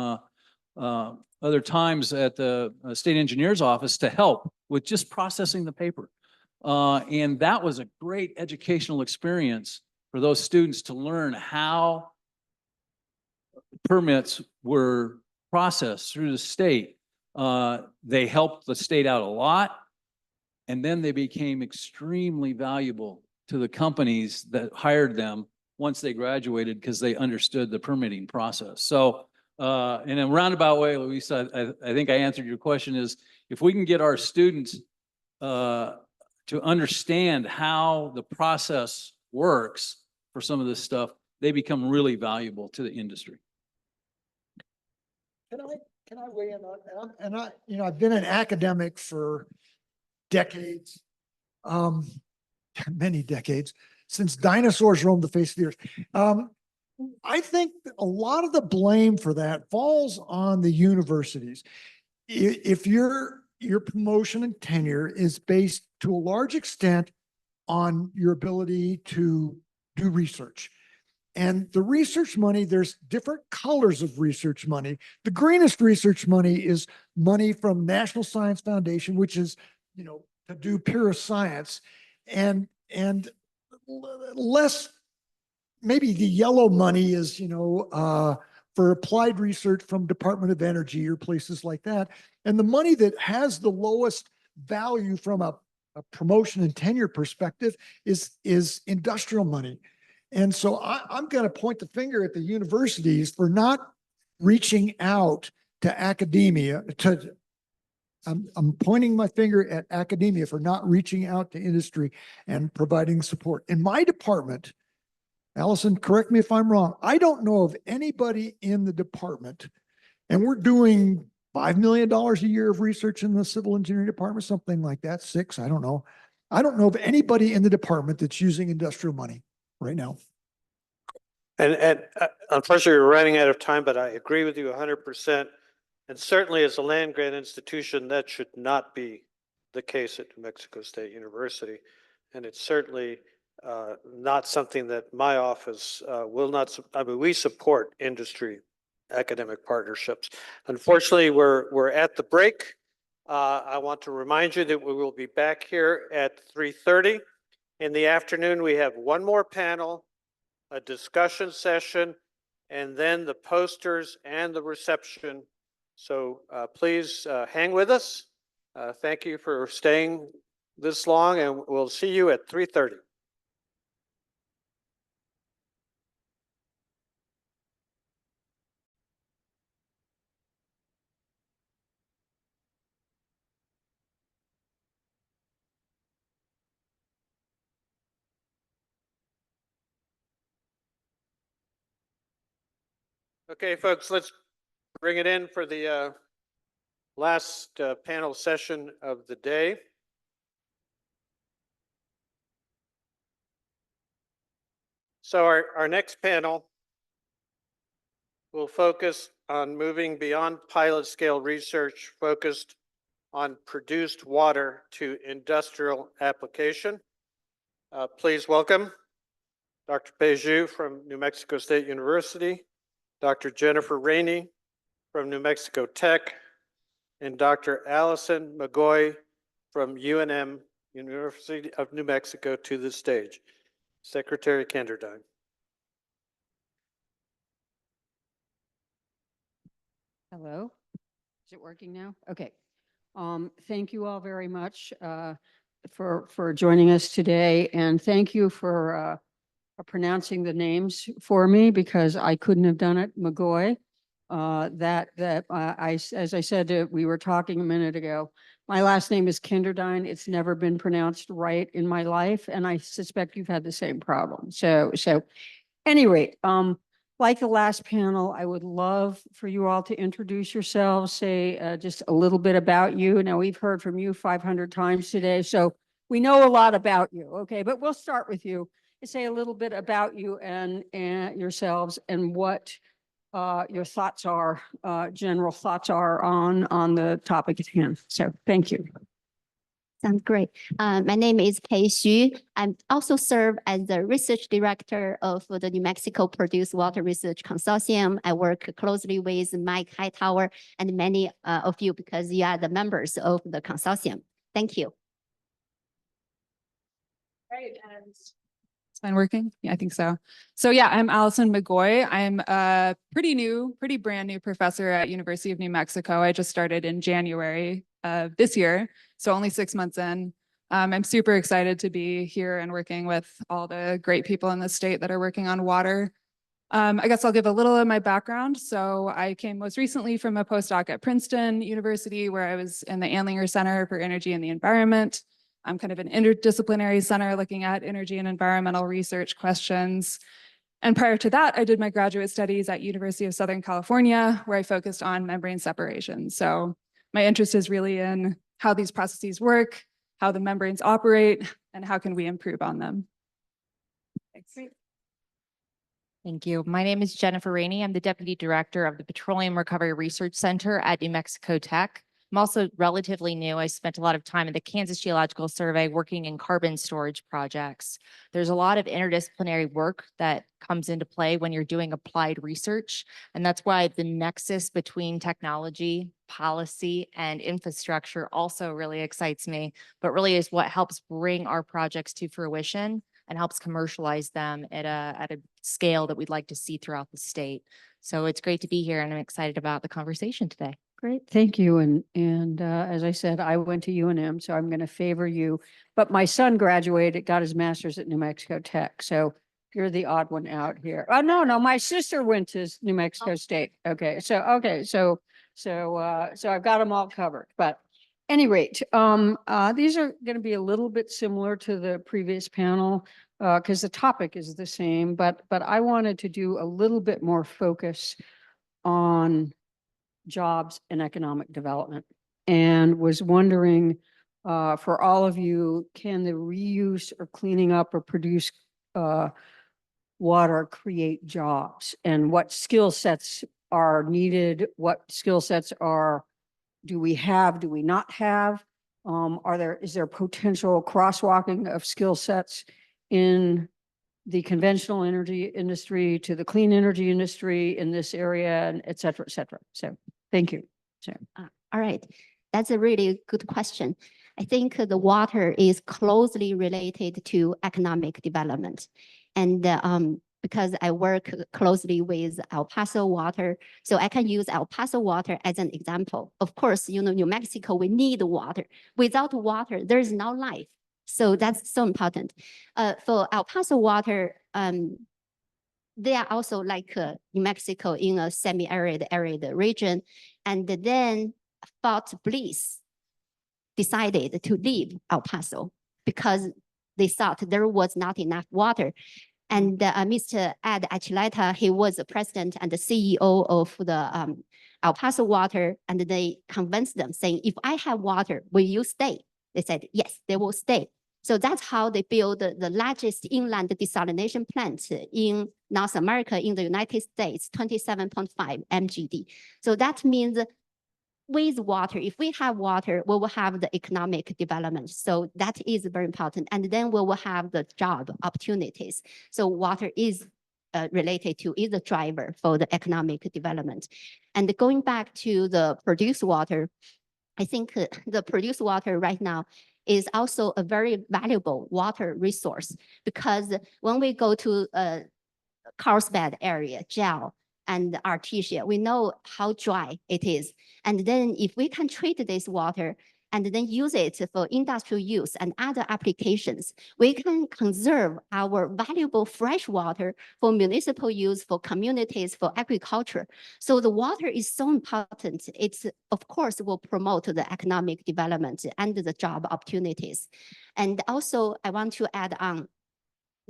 other times at the state engineer's office to help with just processing the paper. And that was a great educational experience for those students to learn how permits were processed through the state. They helped the state out a lot, and then they became extremely valuable to the companies that hired them once they graduated because they understood the permitting process. So in a roundabout way, Luisa, I think I answered your question is if we can get our students to understand how the process works for some of this stuff, they become really valuable to the industry. Can I weigh in on that? And I've been an academic for decades, many decades, since dinosaurs roamed the face of the earth. I think a lot of the blame for that falls on the universities. If your promotion and tenure is based to a large extent on your ability to do research. And the research money, there's different colors of research money. The greenest research money is money from National Science Foundation, which is, to do pure science, and less, maybe the yellow money is, for applied research from Department of Energy or places like that. And the money that has the lowest value from a promotion and tenure perspective is industrial money. And so I'm going to point the finger at the universities for not reaching out to academia. I'm pointing my finger at academia for not reaching out to industry and providing support. In my department, Allison, correct me if I'm wrong, I don't know of anybody in the department, and we're doing $5 million a year of research in the civil engineering department, something like that, 6, I don't know. I don't know of anybody in the department that's using industrial money right now. And unfortunately, we're running out of time, but I agree with you 100%. And certainly as a land grant institution, that should not be the case at New Mexico State University. And it's certainly not something that my office will not, we support industry academic partnerships. Unfortunately, we're at the break. I want to remind you that we will be back here at 3:30. In the afternoon, we have one more panel, a discussion session, and then the posters and the reception. So please hang with us. Thank you for staying this long, and we'll see you at 3:30. Okay, folks, let's bring it in for the last panel session of the day. So our next panel will focus on moving beyond pilot scale research focused on produced water to industrial application. Please welcome Dr. Pei Zhu from New Mexico State University, Dr. Jennifer Rainey from New Mexico Tech, and Dr. Allison McGoy from UNM, University of New Mexico, to the stage. Secretary Kenderdine. Hello, is it working now? Okay. Thank you all very much for joining us today, and thank you for pronouncing the names for me because I couldn't have done it. McGoy. As I said, we were talking a minute ago. My last name is Kenderdine. It's never been pronounced right in my life, and I suspect you've had the same problem. So anyway, like the last panel, I would love for you all to introduce yourselves, say just a little bit about you. Now, we've heard from you 500 times today, so we know a lot about you, okay? But we'll start with you. Say a little bit about you and yourselves and what your thoughts are, general thoughts are on the topic at hand. So thank you. Sounds great. My name is Pei Xu. I also serve as the research director of the New Mexico Produced Water Research Consortium. I work closely with Mike Hightower and many of you because you are the members of the consortium. Thank you. Great. And it's been working? Yeah, I think so. So yeah, I'm Allison McGoy. I'm a pretty brand new professor at University of New Mexico. I just started in January of this year, so only 6 months in. I'm super excited to be here and working with all the great people in the state that are working on water. I guess I'll give a little of my background. So I came most recently from a postdoc at Princeton University, where I was in the Andlinger Center for Energy and the Environment. I'm kind of an interdisciplinary center looking at energy and environmental research questions. And prior to that, I did my graduate studies at University of Southern California, where I focused on membrane separation. So my interest is really in how these processes work, how the membranes operate, and how can we improve on them. Thanks. Thank you. My name is Jennifer Rainey. I'm the Deputy Director of the Petroleum Recovery Research Center at New Mexico Tech. I'm also relatively new. I spent a lot of time at the Kansas Geological Survey working in carbon storage projects. There's a lot of interdisciplinary work that comes into play when you're doing applied research. And that's why the nexus between technology, policy, and infrastructure also really excites me, but really is what helps bring our projects to fruition and helps commercialize them at a scale that we'd like to see throughout the state. So it's great to be here, and I'm excited about the conversation today. Great, thank you. And as I said, I went to UNM, so I'm going to favor you. But my son graduated, got his master's at New Mexico Tech. So you're the odd one out here. Oh, no, my sister went to New Mexico State. Okay, so I've got them all covered. But at any rate, these are going to be a little bit similar to the previous panel because the topic is the same. But I wanted to do a little bit more focus on jobs and economic development, and was wondering for all of you, can the reuse or cleaning up or produce water create jobs, and what skill sets are needed? What skill sets do we not have? Is there potential crosswalking of skill sets in the conventional energy industry to the clean energy industry in this area, and et cetera, et cetera. So thank you. All right, that's a really good question. I think the water is closely related to economic development. And because I work closely with El Paso water, so I can use El Paso water as an example. Of course, New Mexico, we need water. Without water, there's no life. So that's so important. For El Paso water, they are also like New Mexico in a semi-arid region. And then Fort Bliss decided to leave El Paso because they thought there was not enough water. And Mr. Ed Achileta, he was the president and the CEO of the El Paso water, and they convinced them saying, if I have water, will you stay? They said, yes, they will stay. So that's how they built the largest inland desalination plant in North America, in the United States, 27.5 MGD. So that means with water, if we have water, we will have the economic development. So that is very important. And then we will have the job opportunities. So water is related to, is a driver for the economic development. And going back to the produced water, I think the produced water right now is also a very valuable water resource, because when we go to Carlsbad area, gel and artesia, we know how dry it is. And then if we can treat this water and then use it for industrial use and other applications, we can conserve our valuable fresh water for municipal use, for communities, for agriculture. So the water is so important. It's, of course, will promote the economic development and the job opportunities. And also, I want to add on,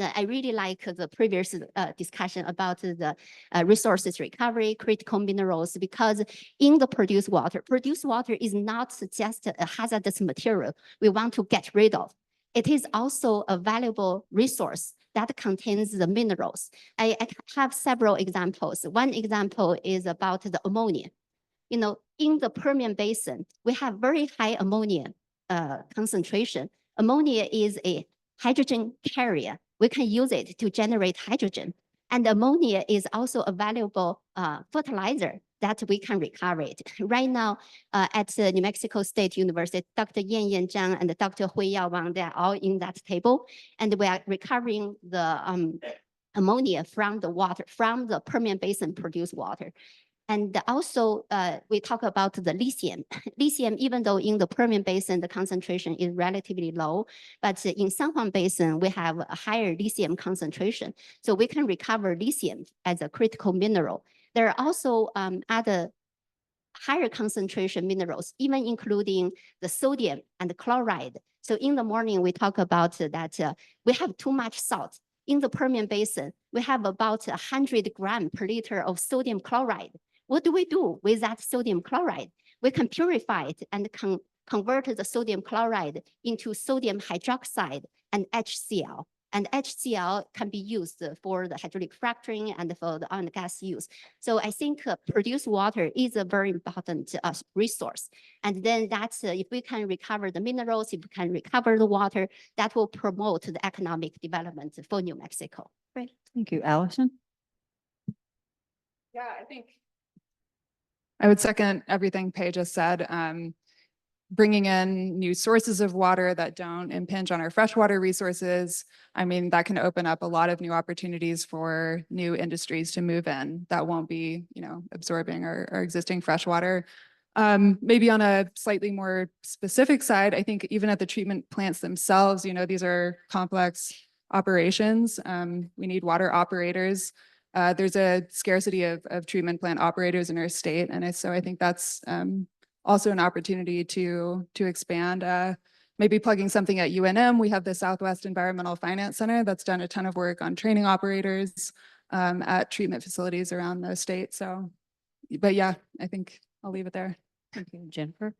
I really like the previous discussion about the resources recovery, critical minerals, because in the produced water is not just a hazardous material we want to get rid of. It is also a valuable resource that contains the minerals. I have several examples. One example is about the ammonia. In the Permian Basin, we have very high ammonia concentration. Ammonia is a hydrogen carrier. We can use it to generate hydrogen. And ammonia is also a valuable fertilizer that we can recover it. Right now at New Mexico State University, Dr. Yan Zhang and Dr. Hui Yao Wang, they are all in that table. And we are recovering the ammonia from the water, from the Permian Basin produced water. And also, we talk about the lithium. Lithium, even though in the Permian Basin, the concentration is relatively low, but in San Juan Basin, we have a higher lithium concentration. So we can recover lithium as a critical mineral. There are also other higher concentration minerals, even including the sodium and the chloride. So in the morning, we talk about that we have too much salt. In the Permian Basin, we have about 100 grams per liter of sodium chloride. What do we do with that sodium chloride? We can purify it and convert the sodium chloride into sodium hydroxide and HCl. And HCl can be used for the hydraulic fracturing and for the oil and gas use. So I think produced water is a very important resource. And then that's, if we can recover the minerals, if we can recover the water, that will promote the economic development for New Mexico. Great. Thank you, Allison. Yeah, I think I would second everything Paige just said. Bringing in new sources of water that don't impinge on our freshwater resources. I mean, that can open up a lot of new opportunities for new industries to move in that won't be, absorbing our existing freshwater. Maybe on a slightly more specific side, I think even at the treatment plants themselves, these are complex operations. We need water operators. There's a scarcity of treatment plant operators in our state. And so I think that's also an opportunity to expand, maybe plugging something at UNM. We have the Southwest Environmental Finance Center that's done a ton of work on training operators at treatment facilities around the state. So, but yeah, I think I'll leave it there. Thank you, Jennifer.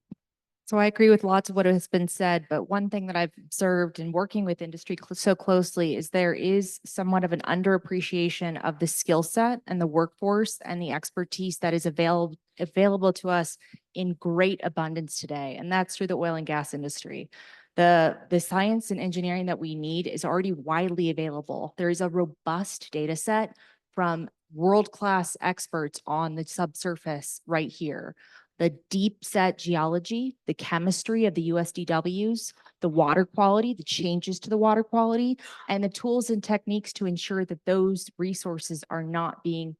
So I agree with lots of what has been said, but one thing that I've observed in working with industry so closely is there is somewhat of an underappreciation of the skill set and the workforce and the expertise that is available to us in great abundance today. And that's through the oil and gas industry. The science and engineering that we need is already widely available. There is a robust data set from world-class experts on the subsurface right here. The deep set geology, the chemistry of the USDWs, the water quality, the changes to the water quality, and the tools and techniques to ensure that those resources are not being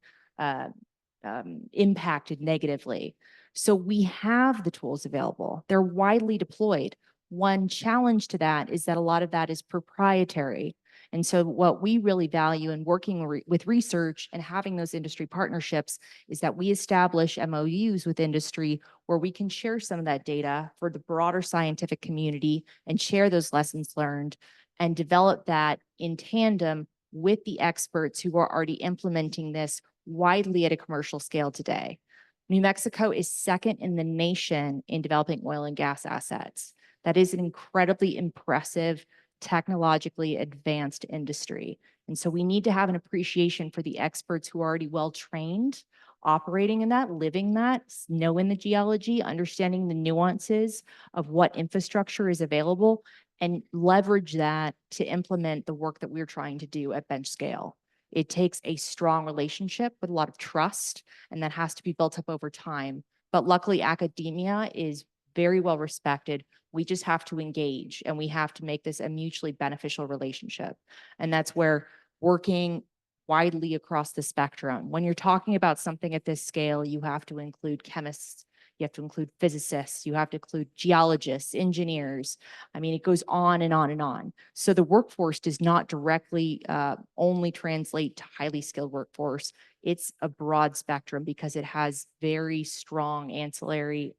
impacted negatively. So we have the tools available. They're widely deployed. One challenge to that is that a lot of that is proprietary. And so what we really value in working with research and having those industry partnerships is that we establish MOUs with industry where we can share some of that data for the broader scientific community and share those lessons learned and develop that in tandem with the experts who are already implementing this widely at a commercial scale today. New Mexico is second in the nation in developing oil and gas assets. That is an incredibly impressive, technologically advanced industry. And so we need to have an appreciation for the experts who are already well-trained, operating in that, living that, knowing the geology, understanding the nuances of what infrastructure is available, and leverage that to implement the work that we're trying to do at bench scale. It takes a strong relationship with a lot of trust, and that has to be built up over time. But luckily, academia is very well respected. We just have to engage, and we have to make this a mutually beneficial relationship. And that's where working widely across the spectrum. When you're talking about something at this scale, you have to include chemists, you have to include physicists, you have to include geologists, engineers. I mean, it goes on and on and on. So the workforce does not directly only translate to highly skilled workforce. It's a broad spectrum because it has very strong ancillary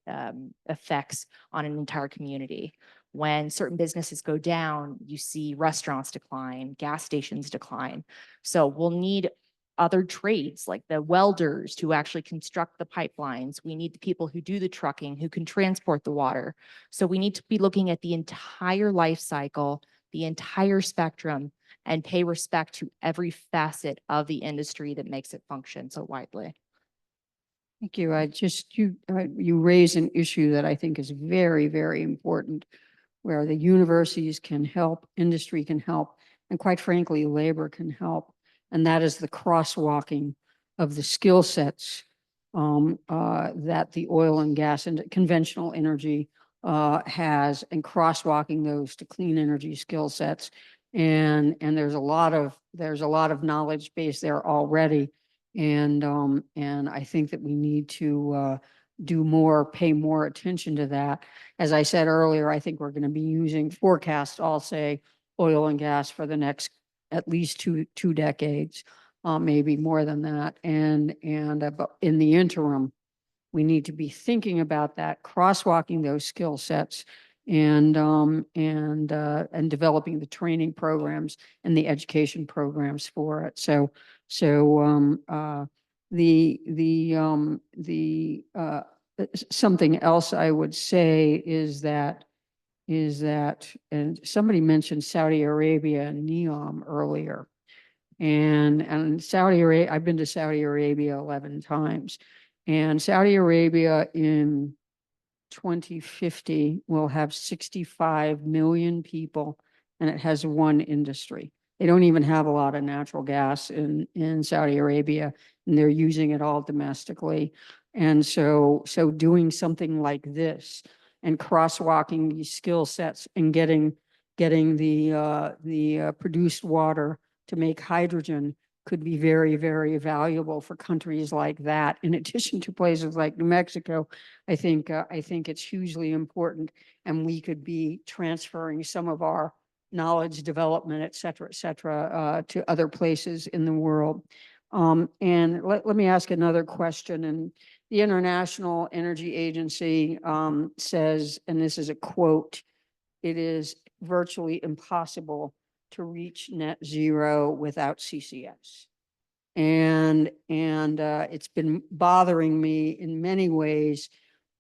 effects on an entire community. When certain businesses go down, you see restaurants decline, gas stations decline. So we'll need other trades like the welders who actually construct the pipelines. We need the people who do the trucking, who can transport the water. So we need to be looking at the entire life cycle, the entire spectrum, and pay respect to every facet of the industry that makes it function so widely. Thank you. You raise an issue that I think is very, very important, where the universities can help, industry can help, and quite frankly, labor can help. And that is the crosswalking of the skill sets that the oil and gas and conventional energy has, and crosswalking those to clean energy skill sets. And there's a lot of knowledge base there already. And I think that we need to do more, pay more attention to that. As I said earlier, I think we're going to be using forecasts, I'll say, oil and gas for the next at least two decades, maybe more than that. But in the interim, we need to be thinking about that, crosswalking those skill sets and developing the training programs and the education programs for it. Something else I would say is that, and somebody mentioned Saudi Arabia and NEOM earlier. And Saudi Arabia, I've been to Saudi Arabia 11 times. And Saudi Arabia in 2050 will have 65 million people, and it has one industry. They don't even have a lot of natural gas in Saudi Arabia, and they're using it all domestically. And so doing something like this and crosswalking these skill sets and getting the produced water to make hydrogen could be very, very valuable for countries like that. In addition to places like New Mexico, I think it's hugely important, and we could be transferring some of our knowledge development, et cetera, to other places in the world. And let me ask another question. And the International Energy Agency says, and this is a quote, "It is virtually impossible to reach net zero without CCS." And it's been bothering me in many ways,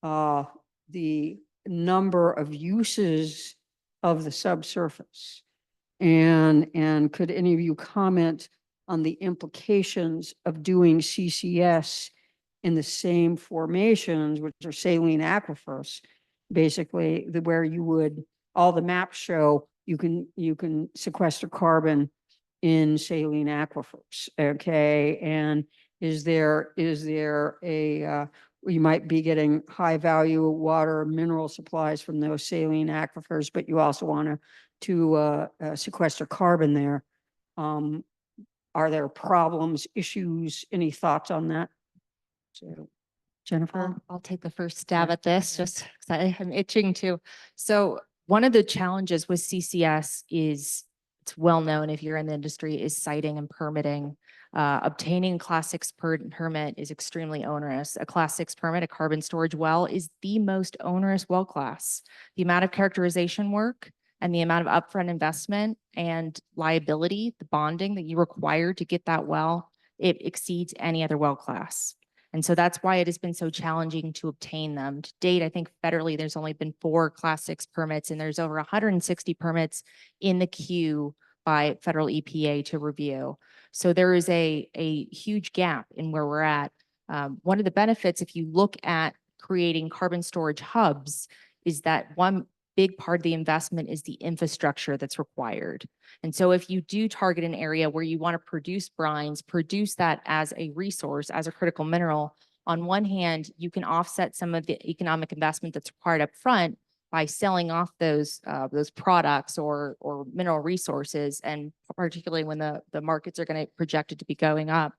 the number of uses of the subsurface. And could any of you comment on the implications of doing CCS in the same formations, which are saline aquifers, basically where you would, all the maps show you can sequester carbon in saline aquifers, okay? And is there a, you might be getting high value water mineral supplies from those saline aquifers, but you also want to sequester carbon there. Are there problems, issues, any thoughts on that? So, Jennifer? I'll take the first stab at this, just because I'm itching to. So one of the challenges with CCS is, it's well known if you're in the industry, is siting and permitting. Obtaining Class 6 permit is extremely onerous. A Class 6 permit, a carbon storage well, is the most onerous well class. The amount of characterization work and the amount of upfront investment and liability, the bonding that you require to get that well, it exceeds any other well class. And so that's why it has been so challenging to obtain them. To date, I think federally, there's only been 4 Class 6 permits, and there's over 160 permits in the queue by federal EPA to review. So there is a huge gap in where we're at. One of the benefits, if you look at creating carbon storage hubs, is that one big part of the investment is the infrastructure that's required. And so if you do target an area where you want to produce brines, produce that as a resource, as a critical mineral, on one hand, you can offset some of the economic investment that's required up front by selling off those products or mineral resources, and particularly when the markets are going to projected to be going up.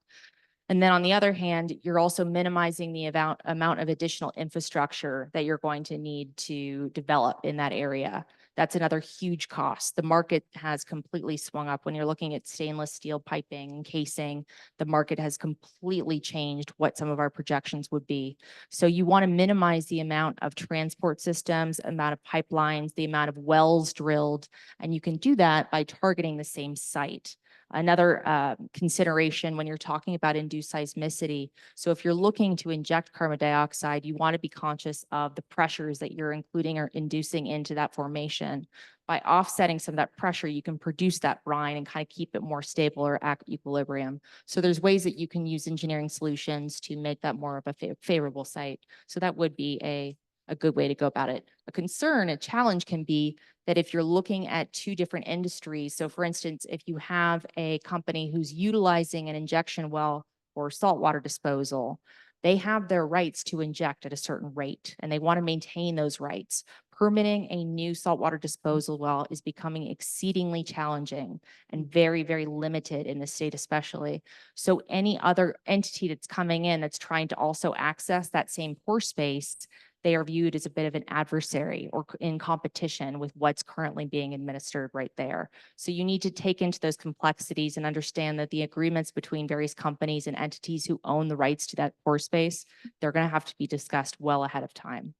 And then on the other hand, you're also minimizing the amount of additional infrastructure that you're going to need to develop in that area. That's another huge cost. The market has completely swung up. When you're looking at stainless steel piping and casing, the market has completely changed what some of our projections would be. So you want to minimize the amount of transport systems, amount of pipelines, the amount of wells drilled, and you can do that by targeting the same site. Another consideration when you're talking about induced seismicity. So if you're looking to inject carbon dioxide, you want to be conscious of the pressures that you're including or inducing into that formation. By offsetting some of that pressure, you can produce that brine and kind of keep it more stable or at equilibrium. So there's ways that you can use engineering solutions to make that more of a favorable site. So that would be a good way to go about it. A concern, a challenge can be that if you're looking at 2 different industries, so for instance, if you have a company who's utilizing an injection well for saltwater disposal, they have their rights to inject at a certain rate, and they want to maintain those rights. permitting a new saltwater disposal well is becoming exceedingly challenging and very, very limited in the state especially. So any other entity that's coming in that's trying to also access that same pore space, they are viewed as a bit of an adversary or in competition with what's currently being administered right there. So you need to take into those complexities and understand that the agreements between various companies and entities who own the rights to that pore space, they're going to have to be discussed well ahead of time.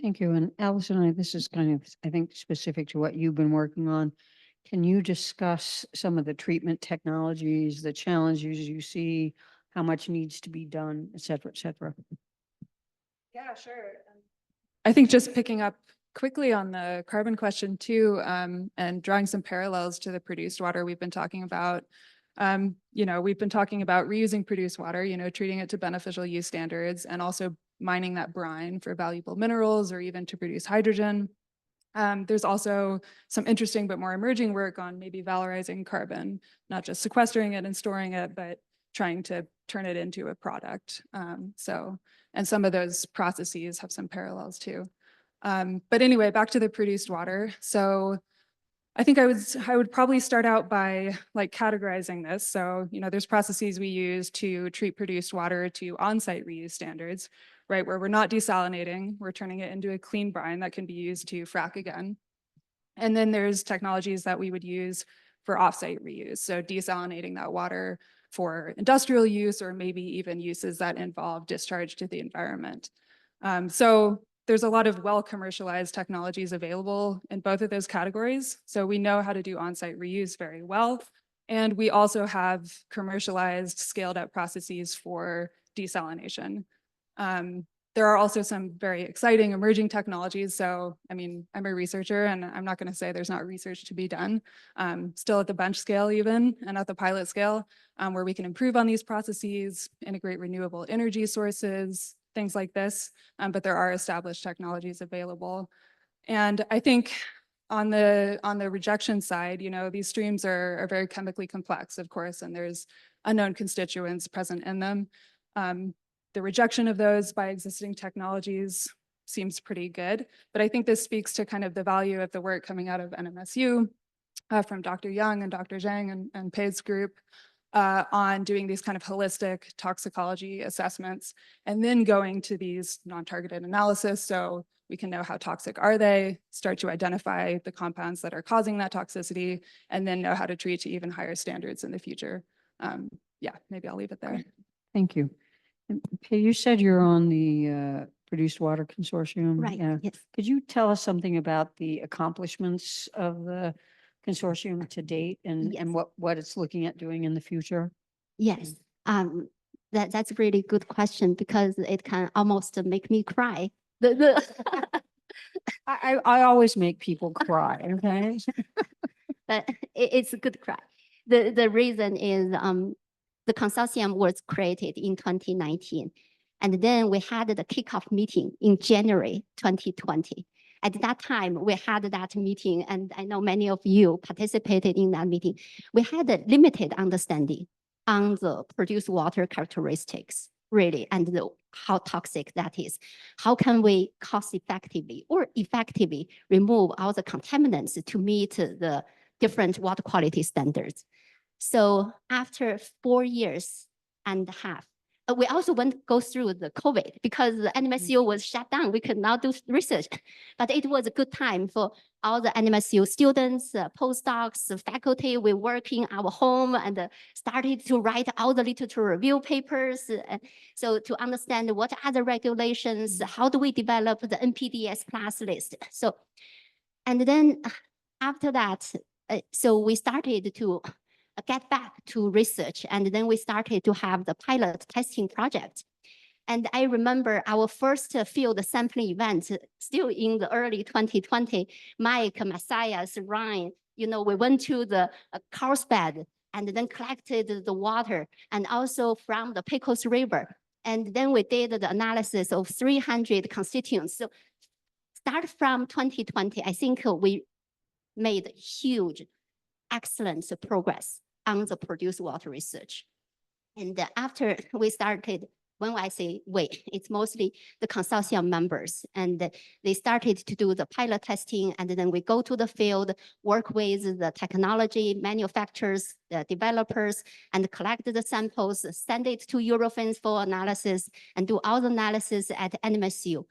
Thank you. And Allison, this is kind of, I think, specific to what you've been working on. Can you discuss some of the treatment technologies, the challenges you see, how much needs to be done, et cetera, et cetera? Yeah, sure. I think just picking up quickly on the carbon question too, and drawing some parallels to the produced water we've been talking about. We've been talking about reusing produced water, treating it to beneficial use standards, and also mining that brine for valuable minerals or even to produce hydrogen. There's also some interesting but more emerging work on maybe valorizing carbon, not just sequestering it and storing it, but trying to turn it into a product. And some of those processes have some parallels too. But anyway, back to the produced water. So I think I would probably start out by like categorizing this. So, there's processes we use to treat produced water to on-site reuse standards, right? Where we're not desalinating, we're turning it into a clean brine that can be used to frack again. And then there's technologies that we would use for off-site reuse. So desalinating that water for industrial use, or maybe even uses that involve discharge to the environment. So there's a lot of well-commercialized technologies available in both of those categories. So we know how to do on-site reuse very well. And we also have commercialized, scaled-up processes for desalination. There are also some very exciting emerging technologies. So, I'm a researcher, and I'm not going to say there's not research to be done, still at the bench scale even, and at the pilot scale, where we can improve on these processes, integrate renewable energy sources, things like this. But there are established technologies available. And I think on the rejection side, these streams are very chemically complex, of course, and there's unknown constituents present in them. The rejection of those by existing technologies seems pretty good, but I think this speaks to kind of the value of the work coming out of NMSU from Dr. Young and Dr. Zhang and Pei's group on doing these kind of holistic toxicology assessments, and then going to these non-targeted analysis so we can know how toxic are they, start to identify the compounds that are causing that toxicity, and then know how to treat to even higher standards in the future. Yeah, maybe I'll leave it there. Thank you. Okay, you said you're on the Produced Water Consortium. Right, Yeah. yes. Could you tell us something about the accomplishments of the consortium to date and Yes. what it's looking at doing in the future? Yes, that's a really good question because it can almost make me cry. I always make people cry, okay? But it's a good cry. The reason is the consortium was created in 2019. And then we had the kickoff meeting in January 2020. At that time, we had that meeting, and I know many of you participated in that meeting. We had a limited understanding on the produced water characteristics, really, and how toxic that is. How can we cost effectively or effectively remove all the contaminants to meet the different water quality standards? So after 4.5 years, we also go through the COVID because the NMSU was shut down. We could not do research, but it was a good time for all the NMSU students, postdocs, faculty. We work in our home and started to write all the literature review papers. So to understand what are the regulations, how do we develop the NPDES class list? So, and then after that, so we started to get back to research, and then we started to have the pilot testing project. And I remember our first field sampling event still in the early 2020, Mike, Messias, Ryan, we went to the Carlsbad and then collected the water, and also from the Pecos River. And then we did the analysis of 300 constituents. So start from 2020, I think we made huge, excellent progress on the produced water research. And after we started when I say we, it's mostly the consortium members. And they started to do the pilot testing. And then we go to the field, work with the technology manufacturers, the developers, and collect the samples, send it to Eurofins for analysis, and do all the analysis at NMSU.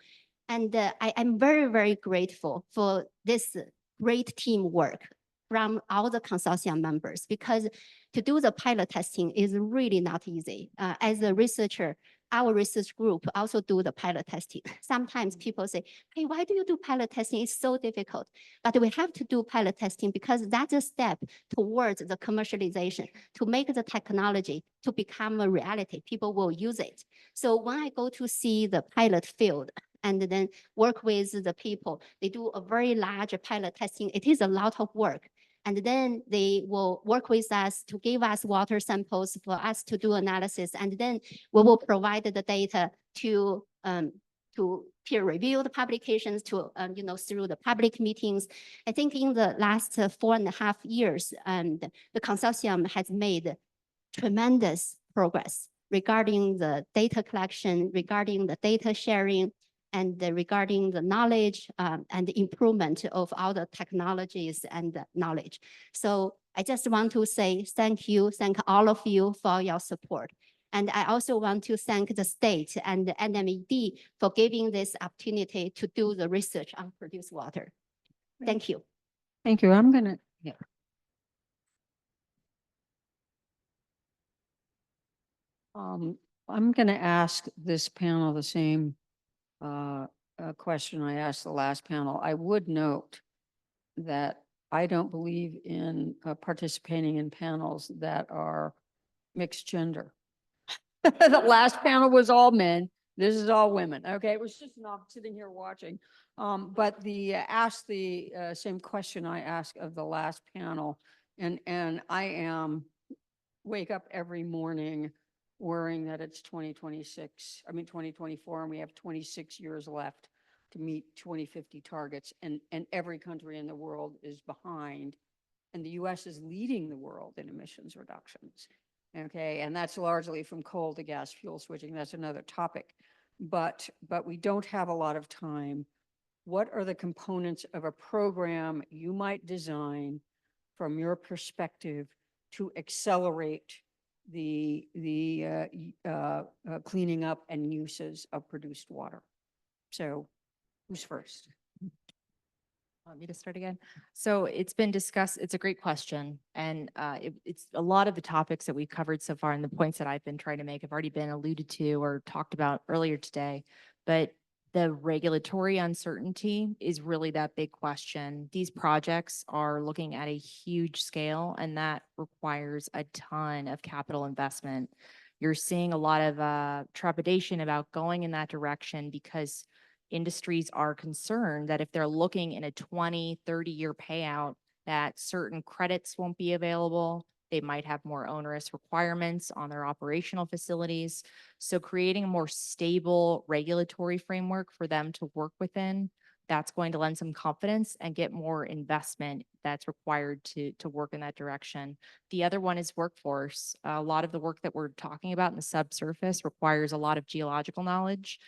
And I'm very, very grateful for this great teamwork from all the consortium members, because to do the pilot testing is really not easy. As a researcher, our research group also do the pilot testing. Sometimes people say, hey, why do you do pilot testing? It's so difficult. But we have to do pilot testing because that's a step towards the commercialization, to make the technology to become a reality. People will use it. So when I go to see the pilot field, and then work with the people, they do a very large pilot testing. It is a lot of work. And then they will work with us to give us water samples for us to do analysis. And then we will provide the data to peer-reviewed publications, to through the public meetings. I think in the last 4.5 years, the consortium has made tremendous progress regarding the data collection, regarding the data sharing, and regarding the knowledge and the improvement of all the technologies and the knowledge. So I just want to say thank you, thank all of you for your support. And I also want to thank the state and the NMED for giving this opportunity to do the research on produced water. Thank you. Thank you. I'm gonna, yeah. I'm gonna ask this panel the same question I asked the last panel. I would note that I don't believe in participating in panels that are mixed gender. The last panel was all men. This is all women. Okay, it was just not sitting here watching. But ask the same question I asked of the last panel, and I wake up every morning worrying that it's 2024, and we have 26 years left to meet 2050 targets, and every country in the world is behind, and the US is leading the world in emissions reductions. Okay, and that's largely from coal to gas fuel switching. That's another topic, but we don't have a lot of time. What are the components of a program you might design from your perspective to accelerate the cleaning up and uses of produced water? So who's first? Want me to start again? So it's been discussed. It's a great question. And it's a lot of the topics that we've covered so far and the points that I've been trying to make have already been alluded to or talked about earlier today. But the regulatory uncertainty is really that big question. These projects are looking at a huge scale, and that requires a ton of capital investment. You're seeing a lot of trepidation about going in that direction because industries are concerned that if they're looking in a 20, 30-year payout, that certain credits won't be available. They might have more onerous requirements on their operational facilities. So creating a more stable regulatory framework for them to work within, that's going to lend some confidence and get more investment that's required to work in that direction. The other one is workforce. A lot of the work that we're talking about in the subsurface requires a lot of geological knowledge.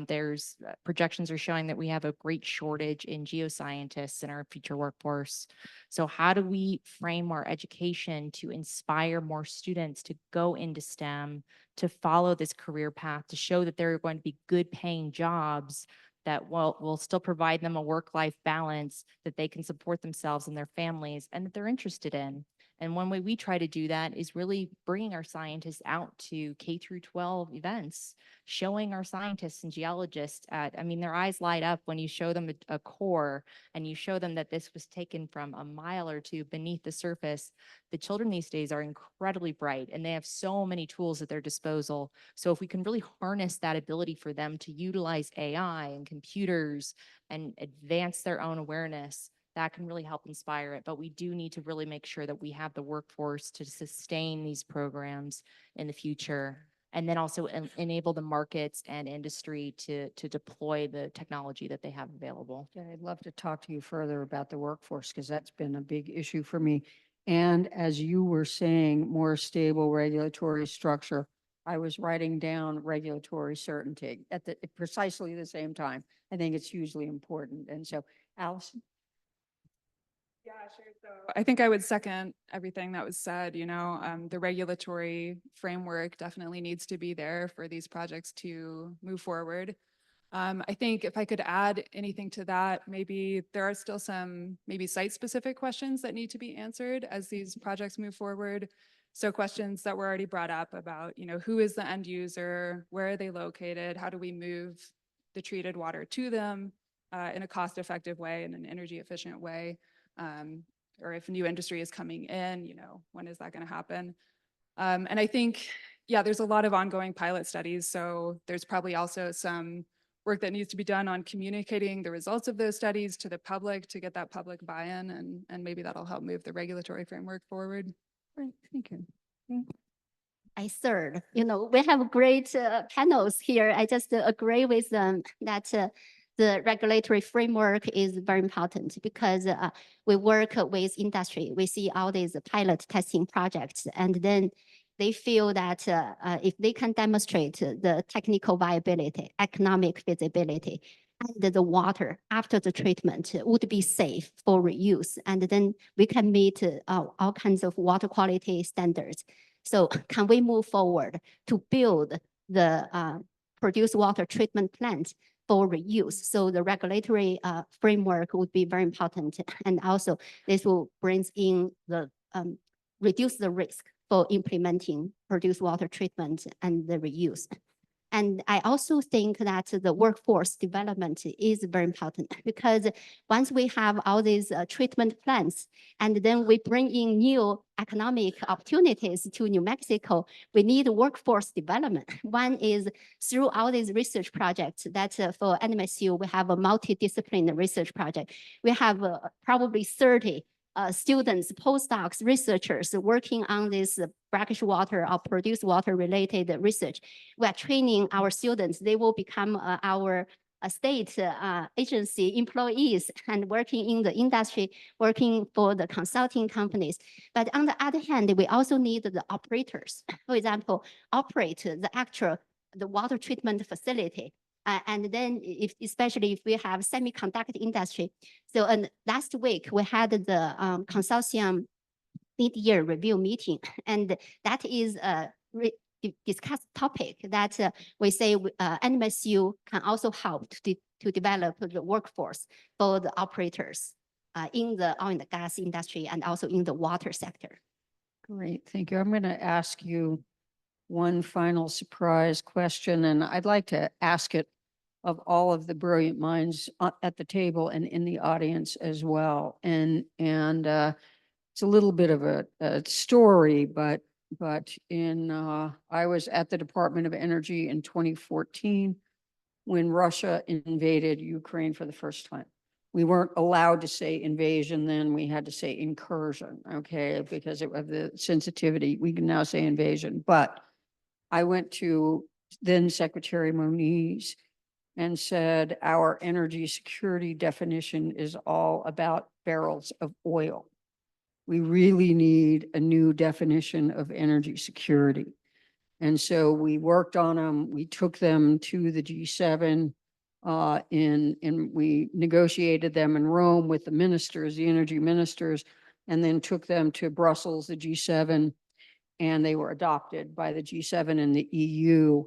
There's projections are showing that we have a great shortage in geoscientists in our future workforce. So how do we frame our education to inspire more students to go into STEM, to follow this career path, to show that there are going to be good paying jobs that will still provide them a work-life balance, that they can support themselves and their families, and that they're interested in. And one way we try to do that is really bringing our scientists out to K through 12 events, showing our scientists and geologists their eyes light up when you show them a core and you show them that this was taken from a mile or two beneath the surface. The children these days are incredibly bright and they have so many tools at their disposal. So if we can really harness that ability for them to utilize AI and computers and advance their own awareness, that can really help inspire it. But we do need to really make sure that we have the workforce to sustain these programs in the future, and then also enable the markets and industry to deploy the technology that they have available. Yeah, I'd love to talk to you further about the workforce because that's been a big issue for me. And as you were saying, more stable regulatory structure. I was writing down regulatory certainty at precisely the same time. I think it's hugely important. And so, Allison? Yeah, sure. So I think I would second everything that was said, the regulatory framework definitely needs to be there for these projects to move forward. I think if I could add anything to that, maybe there are still some maybe site-specific questions that need to be answered as these projects move forward. So questions that were already brought up about, who is the end user, where are they located, how do we move the treated water to them in a cost-effective way, in an energy-efficient way, or if new industry is coming in, when is that going to happen? And I think, yeah, there's a lot of ongoing pilot studies, so there's probably also some work that needs to be done on communicating the results of those studies to the public to get that public buy-in, and maybe that'll help move the regulatory framework forward. Great, thank you. I third, we have great panels here. I just agree with them that the regulatory framework is very important because we work with industry. We see all these pilot testing projects, and then they feel that if they can demonstrate the technical viability, economic feasibility, and the water after the treatment would be safe for reuse, and then we can meet all kinds of water quality standards. So can we move forward to build the produced water treatment plant for reuse? So the regulatory framework would be very important. And also this will bring in the, reduce the risk for implementing produced water treatment and the reuse. And I also think that the workforce development is very important because once we have all these treatment plants and then we bring in new economic opportunities to New Mexico, we need workforce development. One is through all these research projects that for NMSU, we have a multidisciplinary research project. We have probably 30 students, postdocs, researchers working on this brackish water or produced water related research. We are training our students. They will become our state agency employees and working in the industry, working for the consulting companies. But on the other hand, we also need the operators. For example, operate the water treatment facility. And then especially if we have semiconductor industry. So last week we had the consortium mid-year review meeting, and that is a discussed topic that we say NMSU can also help to develop the workforce for the operators in the oil and gas industry and also in the water sector. Great, thank you. I'm going to ask you one final surprise question, and I'd like to ask it of all of the brilliant minds at the table and in the audience as well. And it's a little bit of a story, but I was at the Department of Energy in 2014 when Russia invaded Ukraine for the first time. We weren't allowed to say invasion then, we had to say incursion, okay, because of the sensitivity. We can now say invasion, but I went to then Secretary Moniz and said, our energy security definition is all about barrels of oil. We really need a new definition of energy security. And so we worked on them. We took them to the G7 and we negotiated them in Rome with the ministers, the energy ministers, and then took them to Brussels, the G7, and they were adopted by the G7 and the EU.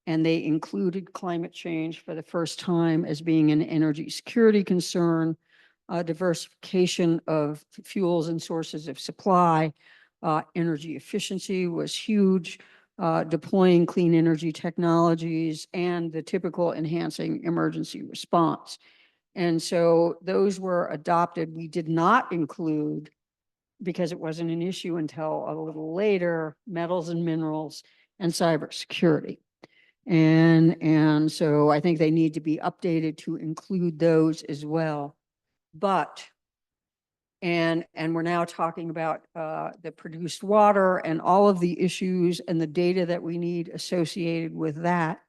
And they included climate change for the first time as being an energy security concern, diversification of fuels and sources of supply, energy efficiency was huge, deploying clean energy technologies, and the typical enhancing emergency response. And so those were adopted. We did not include, because it wasn't an issue until a little later, metals and minerals and cybersecurity. And so I think they need to be updated to include those as well. But, and we're now talking about the produced water and all of the issues and the data that we need associated with that.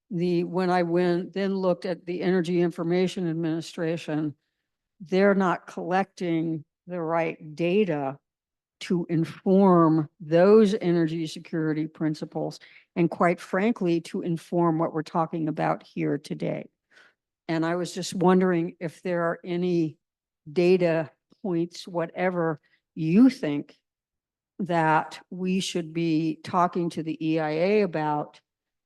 When I then looked at the Energy Information Administration, they're not collecting the right data to inform those energy security principles and quite frankly, to inform what we're talking about here today. And I was just wondering if there are any data points, whatever you think that we should be talking to the EIA about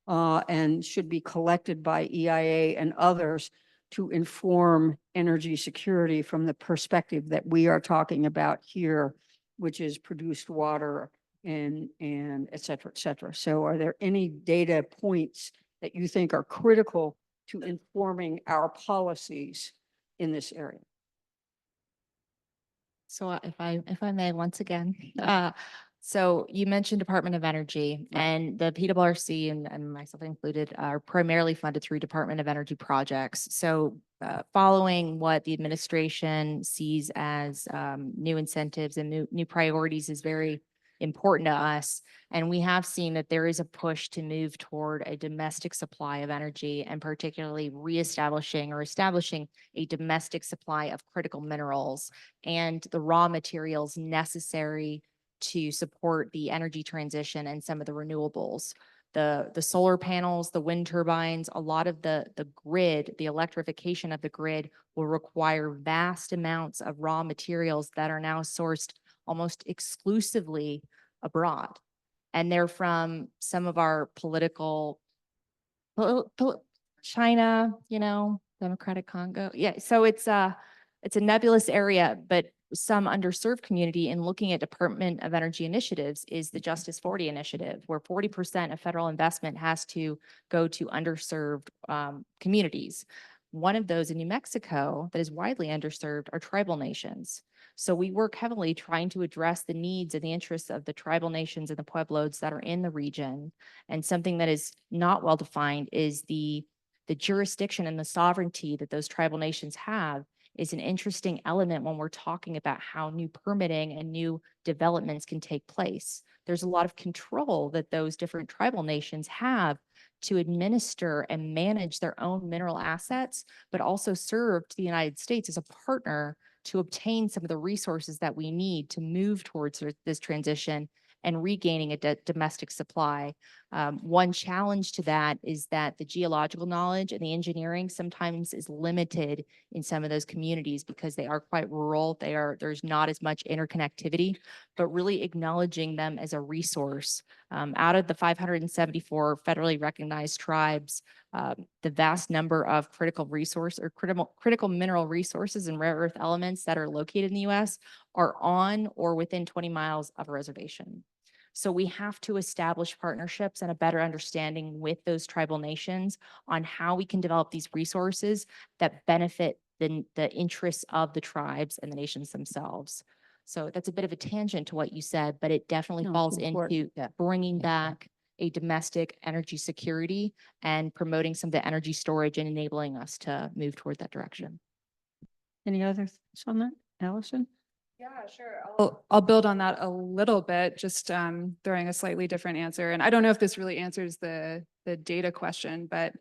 and should be collected by EIA and others to inform energy security from the perspective that we are talking about here, which is produced water and et cetera, et cetera. So are there any data points that you think are critical to informing our policies in this area? So if I may, once again, so you mentioned Department of Energy and the PWRC and myself included are primarily funded through Department of Energy projects. So following what the administration sees as new incentives and new priorities is very important to us. And we have seen that there is a push to move toward a domestic supply of energy and particularly reestablishing or establishing a domestic supply of critical minerals and the raw materials necessary to support the energy transition and some of the renewables. The solar panels, the wind turbines, a lot of the grid, the electrification of the grid will require vast amounts of raw materials that are now sourced almost exclusively abroad. And they're from some of our political, China, Democratic Congo. Yeah, so it's a nebulous area, but some underserved community in looking at Department of Energy initiatives is the Justice 40 initiative, where 40% of federal investment has to go to underserved communities. One of those in New Mexico that is widely underserved are tribal nations. So we work heavily trying to address the needs and the interests of the tribal nations and the pueblos that are in the region. And something that is not well defined is the jurisdiction and the sovereignty that those tribal nations have is an interesting element when we're talking about how new permitting and new developments can take place. There's a lot of control that those different tribal nations have to administer and manage their own mineral assets, but also serve to the United States as a partner to obtain some of the resources that we need to move towards this transition and regaining a domestic supply. One challenge to that is that the geological knowledge and the engineering sometimes is limited in some of those communities because they are quite rural. There's not as much interconnectivity, but really acknowledging them as a resource. Out of the 574 federally recognized tribes, the vast number of critical mineral resources and rare earth elements that are located in the U.S. are on or within 20 miles of a reservation. So we have to establish partnerships and a better understanding with those tribal nations on how we can develop these resources that benefit the interests of the tribes and the nations themselves. So that's a bit of a tangent to what you said, but it definitely falls into bringing back a domestic energy security and promoting some of the energy storage and enabling us to move toward that direction. Any other thoughts on that, Allison? Yeah, sure. I'll build on that a little bit, just throwing a slightly different answer. And I don't know if this really answers the data question, but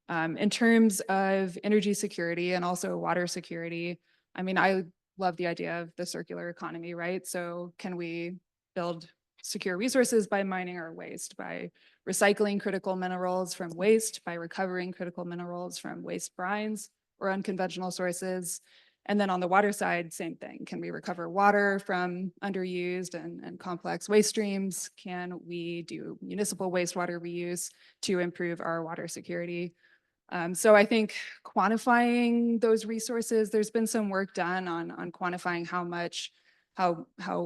in terms of energy security and also water security, I mean, I love the idea of the circular economy, right? So can we build secure resources by mining our waste, by recycling critical minerals from waste, by recovering critical minerals from waste brines or unconventional sources? And then on the water side, same thing. Can we recover water from underused and complex waste streams? Can we do municipal wastewater reuse to improve our water security? So I think quantifying those resources, there's been some work done on quantifying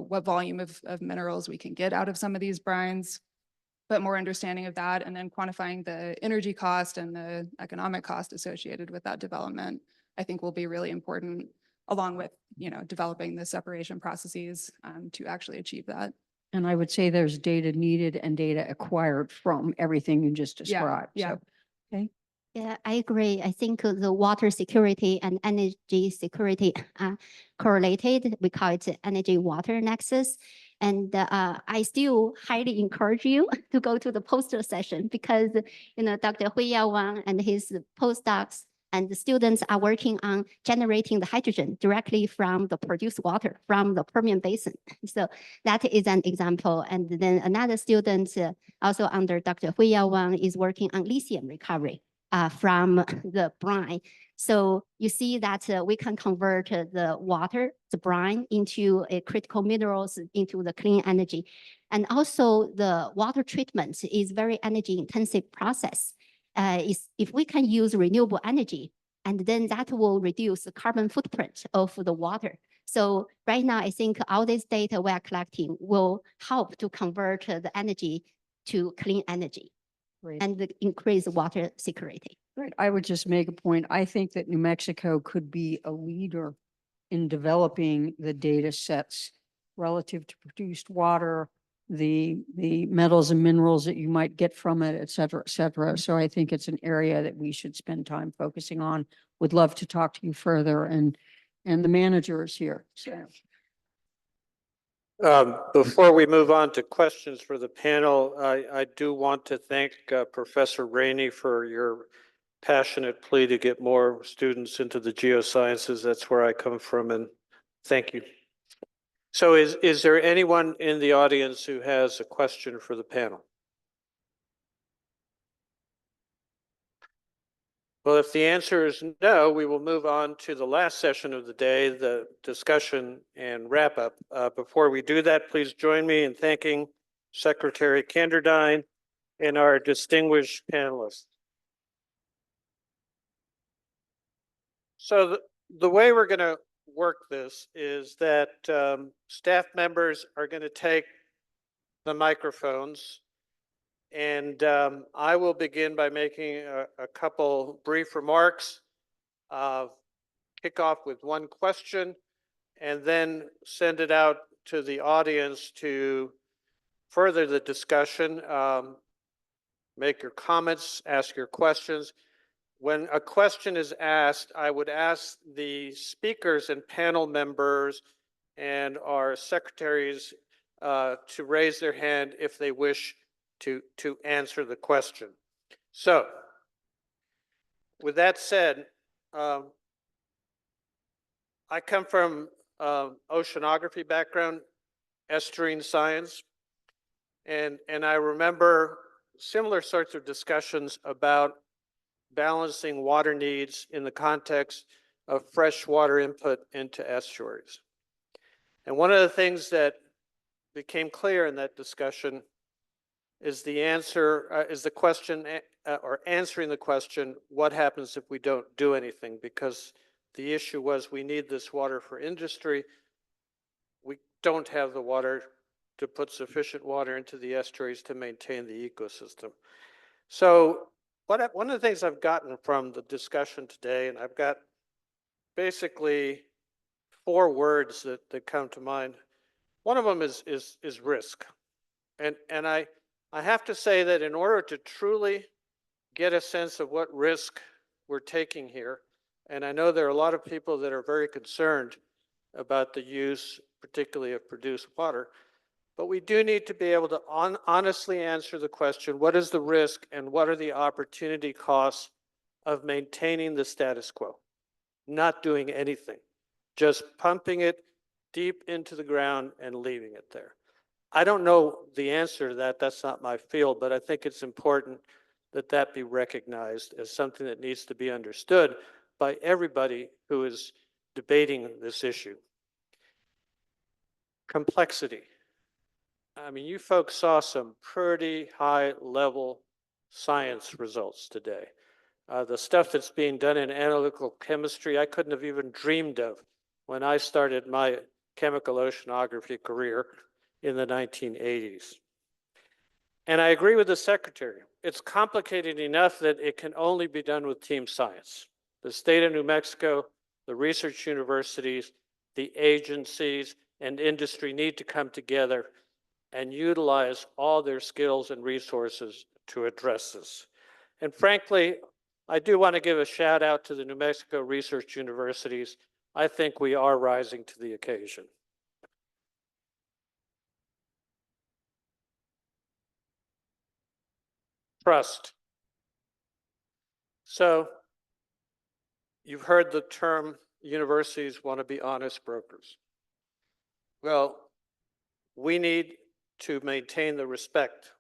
what volume of minerals we can get out of some of these brines, but more understanding of that, and then quantifying the energy cost and the economic cost associated with that development, I think will be really important, along with, developing the separation processes to actually achieve that. And I would say there's data needed and data acquired from everything you just described. Yeah. So, okay. Yeah, I agree. I think the water security and energy security are correlated. We call it energy water nexus. And I still highly encourage you to go to the poster session because, Dr. Huiya Wang and his postdocs And the students are working on generating the hydrogen directly from the produced water from the Permian Basin. So that is an example. And then another student also under Dr. Huiyao Wang is working on lithium recovery from the brine. So you see that we can convert the water, the brine, into a critical minerals, into the clean energy. And also the water treatment is very energy intensive process. If we can use renewable energy, and then that will reduce the carbon footprint of the water. So right now, I think all this data we are collecting will help to convert the energy to clean energy and increase water security. Right. I would just make a point. I think that New Mexico could be a leader in developing the data sets relative to produced water, the metals and minerals that you might get from it, et cetera, et cetera. So I think it's an area that we should spend time focusing on. Would love to talk to you further, and the manager is here. So. Before we move on to questions for the panel, I do want to thank Professor Rainey for your passionate plea to get more students into the geosciences. That's where I come from, and thank you. So is there anyone in the audience who has a question for the panel? Well, if the answer is no, we will move on to the last session of the day, the discussion and wrap up. Before we do that, please join me in thanking Secretary Kenderdine and our distinguished panelists. So the way we're going to work this is that staff members are going to take the microphones, and I will begin by making a couple brief remarks, kick off with one question, and then send it out to the audience to further the discussion, make your comments, ask your questions. When a question is asked, I would ask the speakers and panel members and our secretaries to raise their hand if they wish to answer the question. So, with that said, I come from oceanography background, estuarine science, and I remember similar sorts of discussions about balancing water needs in the context of freshwater input into estuaries. And one of the things that became clear in that discussion is the answer, is the question, or answering the question, what happens if we don't do anything? Because the issue was we need this water for industry. We don't have the water to put sufficient water into the estuaries to maintain the ecosystem. So one of the things I've gotten from the discussion today, and I've got basically 4 words that come to mind. One of them is risk. And I have to say that in order to truly get a sense of what risk we're taking here, and I know there are a lot of people that are very concerned about the use, particularly of produced water, but we do need to be able to honestly answer the question, what is the risk and what are the opportunity costs of maintaining the status quo? Not doing anything, just pumping it deep into the ground and leaving it there. I don't know the answer to that. That's not my field, but I think it's important that that be recognized as something that needs to be understood by everybody who is debating this issue. Complexity. I mean, you folks saw some pretty high level science results today. The stuff that's being done in analytical chemistry, I couldn't have even dreamed of when I started my chemical oceanography career in the 1980s. And I agree with the secretary. It's complicated enough that it can only be done with team science. The state of New Mexico, the research universities, the agencies, and industry need to come together and utilize all their skills and resources to address this. And frankly, I do want to give a shout out to the New Mexico research universities. I think we are rising to the occasion. Trust. So you've heard the term universities want to be honest brokers. Well, we need to maintain the respect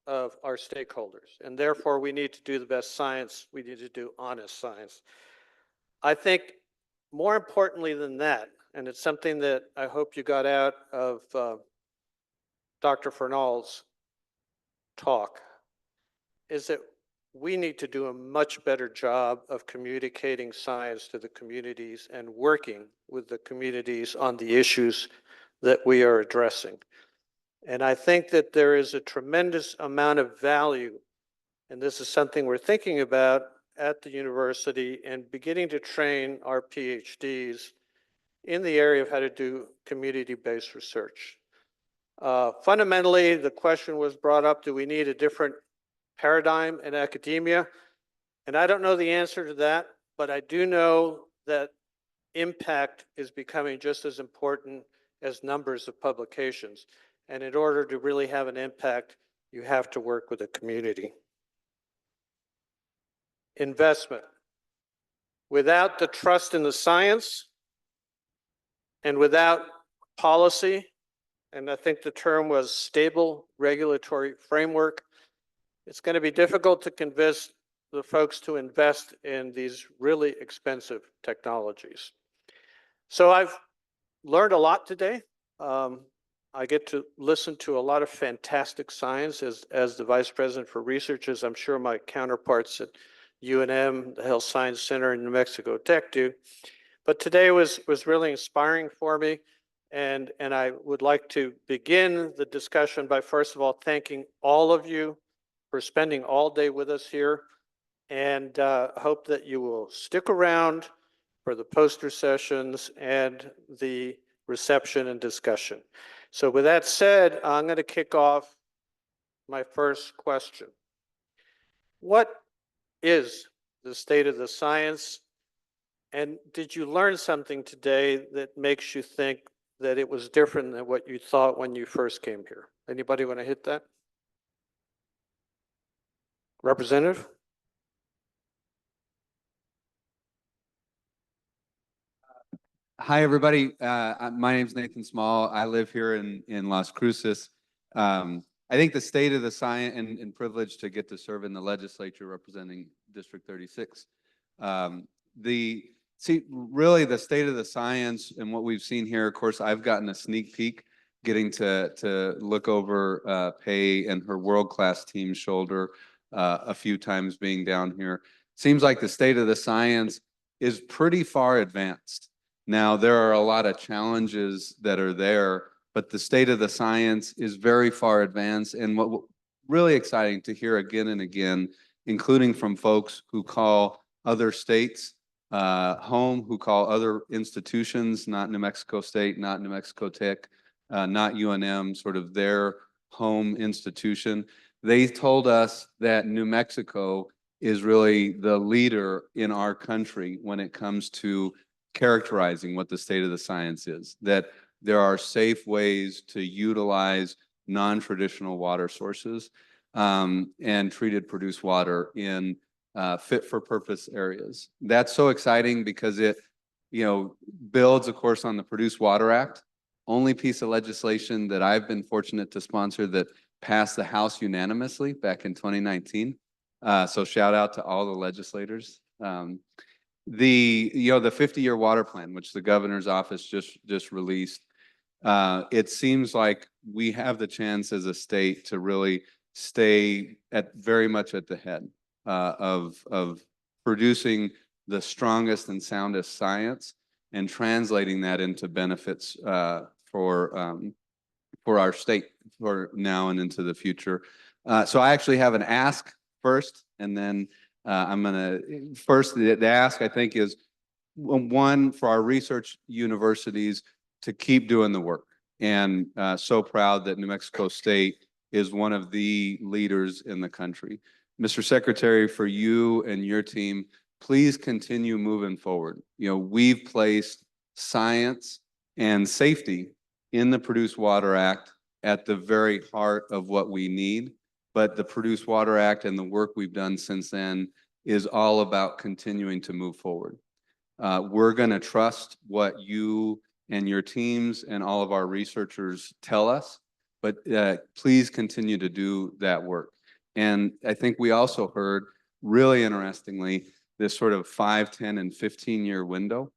of our stakeholders, and therefore we need to do the best science. We need to do honest science. I think more importantly than that, and it's something that I hope you got out of Dr. Fernald's talk, is that we need to do a much better job of communicating science to the communities and working with the communities on the issues that we are addressing. And I think that there is a tremendous amount of value, and this is something we're thinking about at the university and beginning to train our PhDs in the area of how to do community-based research. Fundamentally, the question was brought up, do we need a different paradigm in academia? And I don't know the answer to that, but I do know that impact is becoming just as important as numbers of publications. And in order to really have an impact, you have to work with the community. Investment. Without the trust in the science and without policy, and I think the term was stable regulatory framework, it's going to be difficult to convince the folks to invest in these really expensive technologies. So I've learned a lot today. I get to listen to a lot of fantastic science as the Vice President for Research, as I'm sure my counterparts at UNM, the Health Science Center, and New Mexico Tech do. But today was really inspiring for me. And I would like to begin the discussion by, first of all, thanking all of you for spending all day with us here, and hope that you will stick around for the poster sessions and the reception and discussion. So with that said, I'm going to kick off my first question. What is the state of the science? And did you learn something today that makes you think that it was different than what you thought when you first came here? Anybody want to hit that? Representative? Hi, everybody. My name is Nathan Small. I live here in Las Cruces. I think the state of the science and privilege to get to serve in the legislature representing District 36. Really the state of the science and what we've seen here, of course, I've gotten a sneak peek getting to look over Pei and her world-class team's shoulder a few times being down here. Seems like the state of the science is pretty far advanced. Now, there are a lot of challenges that are there, but the state of the science is very far advanced. And what really exciting to hear again and again, including from folks who call other states home, who call other institutions, not New Mexico State, not New Mexico Tech, not UNM, sort of their home institution. They told us that New Mexico is really the leader in our country when it comes to characterizing what the state of the science is, that there are safe ways to utilize non-traditional water sources and treated produced water in fit for purpose areas. That's so exciting because it, builds, of course, on the Produced Water Act, only piece of legislation that I've been fortunate to sponsor that passed the House unanimously back in 2019. So shout out to all the legislators. The 50-year water plan, which the governor's office just released, it seems like we have the chance as a state to really stay very much at the head of producing the strongest and soundest science and translating that into benefits for our state for now and into the future. So I actually have an ask first, and then I'm going to first, the ask I think is one for our research universities to keep doing the work. And so proud that New Mexico State is one of the leaders in the country. Mr. Secretary, for you and your team, please continue moving forward. We've placed science and safety in the Produced Water Act at the very heart of what we need. But the Produced Water Act and the work we've done since then is all about continuing to move forward. We're going to trust what you and your teams and all of our researchers tell us, but please continue to do that work. And I think we also heard, really interestingly, this sort of 5, 10, and 15-year window.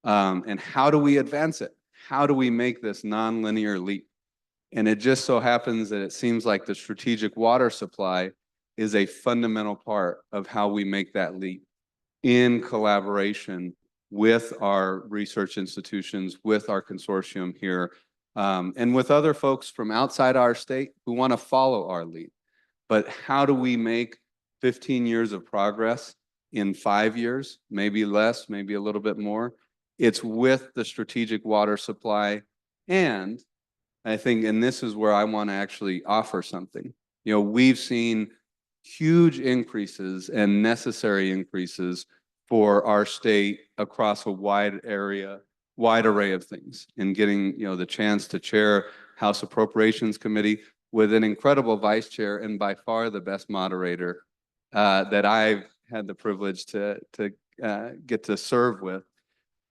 And how do we advance it? How do we make this nonlinear leap? And it just so happens that it seems like the strategic water supply is a fundamental part of how we make that leap in collaboration with our research institutions, with our consortium here, and with other folks from outside our state who want to follow our lead. But how do we make 15 years of progress in 5 years, maybe less, maybe a little bit more? It's with the strategic water supply. And I think, and this is where I want to actually offer something. You know, we've seen huge increases and necessary increases for our state across a wide array of things, and getting, you know, the chance to chair House Appropriations Committee with an incredible vice chair and by far the best moderator that I've had the privilege to get to serve with.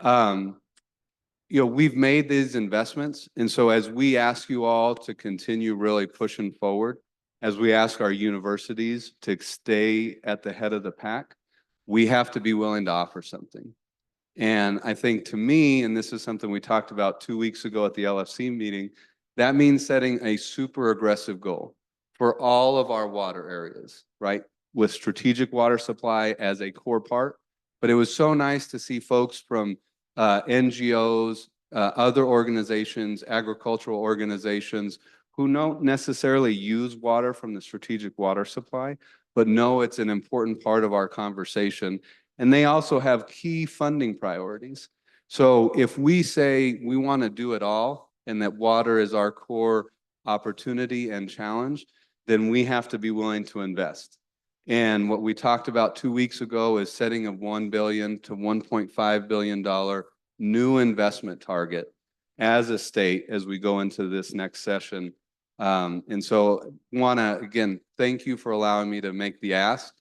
You know, we've made these investments. And so as we ask you all to continue really pushing forward, as we ask our universities to stay at the head of the pack, we have to be willing to offer something. And I think, to me, and this is something we talked about 2 weeks ago at the LFC meeting, that means setting a super aggressive goal for all of our water areas, right? With strategic water supply as a core part. But it was so nice to see folks from NGOs, other organizations, agricultural organizations, who don't necessarily use water from the strategic water supply, but know it's an important part of our conversation. And they also have key funding priorities. So if we say we want to do it all and that water is our core opportunity and challenge, then we have to be willing to invest. And what we talked about 2 weeks ago is setting a $1 billion to $1.5 billion new investment target as a state as we go into this next session. And so want to, again, thank you for allowing me to make the ask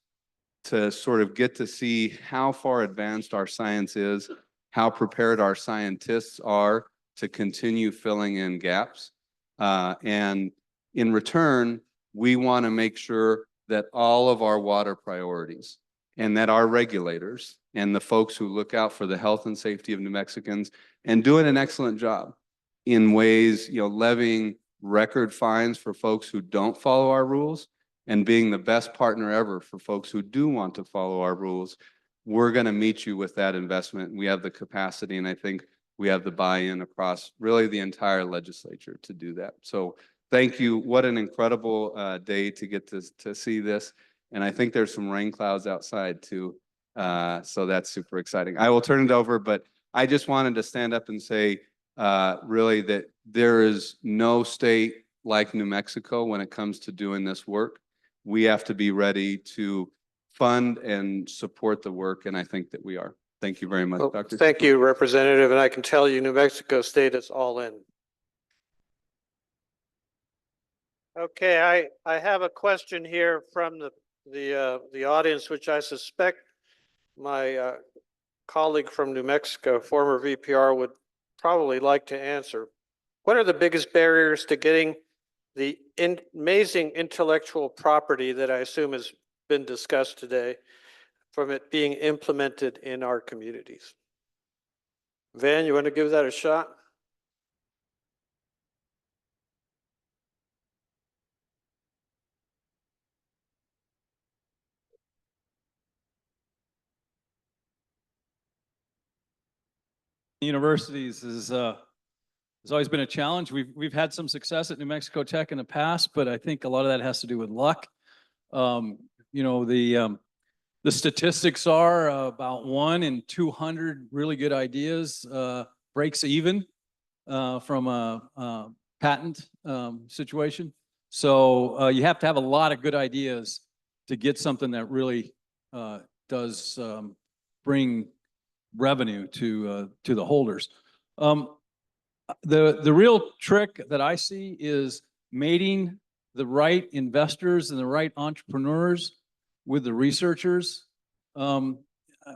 to sort of get to see how far advanced our science is, how prepared our scientists are to continue filling in gaps. And in return, we want to make sure that all of our water priorities and that our regulators and the folks who look out for the health and safety of New Mexicans and doing an excellent job in ways, you know, levying record fines for folks who don't follow our rules and being the best partner ever for folks who do want to follow our rules. We're going to meet you with that investment. We have the capacity, and I think we have the buy-in across really the entire legislature to do that. So thank you. What an incredible day to get to see this. And I think there's some rain clouds outside too. So that's super exciting. I will turn it over, but I just wanted to stand up and say really that there is no state like New Mexico when it comes to doing this work. We have to be ready to fund and support the work, and I think that we are. Thank you very much, Well, Dr. thank you, Representative, and I can tell you New Mexico State is all in. Okay, I have a question here from the audience, which I suspect my colleague from New Mexico, former VPR, would probably like to answer. What are the biggest barriers to getting the amazing intellectual property that I assume has been discussed today from it being implemented in our communities? Van, you want to give that a shot? Universities has always been a challenge. We've had some success at New Mexico Tech in the past, but I think a lot of that has to do with luck. You know, the statistics are about 1 in 200 really good ideas breaks even from a patent situation. So you have to have a lot of good ideas to get something that really does bring revenue to the holders. The real trick that I see is mating the right investors and the right entrepreneurs with the researchers.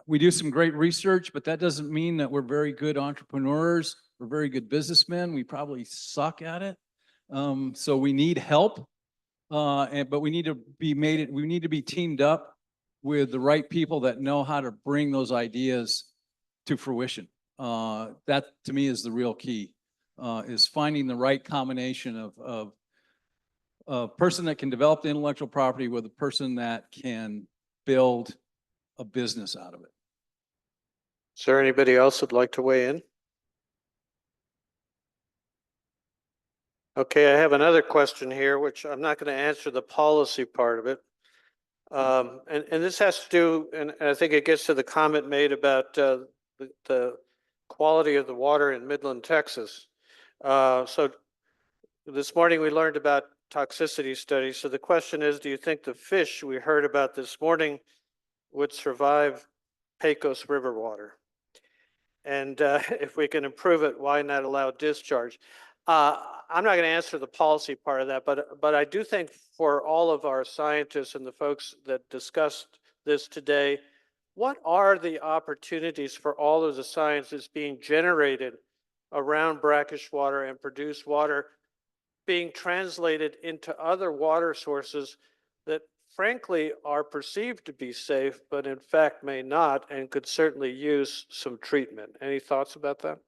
we do some great research, but that doesn't mean that we're very good entrepreneurs. We're very good businessmen. We probably suck at it. So we need help. But we need to be we need to be teamed up with the right people that know how to bring those ideas to fruition. That to me is the real key, is finding the right combination of a person that can develop the intellectual property with a person that can build a business out of it. Is there anybody else who'd like to weigh in? Okay, I have another question here, which I'm not going to answer the policy part of it. And this has to do, and I think it gets to the comment made about the quality of the water in Midland, Texas. So this morning we learned about toxicity studies. So the question is, do you think the fish we heard about this morning would survive Pecos River water? And if we can improve it, why not allow discharge? I'm not going to answer the policy part of that, but I do think for all of our scientists and the folks that discussed this today, what are the opportunities for all of the sciences being generated around brackish water and produced water being translated into other water sources that frankly are perceived to be safe, but in fact may not and could certainly use some treatment? Any thoughts about that?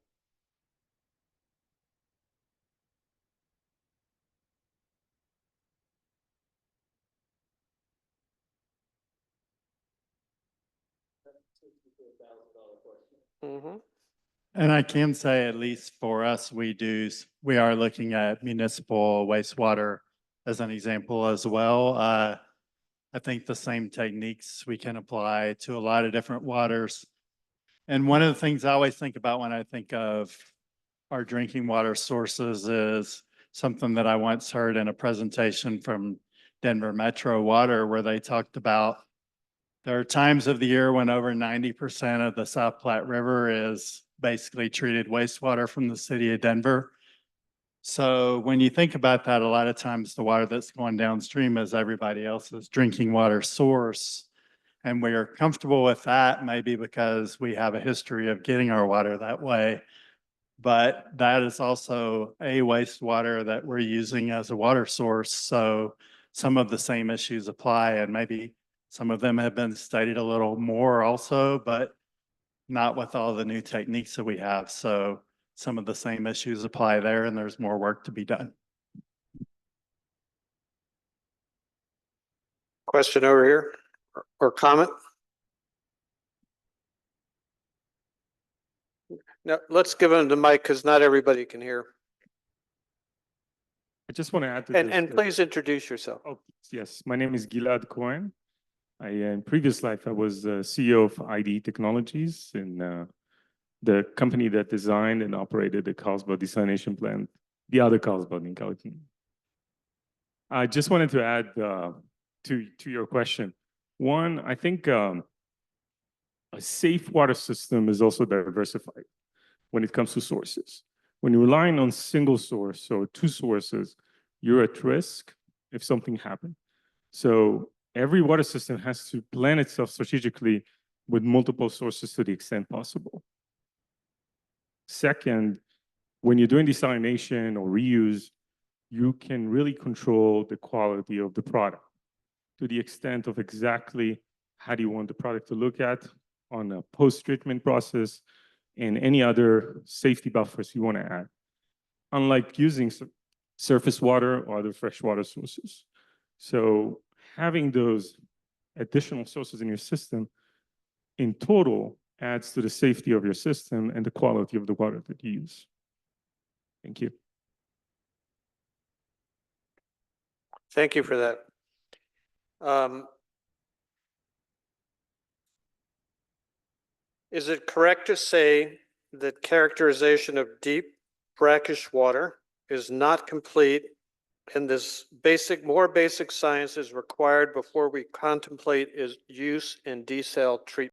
Mm-hmm. And I can say, at least for us, we are looking at municipal wastewater as an example as well. I think the same techniques we can apply to a lot of different waters. And one of the things I always think about when I think of our drinking water sources is something that I once heard in a presentation from Denver Metro Water, where they talked about there are times of the year when over 90% of the South Platte River is basically treated wastewater from the city of Denver. So when you think about that, a lot of times the water that's going downstream is everybody else's drinking water source. And we're comfortable with that, maybe because we have a history of getting our water that way. But that is also a wastewater that we're using as a water source. So some of the same issues apply, and maybe some of them have been studied a little more also, but not with all the new techniques that we have. So some of the same issues apply there, and there's more work to be done. Question over here or comment? No, let's give them the mic because not everybody can hear. I just want to add to And, this. and please introduce yourself. Oh, yes, my name is Gilad Cohen. In previous life, I was CEO of ID Technologies in the company that designed and operated the Carlsbad desalination plant, the other Carlsbad in California. I just wanted to add to your question. One, I think a safe water system is also diversified when it comes to sources. When you're relying on single source or two sources, you're at risk if something happens. So every water system has to plan itself strategically with multiple sources to the extent possible. Second, when you're doing desalination or reuse, you can really control the quality of the product to the extent of exactly how do you want the product to look at on a post-treatment process and any other safety buffers you want to add, unlike using surface water or other freshwater sources. So having those additional sources in your system in total adds to the safety of your system and the quality of the water that you use. Thank you. Thank you for that. Is it correct to say that characterization of deep brackish water is not complete and this more basic science is required before we contemplate its use in desal treatment?